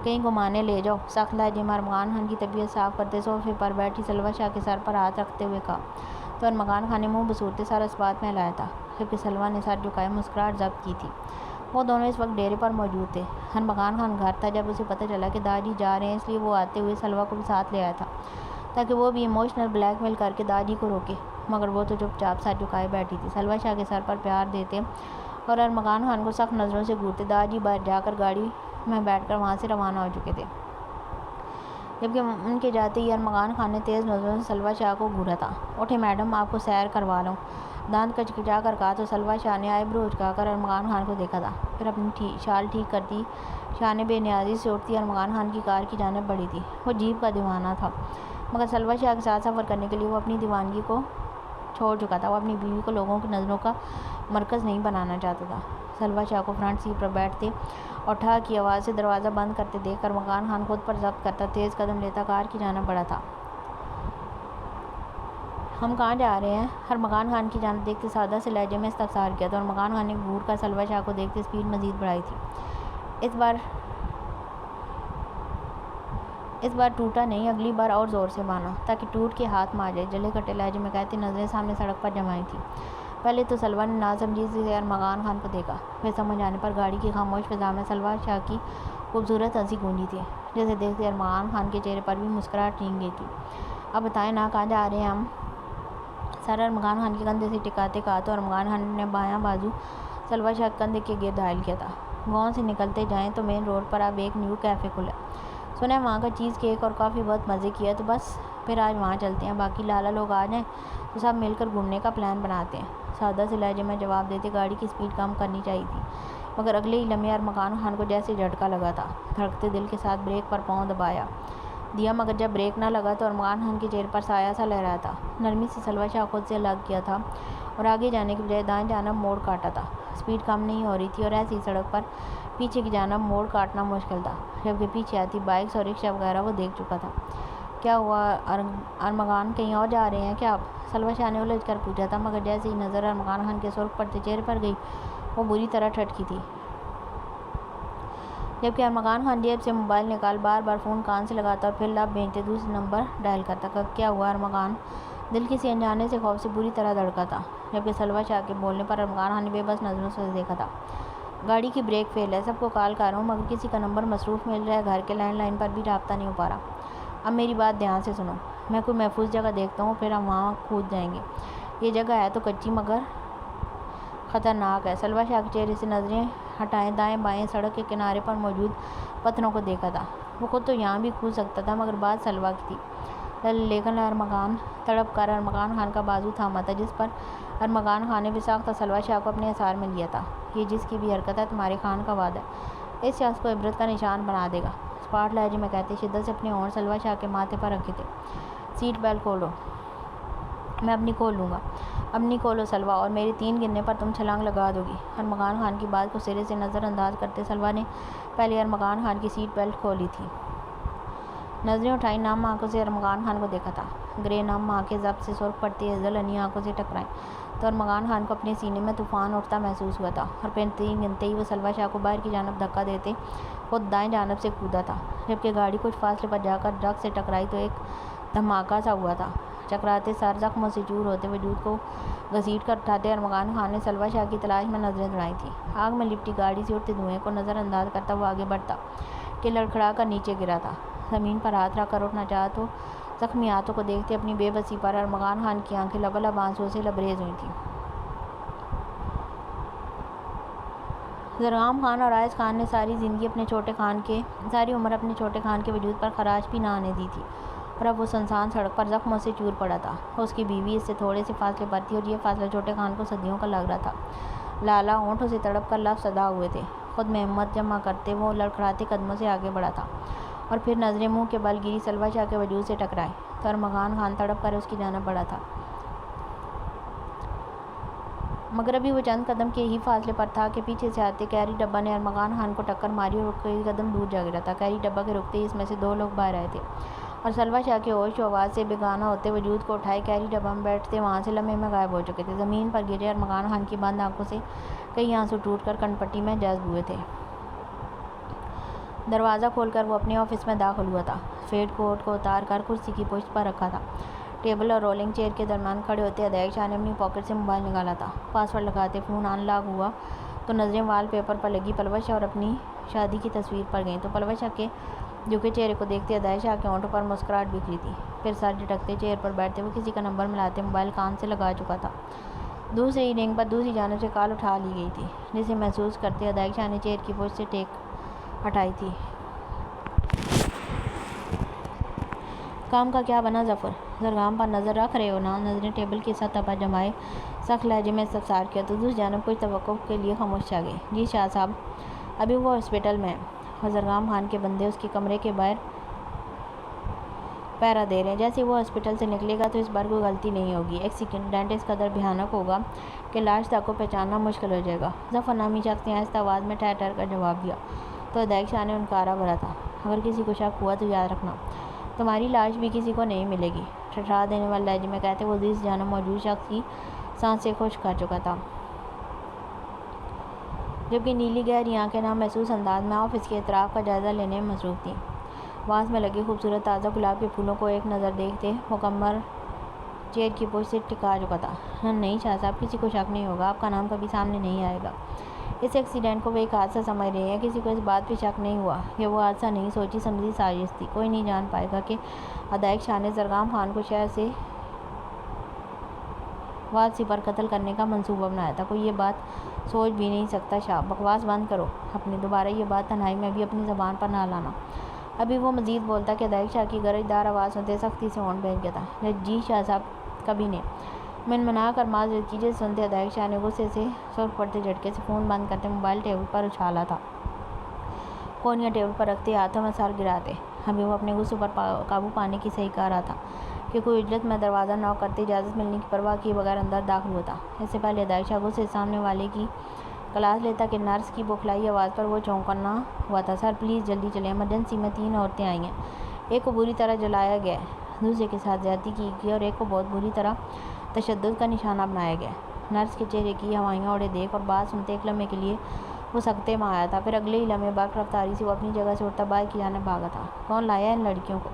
کہیں گھمانے لے جاؤ۔ سخت لہجے میں ارمغان خان کی طبیعت صاف کرتے صوفے پر بیٹھی سلوہ شاہ کے سر پر ہاتھ رکھتے ہوئے کہا تو ارمغان خان نے منہ بسورتے سر اس بات میں ہلایا تھا، جبکہ سلوہ نے سر جھکائے مسکراہٹ ضبط کی تھی۔ وہ دونوں اس وقت ڈیرے پر موجود تھے۔ ارمغان خان گھر تھا جب اسے پتہ چلا کہ داجی جا رہے ہیں، اس لیے وہ آتے ہوئے سلوہ کو بھی ساتھ لے آیا تھا تاکہ وہ بھی ایموشنل بلیک میل کر کے داجی کو روکے، مگر وہ تو چپ چاپ سر جھکائے بیٹھی تھی۔ سلوہ شاہ کے سر پر پیار دیتے اور ارمغان خان کو سخت نظروں سے گھورتے داجی باہر جا کر گاڑی میں بیٹھ کر وہاں سے روانہ ہو چکے تھے، جبکہ ان کے جاتے ہی ارمغان خان نے تیز نظروں سے سلوہ شاہ کو گھورا تھا۔ اٹھے میڈم، آپ کو سیر کروا لوں، دانت کچکچا کر کہا تو سلوہ شاہ نے آئی برو اچکا کر ارمغان خان کو دیکھا تھا، پھر اپنی شال ٹھیک کرتی شاہ نے بے نیازی سے اٹھتی ارمغان خان کی کار کی جانب بڑھی تھی۔ وہ جیپ کا دیوانہ تھا، مگر سلوہ شاہ کے ساتھ سفر کرنے کے لیے وہ اپنی دیوانگی کو چھوڑ چکا تھا۔ وہ اپنی بیوی کو لوگوں کی نظروں کا مرکز نہیں بنانا چاہتا تھا۔ سلوہ شاہ کو فرنٹ سیٹ پر بیٹھتے اور ٹھا کی آواز سے دروازہ بند کرتے دیکھ کر ارمغان خان خود پر ضبط کرتا تیز قدم لیتا کار کی جانب بڑھا تھا۔ ہم کہاں جا رہے ہیں؟ ارمغان خان کی جانب دیکھتے سادہ سے لہجے میں استفسار کیا تو ارمغان خان نے گھور کر سلوہ شاہ کو دیکھتے اسپیڈ مزید بڑھائی تھی۔ اس بار ٹوٹا نہیں، اگلی بار اور زور سے بانا تاکہ ٹوٹ کے ہاتھ میں آ جائے، جلے کٹے لہجے میں کہتے نظریں سامنے سڑک پر جمائی تھی۔ پہلے تو سلوہ نے ناسمجھی سے ارمغان خان کو دیکھا، پھر سمجھ آنے پر گاڑی کی خاموش فضا میں سلوہ شاہ کی خوبصورت ہنسی گونجی تھی، جسے دیکھتے ارمغان خان کے چہرے پر بھی مسکراہٹ رنگ گئی تھی۔ اب بتائیں نا، کہاں جا رہے ہیں ہم؟ سر ارمغان خان کے کندھے سے ٹکاتے کہا تو ارمغان خان نے بایاں بازو سلوہ شاہ کے کندھے کے گرد حائل کیا تھا۔ گاؤں سے نکلتے جائیں تو مین روڈ پر اب ایک نیو کیفے کھلا ہے، سنا ہے وہاں کا چیز کیک اور کافی بہت مزے کی ہے، تو بس پھر آج وہاں چلتے ہیں، باقی لالا لوگ آ جائیں تو سب مل کر گھومنے کا پلان بناتے ہیں۔ سادہ سے لہجے میں جواب دیتے گاڑی کی اسپیڈ کم کرنی چاہیے تھی، مگر اگلے ہی لمحے ارمغان خان کو جیسے جھٹکا لگا تھا، دھڑکتے دل کے ساتھ بریک پر پاؤں دبایا دیا، مگر جب بریک نہ لگا تو ارمغان خان کے چہرے پر سایہ سا لہرایا تھا۔ نرمی سے سلوہ شاہ خود سے الگ کیا تھا اور آگے جانے کی بجائے دائیں جانب موڑ کاٹا تھا۔ سپیڈ کم نہیں ہو رہی تھی اور ایسی سڑک پر پیچھے کی جانب موڑ کاٹنا مشکل تھا، جبکہ پیچھے آتی بائکس اور رکشہ وغیرہ وہ دیکھ چکا تھا۔ کیا ہوا ارمغان، کہیں اور جا رہے ہیں کیا آپ؟ سلوہ شاہ نے الجھ کر پوچھا تھا، مگر جیسے ہی نظر ارمغان خان کے سرخ پڑتے چہرے پر گئی وہ بری طرح ٹھٹکی تھی، جبکہ ارمغان خان جیب سے موبائل نکال بار بار فون کان سے لگاتا اور پھر لب بھیجتے دوسرے نمبر ڈائل کرتا۔ کیا ہوا ارمغان؟ دل کسی انجانے سے خوف سے بری طرح دھڑکا تھا، جبکہ سلوہ شاہ کے بولنے پر ارمغان خان نے بے بس نظروں سے دیکھا تھا۔ گاڑی کی بریک فیل ہے، سب کو کال کر رہا ہوں مگر کسی کا نمبر مصروف مل رہا ہے، گھر کے لینڈ لائن پر بھی رابطہ نہیں ہو پا رہا۔ اب میری بات دھیان سے سنو، میں کوئی محفوظ جگہ دیکھتا ہوں پھر ہم وہاں کود جائیں گے۔ یہ جگہ ہے تو کچی مگر خطرناک ہے۔ سلوہ شاہ کے چہرے سے نظریں ہٹائے دائیں بائیں سڑک کے کنارے پر موجود پتھروں کو دیکھا تھا۔ وہ خود تو یہاں بھی کود سکتا تھا مگر بات سلوہ کی تھی، لیکن ارمغان تڑپ کر ارمغان خان کا بازو تھاما تھا، جس پر ارمغان خان نے بساختہ سلوہ شاہ کو اپنے اثار میں لیا تھا۔ یہ جس کی بھی حرکت ہے تمہارے خان کا وعدہ ہے، اس شخص کو عبرت کا نشان بنا دے گا، اسپاٹ لہجے میں کہتے شدت سے اپنے ہونٹ سلوہ شاہ کے ماتھے پر رکھے تھے۔ سیٹ بیلٹ کھولو، میں اپنی کھول لوں گا۔ اپنی کھولو سلوہ، اور میرے 3 گننے پر تم چھلانگ لگا دو گی۔ ارمغان خان کی بات کو سرے سے نظر انداز کرتے سلوہ نے پہلے ارمغان خان کی سیٹ بیلٹ کھولی تھی، نظریں اٹھائیں، نم آنکھوں سے ارمغان خان کو دیکھا تھا۔ گرے نم آنکھیں ضبط سے سرخ پڑتی ازل انی آنکھوں سے ٹکرائیں تو ارمغان خان کو اپنے سینے میں طوفان اٹھتا محسوس ہوا تھا، اور پھر 3 گنتے ہی وہ سلوہ شاہ کو باہر کی جانب دھکا دیتے خود دائیں جانب سے کودا تھا، جبکہ گاڑی کچھ فاصلے پر جا کر ٹرک سے ٹکرائی تو ایک دھماکہ سا ہوا تھا۔ چکراتے سر، زخموں سے چور ہوتے وجود کو گھسیٹ کر اٹھاتے ارمغان خان نے سلوہ شاہ کی تلاش میں نظریں دوڑائی تھیں۔ آگ میں لپٹی گاڑی سے اٹھتے دھوئیں کو نظر انداز کرتا وہ آگے بڑھتا کہ لڑکھڑا کر نیچے گرا تھا۔ زمین پر ہاتھ رکھ کر اٹھنا چاہا تو زخمی ہاتھوں کو دیکھتے اپنی بے بسی پر ارمغان خان کی آنکھیں لبالب آنسوؤں سے لبریز ہوئی تھیں۔ زرغام خان اور آئز خان نے ساری عمر اپنے چھوٹے خان کے وجود پر خراش بھی نہ آنے دی تھی، اور اب وہ سنسان سڑک پر زخموں سے چور پڑا تھا۔ اس کی بیوی اس سے تھوڑے سے فاصلے پر تھی اور یہ فاصلہ چھوٹے خان کو صدیوں کا لگ رہا تھا۔ لالا ہونٹوں سے تڑپ کر لفظ ادا ہوئے تھے، خود میں ہمت جمع کرتے وہ لڑکھڑاتے قدموں سے آگے بڑھا تھا، اور پھر نظریں منہ کے بل گری سلوہ شاہ کے وجود سے ٹکرائیں تو ارمغان خان تڑپ کر اس کی جانب بڑھا تھا، مگر ابھی وہ چند قدم کے ہی فاصلے پر تھا کہ پیچھے سے آتے کیری ڈبہ نے ارمغان خان کو ٹکر ماری اور کئی قدم دور جا گرا تھا۔ کیری ڈبہ کے رکتے ہی اس میں سے 2 لوگ باہر آئے تھے اور سلوہ شاہ کے ہوش و آواز سے بیگانہ ہوتے وجود کو اٹھائے کیری ڈبہ میں بیٹھتے وہاں سے لمحے میں غائب ہو چکے تھے۔ زمین پر گرے ارمغان خان کی بند آنکھوں سے کئی آنسو ٹوٹ کر کنپٹی میں جذب ہوئے تھے۔ دروازہ کھول کر وہ اپنے آفس میں داخل ہوا تھا۔ فیڈ کوٹ کو اتار کر کرسی کی پشت پر رکھا تھا۔ ٹیبل اور رولنگ چیئر کے درمیان کھڑے ہوتے ادائق شاہ نے اپنی پاکٹ سے موبائل نکالا تھا۔ پاس ورڈ لگاتے فون ان لاک ہوا تو نظریں وال پیپر پر لگی پلوش شاہ اور اپنی شادی کی تصویر پر گئیں تو پلوش شاہ کے جھکے چہرے کو دیکھتے ادائق شاہ کے ہونٹوں پر مسکراہٹ بکھری تھی۔ پھر سر جھٹکتے چیئر پر بیٹھتے وہ کسی کا نمبر ملاتے موبائل کان سے لگا چکا تھا۔ دوسرے ہی رنگ پر دوسری جانب سے کال اٹھا لی گئی تھی، جسے محسوس کرتے ادائق شاہ نے چیئر کی پشت سے ٹیک ہٹائی تھی۔ کام کا کیا بنا ظفر؟ زرغام پر نظر رکھ رہے ہو نا؟ نظریں ٹیبل کی سطح پر جمائے سخت لہجے میں استفسار کیا تو دوسری جانب کچھ توقف کے لیے خاموش چھا گئے۔ جی شاہ صاحب، ابھی وہ ہاسپٹل میں ہیں اور زرغام خان کے بندے اس کے کمرے کے باہر پہرا دے رہے ہیں۔ جیسے وہ ہاسپٹل سے نکلے گا تو اس بار کوئی غلطی نہیں ہوگی۔ ایکسیڈنٹ اس قدر بھیانک ہوگا کہ لاش تک کو پہچاننا مشکل ہو جائے گا۔ ظفر نامی شخص نے آہستہ آواز میں ٹھہر ٹھہر کر جواب دیا تو ادائق شاہ نے انکارا بھرا تھا، اگر کسی کو شک ہوا تو یاد رکھنا تمہاری لاش بھی کسی کو نہیں ملے گی، ٹھٹھا دینے والے لہجے میں کہتے وہ دوسری جانب موجود شخص کی سانسیں خشک کر چکا تھا، جبکہ نیلی گہری آنکھیں نامحسوس انداز میں آفس کے اطراف کا جائزہ لینے میں مصروف تھیں۔ واز میں لگے خوبصورت تازہ گلاب کے پھولوں کو ایک نظر دیکھتے وہ کمر چیئر کی پشت سے ٹکا چکا تھا۔ نہیں شاہ صاحب، کسی کو شک نہیں ہوگا، آپ کا نام کبھی سامنے نہیں آئے گا۔ اس ایکسیڈنٹ کو وہ ایک حادثہ سمجھ رہے ہیں، کسی کو اس بات پہ شک نہیں ہوا کہ وہ حادثہ نہیں، سوچی سمجھی سازش تھی۔ کوئی نہیں جان پائے گا کہ ادائق شاہ نے زرغام خان کو شہر سے واپسی پر قتل کرنے کا منصوبہ بنایا تھا، کوئی یہ بات سوچ بھی نہیں سکتا۔ شاہ بکواس بند کرو اپنی، دوبارہ یہ بات تنہائی میں بھی اپنی زبان پر نہ لانا۔ ابھی وہ مزید بولتا کہ ادائق شاہ کی گرج دار آواز سنتے سختی سے ہونٹ بھیج گیا تھا۔ جی شاہ صاحب، کبھی نے منمنا کر معذرت کیجیے سنتے ادائق شاہ نے غصے سے سرخ پڑتے جھٹکے سے فون بند کرتے موبائل ٹیبل پر اچھالا تھا، کونیاں ٹیبل پر رکھتے ہاتھوں میں سر گراتے۔ ابھی وہ اپنے غصے پر قابو پانے کی صحیح کہہ رہا تھا کہ کہ کوئی اجلت میں دروازہ نوک کرتے اجازت ملنے کی پرواہ کیے بغیر اندر داخل ہوتا۔ اس سے پہلے ادائق شاہ سے سامنے والے کی کلاس لیتا کہ نرس کی بوکھلائی آواز پر وہ چونکنا ہوا تھا۔ سر پلیز جلدی چلیں، ایمرجنسی میں 3 عورتیں آئی ہیں، ایک کو بری طرح جلایا گیا ہے، دوسرے کے ساتھ زیادتی کی گئی اور ایک کو بہت بری طرح تشدد کا نشانہ بنایا گیا۔ نرس کے چہرے کی ہوائیاں اڑے دیکھ اور بات سنتے ایک لمحے کے لیے وہ سکتے میں آیا تھا، پھر اگلے ہی لمحے برق رفتاری سے وہ اپنی جگہ سے اٹھتا باہر کی جانب بھاگا تھا۔ کون لایا ان لڑکیوں کو؟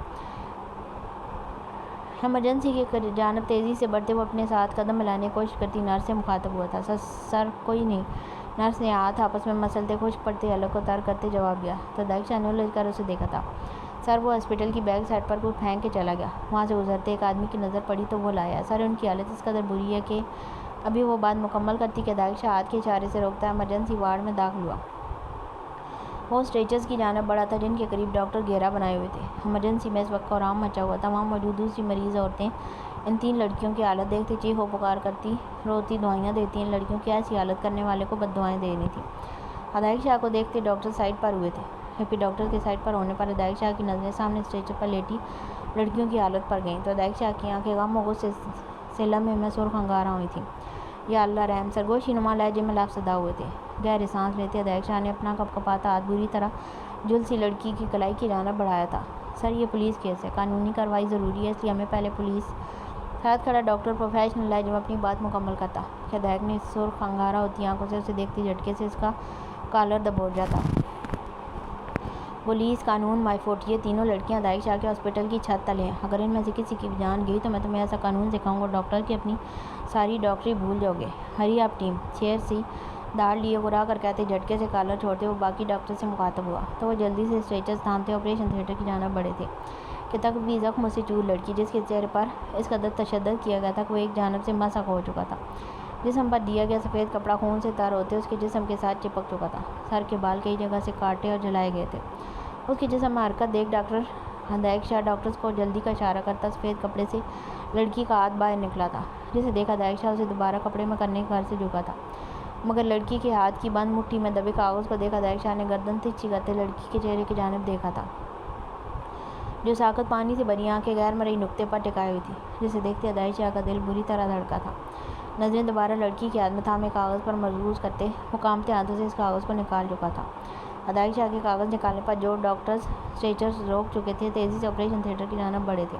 ایمرجنسی کی جانب تیزی سے بڑھتے وہ اپنے ساتھ قدم ملانے کی کوشش کرتی نرس سے مخاطب ہوا تھا۔ سر کوئی نہیں، نرس نے ہاتھ آپس میں مسلتے خشک پڑتے حلق کو ترک کرتے جواب دیا تو ادائق شاہ نے الجھ کر اسے دیکھا تھا۔ سر وہ ہاسپٹل کی بیک سائڈ پر کوئی پھینک کے چلا گیا، وہاں سے گزرتے ایک آدمی کی نظر پڑی تو وہ لایا۔ سر ان کی حالت اس قدر بری ہے کہ ابھی وہ بات مکمل کرتی کہ ادائق شاہ ہاتھ کے اشارے سے روکتا ایمرجنسی وارڈ میں داخل ہوا۔ وہ اسٹریچرز کی جانب بڑھا تھا جن کے قریب ڈاکٹر گھیرا بنائے ہوئے تھے۔ ایمرجنسی میں اس وقت کوہرام مچا ہوا تھا، وہاں موجود دوسری مریض عورتیں ان 3 لڑکیوں کی حالت دیکھتے چیخ و پکار کرتی روتی دعائیاں دیتی ان لڑکیوں کی ایسی حالت کرنے والے کو بد دعائیں دے رہی تھیں۔ ادائق شاہ کو دیکھتے ڈاکٹر سائڈ پر ہوئے تھے، جبکہ ڈاکٹر کے سائڈ پر ہونے پر ادائق شاہ کی نظریں سامنے اسٹریچر پر لیٹی لڑکیوں کی حالت پر گئیں تو ادائق شاہ کی آنکھیں غم و غصے سے لمحے میں سرخ انگارہ ہوئی تھیں۔ یا اللہ رحم! سرگوشی نما لہجے میں لفظ ادا ہوئے تھے۔ گہری سانس لیتے ادائق شاہ نے اپنا کپکپاتا ہاتھ بری طرح جھلسی لڑکی کی کلائی کی جانب بڑھایا تھا۔ سر یہ پولیس کیس ہے، قانونی کارروائی ضروری ہے، اس لیے ہمیں پہلے پولیس۔ ساتھ کھڑا ڈاکٹر پروفیشنل لہجے میں اپنی بات مکمل کرتا کہ ادائق نے سرخ انگارہ ہوتی آنکھوں سے اسے دیکھتے جھٹکے سے اس کا کالر دبوچا تھا۔ پولیس، قانون، مائی فوٹ، یہ تینوں لڑکیاں ادائق شاہ کے ہاسپٹل کی چھت تلے ہیں۔ اگر ان میں سے کسی کی بھی جان گئی تو میں تمہیں ایسا قانون سکھاؤں گا ڈاکٹر کہ اپنی ساری ڈاکٹری بھول جاؤ گے۔ ہری اپ ٹیم! چیئر سی داڑ لیے گرا کر کہتے جھٹکے سے کالر چھوڑتے وہ باقی ڈاکٹر سے مخاطب ہوا تو وہ جلدی سے اسٹریچرز تھامتے آپریشن تھیٹر کی جانب بڑھے تھے کہ تک بھی زخموں سے چور لڑکی جس کے چہرے پر اس قدر تشدد کیا گیا تھا کہ وہ ایک جانب سے مسخ ہو چکا تھا، جسم پر دیا گیا سفید کپڑا خون سے تر ہوتے اس کے جسم کے ساتھ چپک چکا تھا، سر کے بال کئی جگہ سے کاٹے اور جلائے گئے تھے۔ اس کے جسم میں حرکت دیکھ ڈاکٹر ادائق شاہ ڈاکٹرز کو جلدی کا اشارہ کرتا سفید کپڑے سے لڑکی کا ہاتھ باہر نکلا تھا، جسے دیکھا ادائق شاہ اسے دوبارہ کپڑے میں کرنے کے غرض سے جھکا تھا، مگر لڑکی کے ہاتھ کی بند مٹھی میں دبے کاغذ کو دیکھا ادائق شاہ نے گردن ترچھی کرتے لڑکی کے چہرے کی جانب دیکھا تھا جو ساکت پانی سے بھری آنکھیں غیر مرئی نقطے پر ٹکائے ہوئی تھی، جسے دیکھتے ادائق شاہ کا دل بری طرح دھڑکا تھا۔ نظریں دوبارہ لڑکی کے ہاتھ میں تھامے کاغذ پر مرکوز کرتے وہ کانپتے ہاتھوں سے اس کاغذ کو نکال چکا تھا۔ ادائق شاہ کے کاغذ نکالنے پر جو ڈاکٹرز اسٹریچرز روک چکے تھے تیزی سے آپریشن تھیٹر کی جانب بڑھے تھے،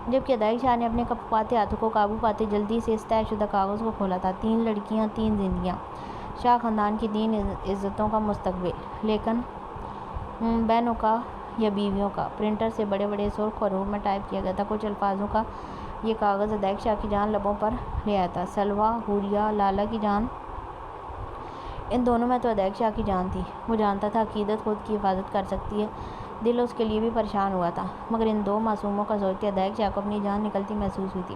جبکہ ادائق شاہ نے اپنے کپکپاتے ہاتھوں کو قابو پاتے جلدی سے اس طے شدہ کاغذ کو کھولا تھا۔ 3 لڑکیاں، 3 زندگیاں، شاہ خاندان کی 3 عزتوں کا مستقبل، لیکن بہنوں کا یا بیویوں کا؟ پرنٹر سے بڑے بڑے سرخ حروف میں ٹائپ کیا گیا تھا کچھ الفاظوں کا یہ کاغذ ادائق شاہ کی جان لبوں پر لے آیا تھا۔ سلویٰ، حوریہ، لالہ کی جان، ان دونوں میں تو ادائق شاہ کی جان تھی۔ وہ جانتا تھا عقیدت خود کی حفاظت کر سکتی ہے، دل اس کے لیے بھی پریشان ہوا تھا، مگر ان 2 معصوموں کا سوچتے ادائق شاہ کو اپنی جان نکلتی محسوس ہوئی تھی۔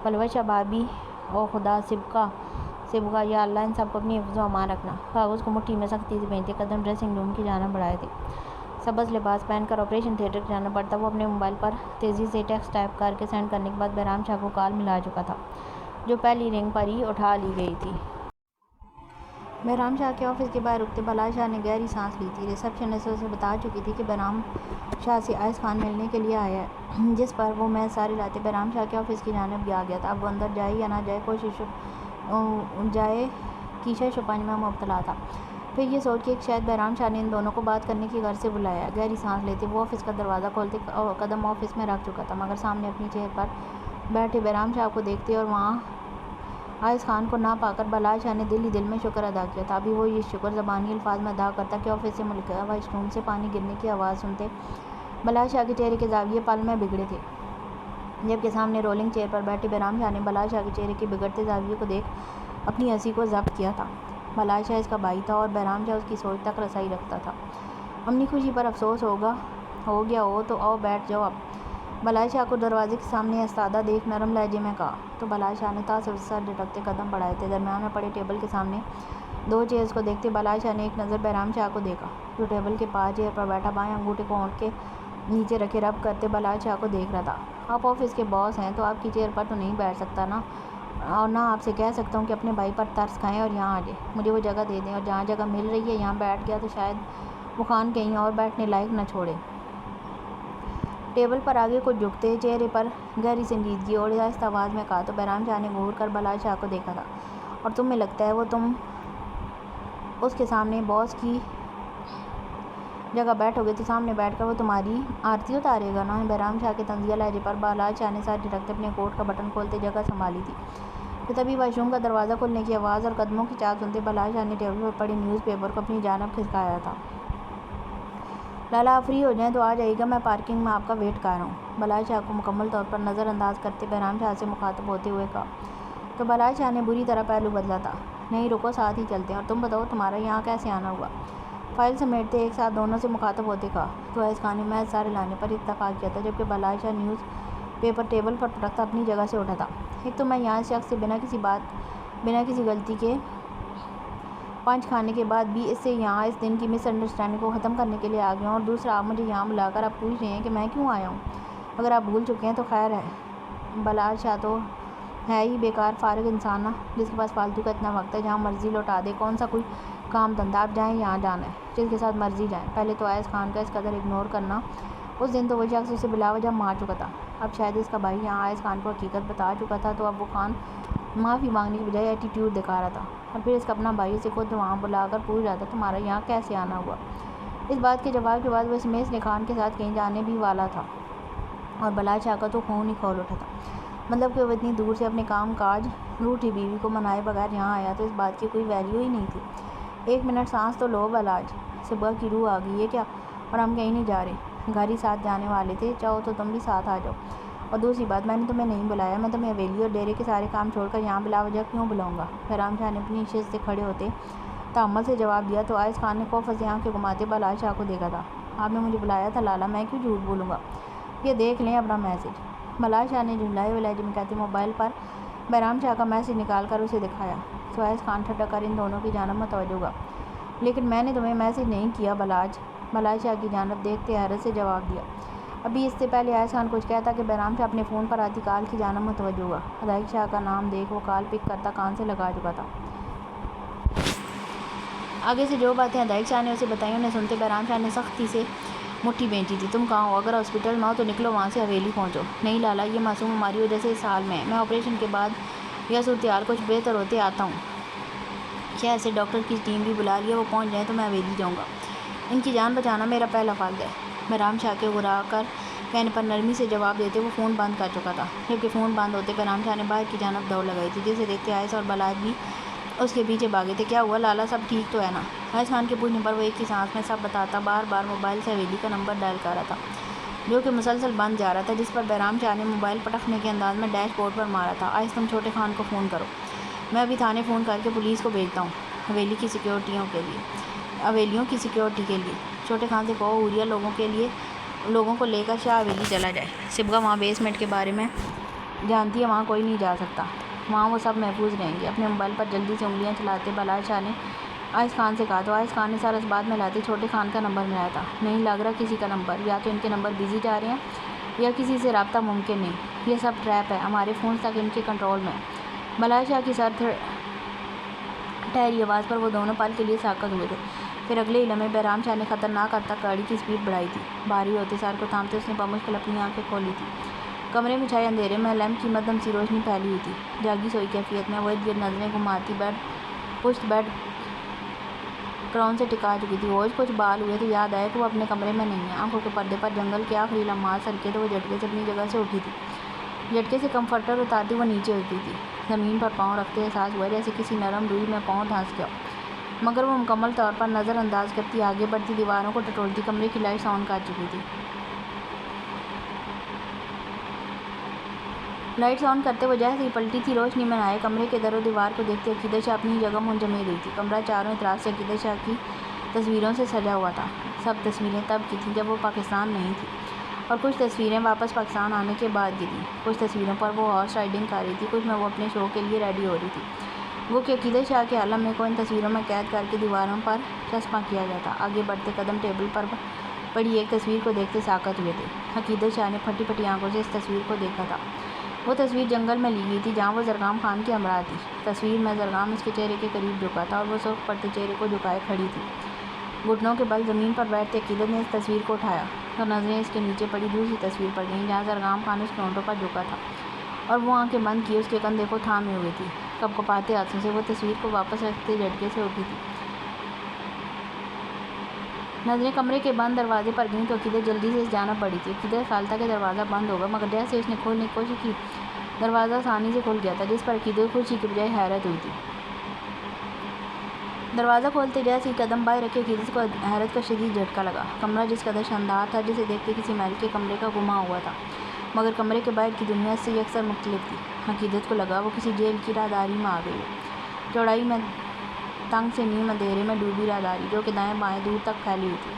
پلوشہ بھابھی، او خدا، سبکہ، یا اللہ ان سب کو اپنی حفظ و امان رکھنا۔ کاغذ کو مٹھی میں سختی سے بھینچتے قدم ڈریسنگ روم کی جانب بڑھائے تھے۔ سبز لباس پہن کر آپریشن تھیٹر کی جانب بڑھتا وہ اپنے موبائل پر تیزی سے ٹیکسٹ ٹائپ کر کے سینڈ کرنے کے بعد بہرام شاہ کو کال ملا چکا تھا جو پہلی رنگ پر ہی اٹھا لی گئی تھی۔ بہرام شاہ کے آفس کے باہر رکتے بلا شاہ نے گہری سانس لی تھی۔ ریسپشنسٹ اسے بتا چکی تھی کہ بہرام شاہ سے آئس خان ملنے کے لیے آیا ہے، جس پر وہ محض سارے لاتے بہرام شاہ کے آفس کی جانب بھی آ گیا تھا۔ اب وہ اندر جائے یا نہ جائے کی شش و پنج میں مبتلا تھا، پھر یہ سوچ کے کہ شاید بہرام شاہ نے ان دونوں کو بات کرنے کی غرض سے بلایا۔ گہری سانس لیتے وہ آفس کا دروازہ کھولتے قدم آفس میں رکھ چکا تھا، مگر سامنے اپنی چیئر پر بیٹھے بہرام شاہ کو دیکھتے اور وہاں آئس خان کو نہ پا کر بلا شاہ نے دل ہی دل میں شکر ادا کیا تھا۔ ابھی وہ یہ شکر زبانی الفاظ میں ادا کرتا کہ آفس سے ملکہ واش روم سے پانی گرنے کی آواز سنتے بلا شاہ کے چہرے کے زاویے پل میں بگڑے تھے، جبکہ سامنے رولنگ چیئر پر بیٹھے بہرام شاہ نے بلا شاہ کے چہرے کے بگڑتے زاویے کو دیکھ اپنی ہنسی کو ضبط کیا تھا۔ بلا شاہ اس کا بھائی تھا اور بہرام شاہ اس کی سوچ تک رسائی رکھتا تھا۔ اپنی خوشی پر افسوس ہو گیا ہو تو آؤ بیٹھ جاؤ اب، بلا شاہ کو دروازے کے سامنے ایستادہ دیکھ نرم لہجے میں کہا تو بلا شاہ نے تاثر سے سر جھٹکتے قدم بڑھائے تھے۔ درمیان میں پڑے ٹیبل کے سامنے 2 چیئرز کو دیکھتے بلا شاہ نے ایک نظر بہرام شاہ کو دیکھا جو ٹیبل کے پاس چیئر پر بیٹھا بائیں انگوٹھے کو ہونٹ کے نیچے رکھے رب کرتے بلا شاہ کو دیکھ رہا تھا۔ آپ آفس کے باس ہیں تو آپ کی چیئر پر تو نہیں بیٹھ سکتا نا، اور نہ آپ سے کہہ سکتا ہوں کہ اپنے بھائی پر ترس کھائیں اور یہاں آ جائیں، مجھے وہ جگہ دے دیں، اور جہاں جگہ مل رہی ہے یہاں بیٹھ گیا تو شاید وہ خان کہیں اور بیٹھنے لائق نہ چھوڑے۔ ٹیبل پر آگے کچھ جھکتے، چہرے پر گہری سنجیدگی اور آہستہ آواز میں کہا تو بہرام شاہ نے گھور کر بلال شاہ کو دیکھا تھا۔ اور تمہیں لگتا ہے وہ تم اس کے سامنے باس کی جگہ بیٹھو گے تو سامنے بیٹھ کر وہ تمہاری آرتی اتارے گا نا؟ بہرام شاہ کے طنزیہ لہجے پر بلال شاہ نے سر جھٹکتے اپنے کوٹ کا بٹن کھولتے جگہ سنبھالی تھی کہ تبھی واش روم کا دروازہ کھلنے کی آواز اور قدموں کی چال سنتے بلال شاہ نے ٹیبل پر پڑی نیوز پیپر کو اپنی جانب کھسکایا تھا۔ لالا آپ فری ہو جائیں تو آ جائیے گا، میں پارکنگ میں آپ کا ویٹ کر رہا ہوں، بلال شاہ کو مکمل طور پر نظر انداز کرتے بہرام شاہ سے مخاطب ہوتے ہوئے کہا۔ تو بلال شاہ نے بری طرح پہلو بدلا تھا۔ نہیں رکو، ساتھ ہی چلتے ہیں، اور تم بتاؤ تمہارا یہاں کیسے آنا ہوا؟ فائل سمیٹتے ایک ساتھ دونوں سے مخاطب ہوتے کہا تو ایس خان نے محض سر ہلانے پر اتفاق کیا تھا، جبکہ بلال شاہ نیوز پیپر ٹیبل پر پٹکتا اپنی جگہ سے اٹھا تھا۔ ایک تو میں یہاں اس شخص سے بنا کسی غلطی کے پنچ کھانے کے بعد بھی اس سے یہاں اس دن کی مس انڈرسٹینڈنگ کو ختم کرنے کے لیے آ گیا ہوں، اور دوسرا آپ مجھے یہاں بلا کر آپ پوچھ رہے ہیں کہ میں کیوں آیا ہوں۔ اگر آپ بھول چکے ہیں تو خیر ہے، بلال شاہ تو ہے ہی بیکار فارغ انسان نا، جس کے پاس فالتو کا اتنا وقت ہے، جہاں مرضی لوٹا دے، کون سا کوئی کام دھندا، آپ جائیں یہاں جانا ہے، جس کے ساتھ مرضی جائیں۔ پہلے تو ایس خان کا اس قدر اگنور کرنا، اس دن تو وہ شخص اسے بلا وجہ مار چکا تھا، اب شاید اس کا بھائی یہاں ایس خان کو حقیقت بتا چکا تھا، تو اب وہ خان معافی مانگنے کی بجائے ایٹیٹیوڈ دکھا رہا تھا، اور پھر اس کا اپنا بھائی اسے خود وہاں بلا کر پوچھ رہا تھا تمہارا یہاں کیسے آنا ہوا۔ اس بات کے جواب کے بعد وہ اس میس نے خان کے ساتھ کہیں جانے بھی والا تھا، اور بلال شاہ کا تو خون ہی کھول اٹھا تھا، مطلب کہ وہ اتنی دور سے اپنے کام کاج روٹھی بیوی کو منائے بغیر یہاں آیا تو اس بات کی کوئی ویلیو ہی نہیں تھی۔ ایک منٹ سانس تو لو بلاج، صبح کی روح آ گئی ہے کیا؟ اور ہم کہیں نہیں جا رہے، گھر ہی ساتھ جانے والے تھے، چاہو تو تم بھی ساتھ آ جاؤ۔ اور دوسری بات، میں نے تمہیں نہیں بلایا، میں تمہیں حویلی اور ڈیرے کے سارے کام چھوڑ کر یہاں بلا وجہ کیوں بلاؤں گا؟ بہرام شاہ نے اپنی نشست سے کھڑے ہوتے تامل سے جواب دیا تو آئس خان نے خوف سے آنکھیں گھماتے بلال شاہ کو دیکھا تھا۔ آپ نے مجھے بلایا تھا لالا، میں کیوں جھوٹ بولوں گا؟ یہ دیکھ لیں اپنا میسج، بلال شاہ نے جھنجھلائے ہوئے لہجے میں کہتے موبائل پر بہرام شاہ کا میسج نکال کر اسے دکھایا۔ تو ایس خان ٹھٹک کر ان دونوں کی جانب متوجہ ہوا۔ لیکن میں نے تمہیں میسج نہیں کیا بلاج، بلال شاہ کی جانب دیکھتے حیرت سے جواب دیا۔ ابھی اس سے پہلے ایس خان کچھ کہتا کہ بہرام شاہ اپنے فون پر آتی کال کی جانب متوجہ ہوا۔ ادائق شاہ کا نام دیکھ وہ کال پک کرتا کان سے لگا چکا تھا۔ آگے سے جو باتیں ادائق شاہ نے اسے بتائیں انہیں سنتے بہرام شاہ نے سختی سے مٹھی بھینچی تھی۔ تم کہاں ہو؟ اگر ہاسپٹل میں ہو تو نکلو وہاں سے، حویلی پہنچو۔ نہیں لالا، یہ معصوم ہماری وجہ سے اس حال میں ہے، میں آپریشن کے بعد یا صورتحال کچھ بہتر ہوتے آتا ہوں، شہر سے ڈاکٹر کی ٹیم بھی بلا لیا، وہ پہنچ جائیں تو میں حویلی جاؤں گا، ان کی جان بچانا میرا پہلا فرض ہے۔ بہرام شاہ کے گھبرا کر کہنے پر نرمی سے جواب دیتے وہ فون بند کر چکا تھا، جبکہ فون بند ہوتے بہرام شاہ نے باہر کی جانب دوڑ لگائی تھی، جسے دیکھتے آئس اور بلاج بھی اس کے پیچھے بھاگے تھے۔ کیا ہوا لالا، سب ٹھیک تو ہے نا؟ ایس خان کے پوچھنے پر وہ ایک ہی سانس میں سب بتاتا بار بار موبائل سے حویلی کا نمبر ڈائل کر رہا تھا، جو کہ مسلسل بند جا رہا تھا، جس پر بہرام شاہ نے موبائل پٹکنے کے انداز میں ڈیش بورڈ پر مارا تھا۔ آئس تم چھوٹے خان کو فون کرو، میں ابھی تھانے فون کر کے پولیس کو بھیجتا ہوں، حویلیوں کی سیکیورٹی کے لیے۔ چھوٹے خان سے کہو حوریہ لوگوں کو لے کر شاہ حویلی چلا جائے، صبغہ وہاں بیسمنٹ کے بارے میں جانتی ہے، وہاں کوئی نہیں جا سکتا، وہاں وہ سب محفوظ رہیں گے۔ اپنے موبائل پر جلدی سے انگلیاں چلاتے بلال شاہ نے آئس خان سے کہا تو آئس خان نے سر اس بات میں لاتے چھوٹے خان کا نمبر ملایا تھا۔ نہیں لگ رہا کسی کا نمبر، یا تو ان کے نمبر بزی جا رہے ہیں یا کسی سے رابطہ ممکن نہیں، یہ سب ٹریپ ہے، ہمارے فونز تک ان کے کنٹرول میں ہے۔ بلال شاہ کی سر ٹھہری آواز پر وہ دونوں پل کے لیے ساکت ہوئے تھے، پھر اگلے ہی لمحے بہرام شاہ نے خطرناک حد تک گاڑی کی سپیڈ بڑھائی تھی۔ بھاری ہوتے سر کو تھامتے اس نے بمشکل اپنی آنکھیں کھولی تھی۔ کمرے میں چھائے اندھیرے میں لیمپ کی مدھم سی روشنی پھیلی ہوئی تھی، جاگی سوئی کیفیت میں وہ ارد گرد نظریں گھماتی پشت بیڈ کراؤن سے ٹکا چکی تھی۔ ہوش کچھ بحال ہوئے تو یاد آیا کہ وہ اپنے کمرے میں نہیں ہے۔ آنکھوں کے پردے پر جنگل کے آخری لمحات سرکے تو وہ جھٹکے سے اپنی جگہ سے اٹھی تھی، جھٹکے سے کمفرٹر اتارتی وہ نیچے اتری تھی۔ زمین پر پاؤں رکھتے احساس ہوا جیسے کسی نرم روئی میں پاؤں دھنس گیا ہو، مگر وہ مکمل طور پر نظر انداز کرتی آگے بڑھتی، دیواروں کو ٹٹولتی، کمرے کی لائٹس آن کر چکی تھی۔ لائٹس آن کرتے وہ جیسے ہی پلٹی تھی، روشنی میں نہائے کمرے کے در و دیوار کو دیکھتے عقیدت شاہ اپنی جگہ منجمد ہوئی تھی۔ کمرہ چاروں اطراف سے عقیدت شاہ کی تصویروں سے سجا ہوا تھا۔ سب تصویریں تب کی تھیں جب وہ پاکستان نہیں تھی، اور کچھ تصویریں واپس پاکستان آنے کے بعد کی تھیں۔ کچھ تصویروں پر وہ ہارس رائڈنگ کر رہی تھی، کچھ میں وہ اپنے شو کے لیے ریڈی ہو رہی تھی۔ وہ کہ عقیدت شاہ کے عالم میں کو ان تصویروں میں قید کر کے دیواروں پر چسپاں کیا جاتا۔ آگے بڑھتے قدم ٹیبل پر پڑی ایک تصویر کو دیکھتے ساکت ہوئے تھے۔ عقیدت شاہ نے پھٹی پھٹی آنکھوں سے اس تصویر کو دیکھا تھا۔ وہ تصویر جنگل میں لی گئی تھی جہاں وہ زرگام خان کے ہمراہ تھی۔ تصویر میں زرگام اس کے چہرے کے قریب جھکا تھا اور وہ سرخ پڑتے چہرے کو جھکائے کھڑی تھی۔ گھٹنوں کے بل زمین پر بیٹھتے عقیدت نے اس تصویر کو اٹھایا تو نظریں اس کے نیچے پڑی دوسری تصویر پر گئیں جہاں زرگام خان اس کے ہونٹوں پر جھکا تھا اور وہ آنکھیں بند کیے اس کے کندھے کو تھامے ہوئے تھی۔ کپکپاتے ہاتھوں سے وہ تصویر کو واپس رکھتے جھٹکے سے اٹھی تھی۔ نظریں کمرے کے بند دروازے پر گئیں تو عقیدت جلدی سے اس جانب بڑھی تھی۔ عقیدت خیال تھا کہ دروازہ بند ہوگا مگر جیسے اس نے کھولنے کی کوشش کی دروازہ آسانی سے کھل گیا تھا جس پر عقیدت خوشی کی بجائے حیرت ہوئی تھی۔ دروازہ کھولتے جیسے ہی قدم بائیں رکھے عقیدت کو حیرت کا شدید جھٹکا لگا۔ کمرہ جس قدر شاندار تھا جسے دیکھتے کسی محل کے کمرے کا گما ہوا تھا مگر کمرے کے باہر کی دنیا اس سے یکسر مختلف تھی۔ عقیدت کو لگا وہ کسی جیل کی راہداری میں آ گئی ہے، چوڑائی میں تنگ سے نیم اندھیرے میں ڈوبی راہداری جو کہ دائیں بائیں دور تک پھیلی ہوئی تھی۔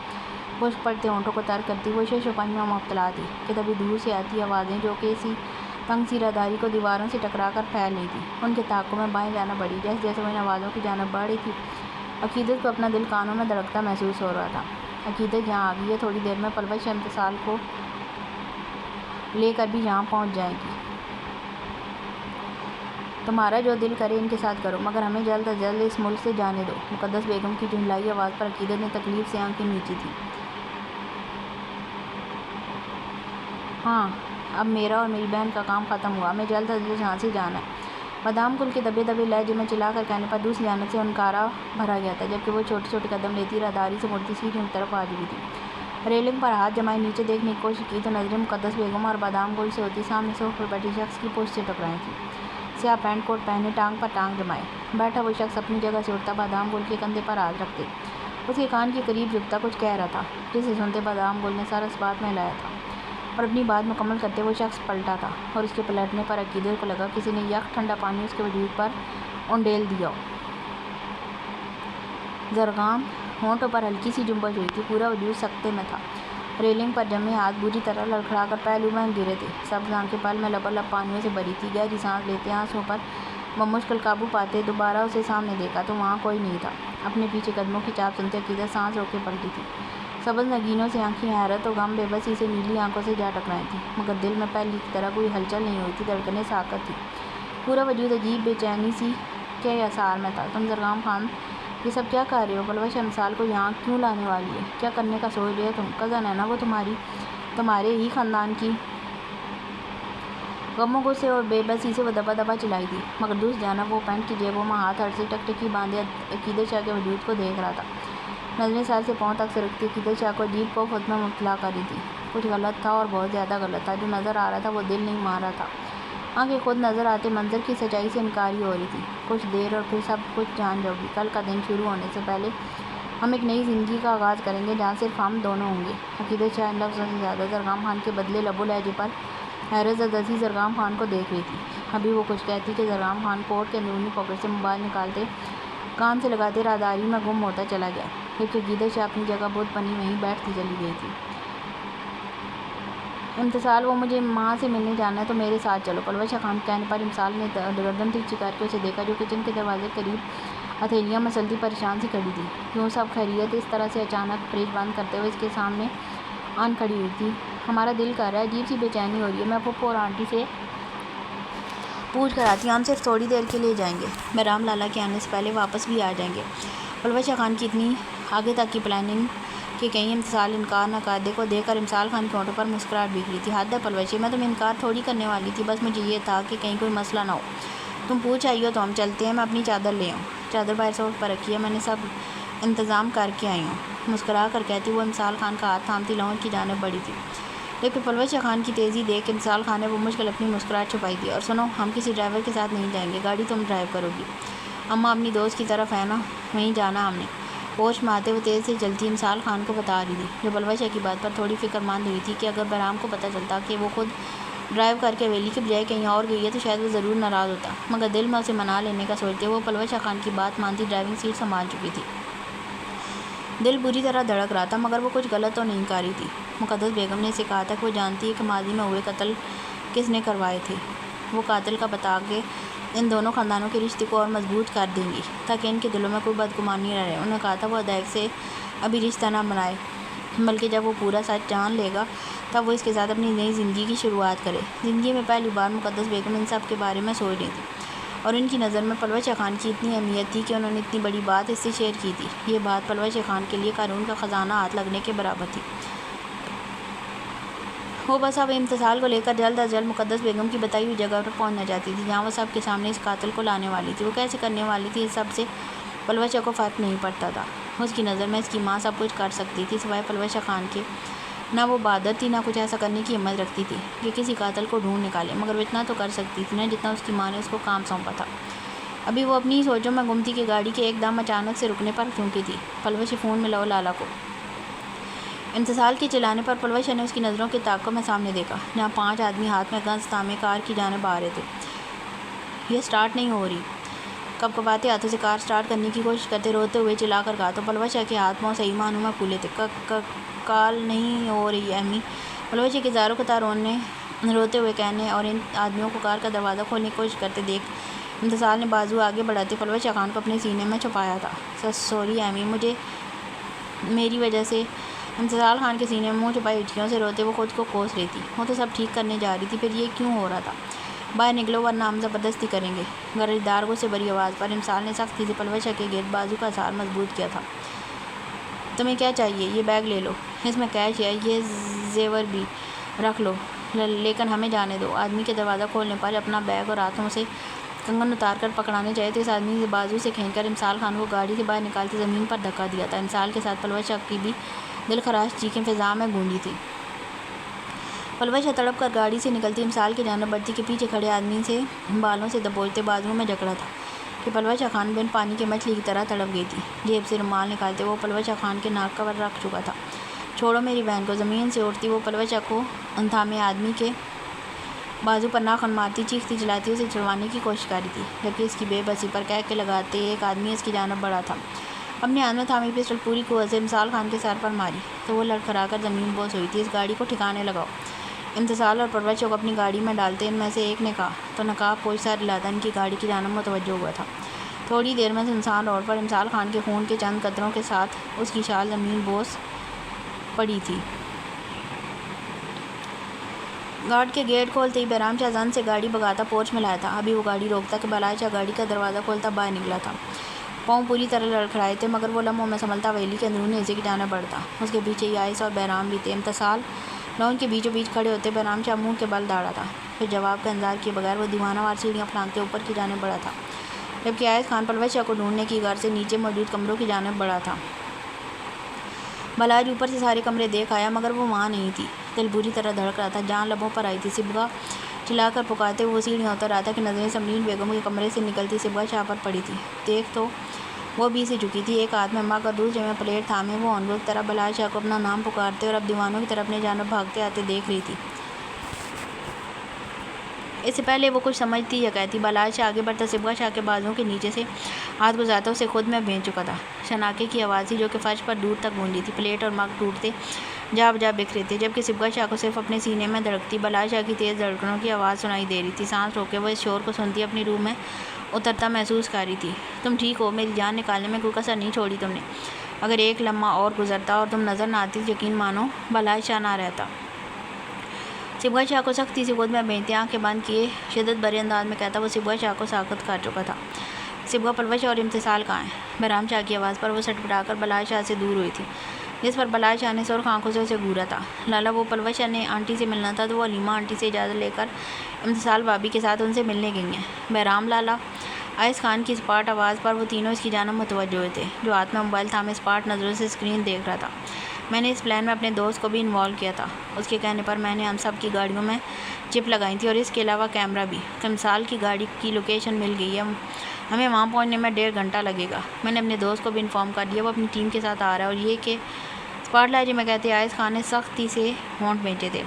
خشک پڑتے ہونٹوں کو تر کرتی وہ شش و پنج میں مبتلا تھی کہ تبھی دور سے آتی آوازیں جو کہ اسی تنگ سی راہداری کو دیواروں سے ٹکرا کر پھیل رہی تھی ان کے تعاقب میں بائیں جانب بڑھی۔ جیسے جیسے وہ ان آوازوں کی جانب بڑھ رہی تھی عقیدت کو اپنا دل کانوں میں دھڑکتا محسوس ہو رہا تھا۔ عقیدت یہاں آ گئی ہے، تھوڑی دیر میں پلوش امتسال کو لے کر بھی یہاں پہنچ جائے گی۔ تمہارا جو دل کرے ان کے ساتھ کرو مگر ہمیں جلد از جلد اس ملک سے جانے دو۔ مقدس بیگم کی جھنجھلائی آواز پر عقیدت نے تکلیف سے آنکھیں میچی تھیں۔ ہاں اب میرا اور میری بہن کا کام ختم ہوا، ہمیں جلد از جلد یہاں سے جانا ہے، بادام گل کے دبے دبے لہجے میں چلا کر کہنے پر دوسری جانب سے ہنکارا بھرا گیا تھا جبکہ وہ چھوٹے چھوٹے قدم لیتی راہداری سے مڑتی سیڑھیوں کی طرف آ چکی تھی۔ ریلنگ پر ہاتھ جمائے نیچے دیکھنے کی کوشش کی تو نظریں مقدس بیگم اور بادام گل سے ہوتی سامنے صوفے پر بیٹھے شخص کی پشت سے ٹکرائی تھیں۔ سیاہ پینٹ کوٹ پہنے، ٹانگ پر ٹانگ جمائے بیٹھا وہ شخص اپنی جگہ سے اٹھتا بادام گل کے کندھے پر ہاتھ رکھتے اس کے کان کے قریب جھکتا کچھ کہہ رہا تھا جسے سنتے بادام گل نے سر اس بات میں ہلایا تھا اور اپنی بات مکمل کرتے وہ شخص پلٹا تھا اور اس کے پلٹنے پر عقیدت کو لگا کسی نے یک ٹھنڈا پانی اس کے وجود پر اونڈیل دیا ہو۔ زرگام ہونٹوں پر ہلکی سی جنبش ہوئی تھی، پورا وجود سکتے میں تھا۔ ریلنگ پر جمے ہاتھ بری طرح لڑکھڑا کر پہلو میں گرے تھے، سبز آنکھیں پل میں لبالب پانیوں سے بھری تھی۔ گہری سانس لیتے آنسوں پر بمشکل قابو پاتے دوبارہ اسے سامنے دیکھا تو وہاں کوئی نہیں تھا۔ اپنے پیچھے قدموں کی چاپ سنتے عقیدت سانس روکے پلٹی تھی۔ سبز نگینوں سے آنکھیں حیرت و غم بے بسی سے نیلی آنکھوں سے جا ٹکرائی تھیں مگر دل میں پہلی کی طرح کوئی ہلچل نہیں ہوئی تھی، دھڑکنیں ساکت تھیں، پورا وجود عجیب بے چینی سی کے آثار میں تھا۔ تم زرگام خان یہ سب کیا کر رہے ہو؟ پلوش امسال کو یہاں کیوں لانے والی ہے؟ کیا کرنے کا سوچ رہے ہو تم؟ کزن ہے نا وہ تمہارے ہی خاندان کی؟ غم و غصے اور بے بسی سے وہ دبا دبا چلائی تھی مگر دوسری جانب وہ پینٹ کی جیبوں میں ہاتھ ہر سے ٹکٹکی باندھے عقیدت شاہ کے وجود کو دیکھ رہا تھا۔ نظریں سر سے پاؤں تک سرکتی عقیدت شاہ کو عجیب کو خود میں مبتلا کر رہی تھی۔ کچھ غلط تھا اور بہت زیادہ غلط تھا، جو نظر آ رہا تھا وہ دل نہیں مان رہا تھا۔ آنکھیں خود نظر آتے منظر کی سچائی سے انکاری ہو رہی تھی۔ کچھ دیر اور پھر سب کچھ جان جاؤ گی۔ کل کا دن شروع ہونے سے پہلے ہم ایک نئی زندگی کا آغاز کریں گے جہاں صرف ہم دونوں ہوں گے۔ عقیدت شاہ ان لفظوں سے زیادہ زرگام خان کے بدلے لب و لہجے پر حیرت زدہ سی زرگام خان کو دیکھ رہی تھی۔ ابھی وہ کچھ کہتی کہ زرگام خان کوٹ کے اندرونی پاکٹ سے موبائل نکالتے کان سے لگاتے راہداری میں گم ہوتا چلا گیا جبکہ عقیدت شاہ اپنی جگہ بت بنی وہیں بیٹھتی چلی گئی تھی۔ امتسال وہ مجھے ماں سے ملنے جانا ہے تو میرے ساتھ چلو۔ پلوش خان کے کہنے پر امتسال نے گردن ترچھی کر کے اسے دیکھا جو کچن کے دروازے کے قریب ہتھیلیاں مسلتی پریشان سی کھڑی تھی۔ کیوں سب خیریت؟ اس طرح سے اچانک فریج بند کرتے ہوئے اس کے سامنے آن کھڑی ہوئی تھی۔ ہمارا دل کر رہا ہے، عجیب سی بے چینی ہو رہی ہے، میں پھپھو اور آنٹی سے پوچھ کر آتی ہوں، ہم صرف تھوڑی دیر کے لیے جائیں گے، میں رام لالا کے آنے سے پہلے واپس بھی آ جائیں گے۔ پلوش خان کی اتنی آگے تک کی پلاننگ کہ کہیں امتسال انکار نہ کر دے کو دیکھ کر امتسال خان کے ہونٹوں پر مسکراہٹ بکھری تھی۔ حد ہے پلوشی، میں تمہیں انکار تھوڑی کرنے والی تھی، بس مجھے یہ تھا کہ کہیں کوئی مسئلہ نہ ہو۔ تم پوچھ آئی ہو تو ہم چلتے ہیں، میں اپنی چادر لے آؤں؟ چادر باہر صوفے پر رکھی ہے، میں نے سب انتظام کر کے آئی ہوں، مسکرا کر کہتی وہ امتسال خان کا ہاتھ تھامتی لاؤنج کی جانب بڑھی تھی۔ لیکن پلوش خان کی تیزی دیکھ امتسال خان نے وہ مشکل اپنی مسکراہٹ چھپائی تھی۔ اور سنو، ہم کسی ڈرائیور کے ساتھ نہیں جائیں گے، گاڑی تم ڈرائیو کرو گی، اماں اپنی دوست کی طرف ہے نا، وہیں جانا ہم نے۔ ہوش میں آتے وہ تیز سے چلتی امتسال خان کو بتا رہی تھی جو پلوش کی بات پر تھوڑی فکر مند ہوئی تھی کہ اگر بہرام کو پتہ چلتا کہ وہ خود ڈرائیو کر کے حویلی کے بجائے کہیں اور گئی ہے تو شاید وہ ضرور ناراض ہوتا مگر دل میں اسے منا لینے کا سوچتے وہ پلوش خان کی بات مانتی ڈرائیونگ سیٹ سنبھال چکی تھی۔ دل بری طرح دھڑک رہا تھا مگر وہ کچھ غلط تو نہیں کر رہی تھی۔ مقدس بیگم نے اسے کہا تھا کہ وہ جانتی ہے کہ ماضی میں ہوئے قتل کس نے کروائے تھے، وہ قاتل کا بتا کے ان دونوں خاندانوں کے رشتے کو اور مضبوط کر دیں گی تاکہ ان کے دلوں میں کوئی بدگمانی نہ رہے۔ انہوں نے کہا تھا وہ ادائیگ سے ابھی رشتہ نہ بنائے بلکہ جب وہ پورا سچ جان لے گا تب وہ اس کے ساتھ اپنی نئی زندگی کی شروعات کرے۔ زندگی میں پہلی بار مقدس بیگم ان سب کے بارے میں سوچ رہی تھی۔ اور ان کی نظر میں پلوش شاہ خان کی اتنی اہمیت تھی کہ انہوں نے اتنی بڑی بات اس سے شیئر کی تھی۔ یہ بات پلوش شاہ خان کے لیے قارون کا خزانہ ہاتھ لگنے کے برابر تھی۔ وہ بس اب امتسال کو لے کر جلد از جلد مقدس بیگم کی بتائی ہوئی جگہ پر پہنچنا چاہتی تھی، جہاں وہ سب کے سامنے اس قاتل کو لانے والی تھی۔ وہ کیسے کرنے والی تھی، اس سب سے پلوش شاہ کو فرق نہیں پڑتا تھا۔ اس کی نظر میں اس کی ماں سب کچھ کر سکتی تھی سوائے پلوش شاہ خان کے۔ نہ وہ بہادر تھی، نہ کچھ ایسا کرنے کی ہمت رکھتی تھی کہ کسی قاتل کو ڈھونڈ نکالے، مگر وہ اتنا تو کر سکتی تھی نا جتنا اس کی ماں نے اس کو کام سونپا تھا۔ ابھی وہ اپنی سوچوں میں گم تھی کہ گاڑی کے ایک دم اچانک سے رکنے پر چونکی تھی۔ پلوش فون میں لالا کو امتسال کے چلانے پر پلوش نے اس کی نظروں کے تعاقب میں سامنے دیکھا، جہاں 5 آدمی ہاتھ میں گنز تامے کار کی جانب آ رہے تھے۔ یہ سٹارٹ نہیں ہو رہی، کپکپاتے ہاتھوں سے کار سٹارٹ کرنے کی کوشش کرتے روتے ہوئے چلا کر کہا تو پلوش کے ہاتھ پاؤں صحیح معنوں میں پھولے تھے۔ کال نہیں ہو رہی امی، پلوش کے زاروں قطار روتے ہوئے کہنے اور ان آدمیوں کو کار کا دروازہ کھولنے کی کوشش کرتے دیکھ امتسال نے بازو آگے بڑھاتے پلوش خان کو اپنے سینے میں چھپایا تھا۔ سوری امی، میری وجہ سے۔ امتسال خان کے سینے میں منہ چھپائی اٹھیوں سے روتے وہ خود کو کوس رہی تھی۔ وہ تو سب ٹھیک کرنے جا رہی تھی، پھر یہ کیوں ہو رہا تھا؟ باہر نکلو ورنہ ہم زبردستی کریں گے۔ گردارگوں سے بڑی آواز پر امتسال نے سختی سے پلوش کے گرد بازو کا اثار مضبوط کیا تھا۔ تمہیں کیا چاہیے؟ یہ بیگ لے لو، اس میں کیش ہے، یہ زیور بھی رکھ لو، لیکن ہمیں جانے دو۔ آدمی کے دروازہ کھولنے پر اپنا بیگ اور ہاتھوں سے کنگن اتار کر پکڑانے چاہے تو اس آدمی نے بازو سے کھینچ کر امتسال خان کو گاڑی سے باہر نکالتے زمین پر دھکا دیا تھا۔ امتسال کے ساتھ پلوش کی بھی دل خراش چیخیں فضا میں گونجی تھی۔ پلوش تڑپ کر گاڑی سے نکلتی امتسال کی جانب بڑھتی کہ پیچھے کھڑے آدمی سے بالوں سے دبوچتے بازوؤں میں جکڑا تھا کہ پلوش خان بن پانی کے مچھلی کی طرح تڑپ گئی تھی۔ جیب سے رومال نکالتے وہ پلوش خان کے ناک پر رکھ چکا تھا۔ چھوڑو میری بہن کو۔ زمین سے اٹھتی وہ پلوش کو تھامے آدمی کے بازو پر ناخن مارتی چیختی چلاتی اسے چھڑوانے کی کوشش کر رہی تھی، جبکہ اس کی بے بسی پر کہہ کے لگاتے ایک آدمی اس کی جانب بڑھا تھا۔ اپنے ہاتھ میں تھامی پسٹل پوری قوت سے امتسال خان کے سر پر ماری تو وہ لڑکھڑا کر زمین بوس ہوئی تھی۔ اس گاڑی کو ٹھکانے لگاؤ۔ امتسال اور پلوش کو اپنی گاڑی میں ڈالتے ان میں سے ایک نے کہا تو نقاب پوش سر ہلاتا ان کی گاڑی کی جانب متوجہ ہوا تھا۔ تھوڑی دیر میں سنسان روڈ پر امتسال خان کے خون کے چند قطروں کے ساتھ اس کی شال زمین بوس پڑی تھی۔ گارڈ کے گیٹ کھولتے ہی بہرام شاہ زن سے گاڑی بھگاتا پورچ میں لایا تھا۔ ابھی وہ گاڑی روکتا کہ بلائے شاہ گاڑی کا دروازہ کھولتا باہر نکلا تھا۔ پاؤں پوری طرح لڑکھڑائے تھے، مگر وہ لمحوں میں سنبھلتا حویلی کے اندرونی حصے کی جانب بڑھتا۔ اس کے پیچھے یائس اور بہرام بھی تھے۔ امتسال لان کے بیچوں بیچ کھڑے ہوتے بہرام شاہ منہ کے بل داڑا تھا، پھر جواب کا انتظار کیے بغیر وہ دیوانہ وار سیڑھیاں پھلانگتے اوپر کی جانب بڑھا تھا، جبکہ یائس خان پلوش کو ڈھونڈنے کی غرض سے نیچے موجود کمروں کی جانب بڑھا تھا۔ بلاج اوپر سے سارے کمرے دیکھ آیا، مگر وہ وہاں نہیں تھی۔ دل بری طرح دھڑک رہا تھا، جان لبوں پر آئی تھی۔ صبغہ چلا کر پکارتے وہ سیڑھیاں اتر رہا تھا کہ نظریں سمرین بیگم کے کمرے سے نکلتی صبغہ شاہ پر پڑی تھی۔ دیکھ تو وہ بھی سے چکی تھی، ایک ہاتھ میں مگ اور دوسرے میں پلیٹ تھامے وہ اونگوں کی طرح بلائے شاہ کو اپنا نام پکارتے اور اب دیوانوں کی طرح اپنے جانب بھاگتے آتے دیکھ رہی تھی۔ اس سے پہلے وہ کچھ سمجھتی یا کہتی، بلائے شاہ آگے بڑھتا صبغہ شاہ کے بازوؤں کے نیچے سے ہاتھ گزارتا اسے خود میں بھینچ چکا تھا۔ شناکے کی آواز تھی جو کہ فرش پر دور تک گونجی تھی۔ پلیٹ اور مگ ٹوٹتے جا بجا بکھرے تھے، جبکہ صبغہ شاہ کو صرف اپنے سینے میں دھڑکتی بلائے شاہ کی تیز دھڑکنوں کی آواز سنائی دے رہی تھی۔ سانس روکے وہ اس شور کو سنتی اپنی روح میں اترتا محسوس کر رہی تھی۔ تم ٹھیک ہو؟ میری جان نکالنے میں کوئی کسر نہیں چھوڑی تم نے۔ اگر ایک لمحہ اور گزرتا اور تم نظر نہ آتی تو یقین مانو بلائے شاہ نہ رہتا۔ صبغہ شاہ کو سختی سے خود میں بھینچتے آنکھیں بند کیے شدت بھرے انداز میں کہتا وہ صبغہ شاہ کو ساخت کر چکا تھا۔ صبغہ، پلوش اور امتسال کہاں ہیں؟ بہرام شاہ کی آواز پر وہ سٹپٹا کر بلائے شاہ سے دور ہوئی تھی، جس پر بلائے شاہ نے سرخ آنکھوں سے اسے گھورا تھا۔ لالا، وہ پلوش نے آنٹی سے ملنا تھا تو وہ علیمہ آنٹی سے اجازت لے کر امتسال بھابھی کے ساتھ ان سے ملنے گئی ہیں۔ بہرام لالا، آئس خان کی اسپاٹ آواز پر وہ تینوں اس کی جانب متوجہ ہوئے تھے، جو ہاتھ میں موبائل تھامے اسپاٹ نظروں سے اسکرین دیکھ رہا تھا۔ میں نے اس پلان میں اپنے دوست کو بھی انوالو کیا تھا، اس کے کہنے پر میں نے ہم سب کی گاڑیوں میں چپ لگائی تھی اور اس کے علاوہ کیمرہ بھی۔ امتسال کی گاڑی کی لوکیشن مل گئی ہے، ہمیں وہاں پہنچنے میں 1.5 گھنٹہ لگے گا۔ میں نے اپنے دوست کو بھی انفارم کر دیا، وہ اپنی ٹیم کے ساتھ آ رہا ہے۔ اور یہ کہ اسپاٹ لہجے میں کہتے آئس خان نے سختی سے ہونٹ بھینچے تھے،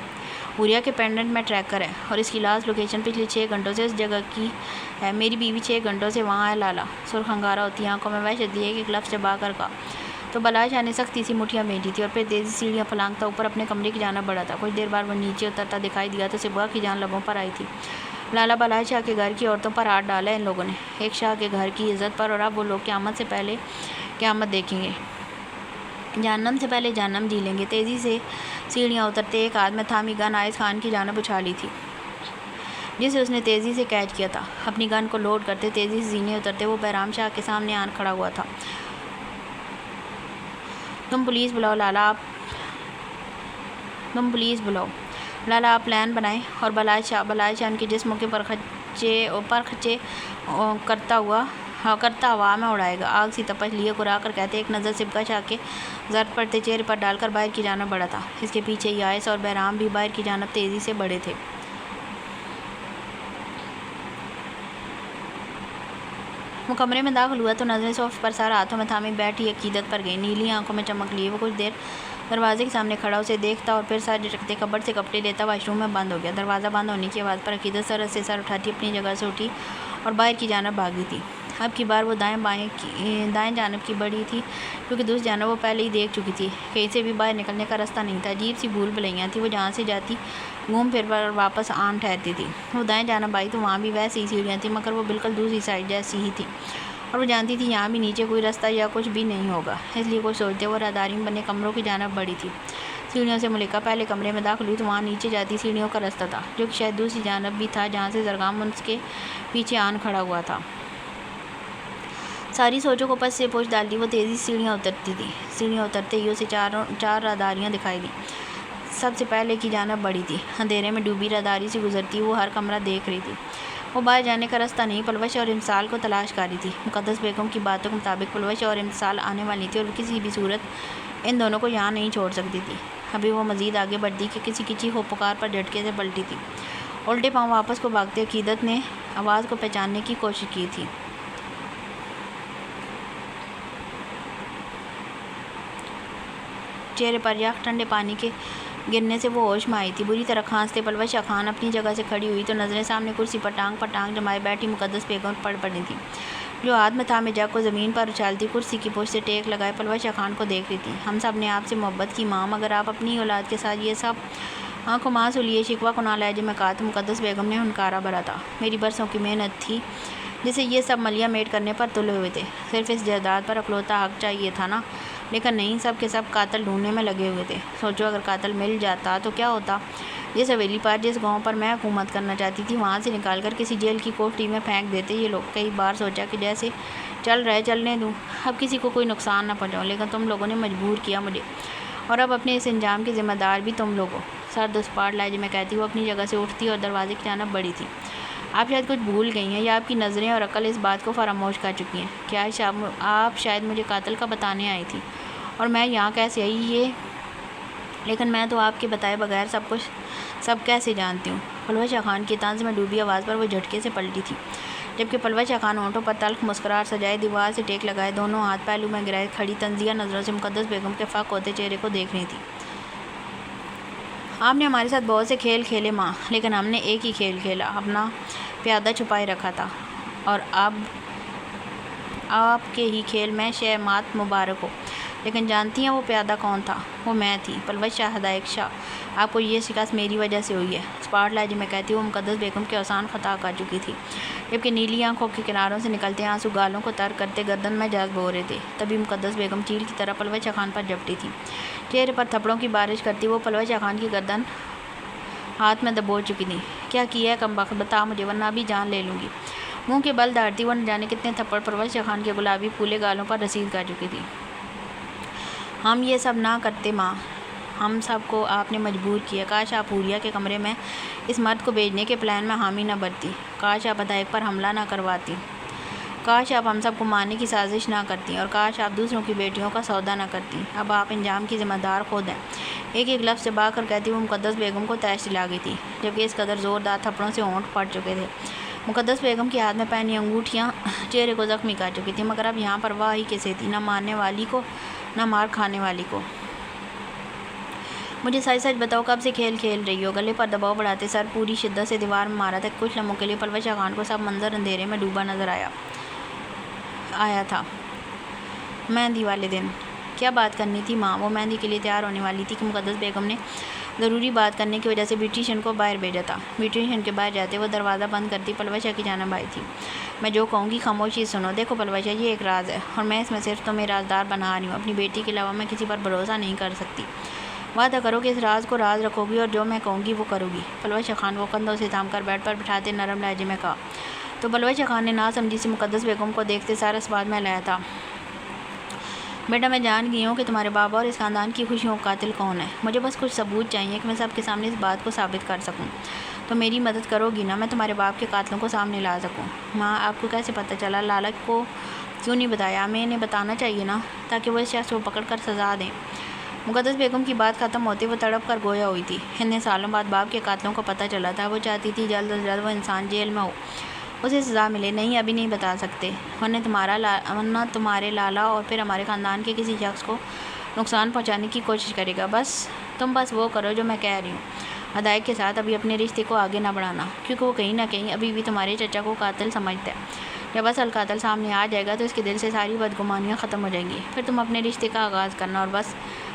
اوریا کے پینڈنٹ میں ٹریکر ہے اور اس کی لاسٹ لوکیشن پچھلے 6 گھنٹوں سے اس جگہ کی ہے۔ میری بیوی 6 گھنٹوں سے وہاں ہے لالا۔ سرخ انگارہ ہوتی آنکھوں میں وحشت لیے کہ لفظ چبا کر کہا تو بلائے شاہ نے سختی سی مٹھیاں بھینچی تھی اور پھر تیزی سیڑھیاں پھلانگتا اوپر اپنے کمرے کی جانب بڑھا تھا۔ کچھ دیر بعد وہ نیچے اترتا دکھائی دیا تو صبغہ کی جان لبوں پر آئی تھی۔ لالا، بلائے شاہ کے گھر کی عورتوں پر ہاتھ ڈالا ہے ان لوگوں نے، ایک شاہ کے گھر کی عزت پر، اور اب وہ لوگ قیامت سے پہلے قیامت دیکھیں گے، جہنم سے پہلے جہنم جی لیں گے۔ تیزی سے سیڑھیاں اترتے ایک ہاتھ میں تھامی گن آئس خان کی جانب اچھالی تھی۔ جسے اس نے تیزی سے کیچ کیا تھا۔ اپنی گن کو لوڈ کرتے تیزی سے زینے اترتے وہ بہرام شاہ کے سامنے آن کھڑا ہوا تھا۔ تم پولیس بلاؤ لالا، آپ پلان بنائیں اور بلائے شاہ ان کے جسموں کے پرخچے کرتا ہوا میں اڑائے گا۔ آگ سی تپش لیے کرا کر کہتے ایک نظر سبکہ شاہ کے زرد پڑتے چہرے پر ڈال کر باہر کی جانب بڑھا تھا۔ اس کے پیچھے یائس اور بہرام بھی باہر کی جانب تیزی سے بڑھے تھے۔ وہ کمرے میں داخل ہوا تو نظریں صوفے پر سر ہاتھوں میں تھامے بیٹھی عقیدت پر گئی۔ نیلی آنکھوں میں چمک لیے وہ کچھ دیر دروازے کے سامنے کھڑا اسے دیکھتا اور پھر سر جھٹکتے کبرڈ سے کپڑے لیتا واش روم میں بند ہو گیا۔ دروازہ بند ہونے کی آواز پر عقیدت سرت سے سر اٹھاتی اپنی جگہ سے اٹھی اور باہر کی جانب بھاگی تھی۔ اب کی بار وہ دائیں جانب کی بڑھی تھی کیونکہ دوسری جانب وہ پہلے ہی دیکھ چکی تھی کہ اسے بھی باہر نکلنے کا راستہ نہیں تھا۔ عجیب سی بھول بھلیاں تھی، وہ جہاں سے جاتی گھوم پھر پر واپس آن ٹھہرتی تھی۔ وہ دائیں جانب آئی تو وہاں بھی ویسی ہی سیڑھیاں تھیں مگر وہ بالکل دوسری سائڈ جیسی ہی تھی اور وہ جانتی تھی یہاں بھی نیچے کوئی راستہ یا کچھ بھی نہیں ہوگا، اس لیے کچھ سوچتے وہ راہداری میں بنے کمروں کی جانب بڑھی تھی۔ سیڑھیوں سے ملکہ پہلے کمرے میں داخل ہوئی تو وہاں نیچے جاتی سیڑھیوں کا راستہ تھا جو کہ شاید دوسری جانب بھی تھا جہاں سے زرگام اس کے پیچھے آن کھڑا ہوا تھا۔ ساری سوچوں کو پس سے پوچھ ڈالتی وہ تیزی سے سیڑھیاں اترتی تھی۔ سیڑھیاں اترتے ہی اسے چار راہداریاں دکھائی دیں۔ سب سے پہلے کی جانب بڑھی تھی، اندھیرے میں ڈوبی راہداری سے گزرتی وہ ہر کمرہ دیکھ رہی تھی۔ وہ باہر جانے کا راستہ نہیں پلوش اور امتسال کو تلاش کر رہی تھی۔ مقدس بیگم کی باتوں کے مطابق پلوش اور امتسال آنے والی تھی اور وہ کسی بھی صورت ان دونوں کو یہاں نہیں چھوڑ سکتی تھی۔ ابھی وہ مزید آگے بڑھتی کہ کسی کی چیخ و پکار پر جھٹکے سے پلٹی تھی۔ الٹے پاؤں واپس کو بھاگتے عقیدت نے آواز کو پہچاننے کی کوشش کی تھی۔ چہرے پر یخ ٹھنڈے پانی کے گرنے سے وہ ہوش میں آئی تھی۔ بری طرح کھانستے پلوش شاہ خان اپنی جگہ سے کھڑی ہوئی تو نظریں سامنے کرسی پر ٹانگ جمائے بیٹھی مقدس بیگم پڑ پڑی تھی جو ہاتھ میں تھامے جگ کو زمین پر اچھالتی کرسی کی پشت سے ٹیک لگائے پلوش شاہ خان کو دیکھ رہی تھی۔ ہم سب نے آپ سے محبت کی ماں، مگر آپ اپنی اولاد کے ساتھ یہ سب آنکھوں میں آنسو لیے شکوہ کنال لہجے میں کہا تو مقدس بیگم نے ہنکارا بھرا تھا۔ میری برسوں کی محنت تھی جسے یہ سب ملیہ میٹ کرنے پر تلے ہوئے تھے، صرف اس جائیداد پر اکلوتا حق چاہیے تھا نا، لیکن نہیں، سب کے سب قاتل ڈھونڈنے میں لگے ہوئے تھے۔ سوچو اگر قاتل مل جاتا تو کیا ہوتا؟ جس حویلی پر جس گاؤں پر میں حکومت کرنا چاہتی تھی وہاں سے نکال کر کسی جیل کی کوٹری میں پھینک دیتے یہ لوگ۔ کئی بار سوچا کہ جیسے چل رہے چلنے دوں، اب کسی کو کوئی نقصان نہ پہنچاؤں، لیکن تم لوگوں نے مجبور کیا مجھے اور اب اپنے اس انجام کے ذمہ دار بھی تم لوگوں۔ سرد و سپاٹ لہجے میں کہتی وہ اپنی جگہ سے اٹھتی اور دروازے کی جانب بڑھی تھی۔ آپ شاید کچھ بھول گئی ہیں یا آپ کی نظریں اور عقل اس بات کو فراموش کر چکی ہیں کیا آپ شاید مجھے قاتل کا بتانے آئی تھی اور میں یہاں کیسے آئی یہ، لیکن میں تو آپ کے بتائے بغیر سب کیسے جانتی ہوں۔ پلوش شاہ خان کی طنز میں ڈوبی آواز پر وہ جھٹکے سے پلٹی تھی جبکہ پلوش شاہ خان ہونٹوں پر تلخ مسکراہٹ سجائے دیوار سے ٹیک لگائے دونوں ہاتھ پہلو میں گرائے کھڑی تنزیہ نظروں سے مقدس بیگم کے فاق ہوتے چہرے کو دیکھ رہی تھی۔ آپ نے ہمارے ساتھ بہت سے کھیل کھیلے ماں، لیکن ہم نے ایک ہی کھیل کھیلا، اپنا پیادہ چھپائے رکھا تھا، اور اب آپ کے ہی کھیل میں شہ مات مبارک ہو۔ لیکن جانتی ہیں وہ پیادہ کون تھا؟ وہ میں تھی، پلوش شاہ ہدایت شاہ۔ آپ کو یہ شکست میری وجہ سے ہوئی ہے، سپاٹ لہجے میں کہتی وہ مقدس بیگم کے اوسان خطا کر چکی تھی جبکہ نیلی آنکھوں کے کناروں سے نکلتے آنسو گالوں کو تر کرتے گردن میں جذب ہو رہے تھے۔ تبھی مقدس بیگم چیل کی طرح پلوش شاہ خان پر جھپٹی تھی، چہرے پر تھپڑوں کی بارش کرتی وہ پلوش شاہ خان کی گردن ہاتھ میں دبوچ چکی تھی۔ کیا کیا ہے کمبخت، بتا مجھے ورنہ ابھی جان لے لوں گی۔ منہ کے بل دھاڑتی وہ نہ جانے کتنے تھپڑ پلوش شاہ خان کے گلابی پھولے گالوں پر رسید کر چکی تھی۔ ہم یہ سب نہ کرتے ماں، ہم سب کو آپ نے مجبور کیا۔ کاش آپ حوریہ کے کمرے میں اس مرد کو بھیجنے کے پلان میں حامی نہ بنتی، کاش آپ ہدایت پر حملہ نہ کرواتی، کاش آپ ہم سب کو مارنے کی سازش نہ کرتی اور کاش آپ دوسروں کی بیٹیوں کا سودا نہ کرتی۔ اب آپ انجام کی ذمہ دار خود ہیں، ایک ایک لفظ چبا کر کہتی وہ مقدس بیگم کو تیش دلا گئی تھی جبکہ اس قدر زوردار تھپڑوں سے ہونٹ پھٹ چکے تھے۔ مقدس بیگم کے ہاتھ میں پہنی انگوٹھیاں چہرے کو زخمی کر چکی تھیں، مگر اب یہاں پرواہ ہی کیسے تھی، نہ مارنے والی کو نہ مار کھانے والی کو۔ مجھے سچ سچ بتاؤ کب سے کھیل کھیل رہی ہو؟ گلے پر دباؤ بڑھاتے سر پوری شدت سے دیوار میں مارا تھا۔ کچھ لمحوں کے لیے پلوش شاہ خان کو سب منظر اندھیرے میں ڈوبا نظر آیا تھا۔ مہندی والے دن کیا بات کرنی تھی ماں؟ وہ مہندی کے لیے تیار ہونے والی تھی کہ مقدس بیگم نے ضروری بات کرنے کی وجہ سے بیوٹیشین کو باہر بھیجا تھا۔ بیوٹیشین کے باہر جاتے وہ دروازہ بند کرتی پلوش شاہ کی جانب آئی تھی۔ میں جو کہوں گی خاموشی سنو۔ دیکھو پلوش شاہ، یہ ایک راز ہے اور میں اس میں صرف تمہیں رازدار بنا رہی ہوں۔ اپنی بیٹی کے علاوہ میں کسی پر بھروسہ نہیں کر سکتی۔ وعدہ کرو کہ اس راز کو راز رکھو گی اور جو میں کہوں گی وہ کرو گی۔ پلوش خان کو کندھوں سے تھام کر بیڈ پر بٹھاتے نرم لہجے میں کہا۔ تو پلوش خان نے ناسمجھی سی مقدس بیگم کو دیکھتے سارا اسبات میں لایا تھا۔ بیٹا میں جان گئی ہوں کہ تمہارے بابا اور اس خاندان کی خوشیوں کا قاتل کون ہے۔ مجھے بس کچھ ثبوت چاہیے کہ میں سب کے سامنے اس بات کو ثابت کر سکوں۔ تو میری مدد کرو گی نا، میں تمہارے باپ کے قاتلوں کو سامنے لا سکوں۔ ماں آپ کو کیسے پتہ چلا؟ لالا کو کیوں نہیں بتایا؟ ہمیں انہیں بتانا چاہیے نا، تاکہ وہ اس شخص کو پکڑ کر سزا دیں۔ مقدس بیگم کی بات ختم ہوتے وہ تڑپ کر گویا ہوئی تھی۔ اتنے سالوں بعد باپ کے قاتلوں کو پتہ چلا تھا۔ وہ چاہتی تھی جلد از جلد وہ انسان جیل میں ہو، اسے سزا ملے۔ نہیں، ابھی نہیں بتا سکتے، ورنہ تمہارے لالا اور پھر ہمارے خاندان کے کسی شخص کو نقصان پہنچانے کی کوشش کرے گا۔ تم بس وہ کرو جو میں کہہ رہی ہوں، ہدایت کے ساتھ ابھی اپنے رشتے کو آگے نہ بڑھانا، کیونکہ وہ کہیں نہ کہیں ابھی بھی تمہارے چچا کو قاتل سمجھتا ہے۔ جب اصل قاتل سامنے آ جائے گا تو اس کے دل سے ساری بدگمانیاں ختم ہو جائیں گی۔ پھر تم اپنے رشتے کا آغاز کرنا، اور بس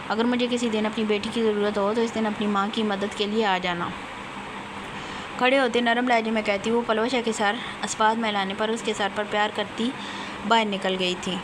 اگر مجھے کسی دن اپنی بیٹی کی ضرورت ہو تو اس دن اپنی ماں کی مدد کے لیے آ جانا۔ کھڑے ہوتے نرم لہجے میں کہتی وہ پلوشہ کے سر اسپات میں لانے پر اس کے سر پر پیار کرتی باہر نکل گئی تھی۔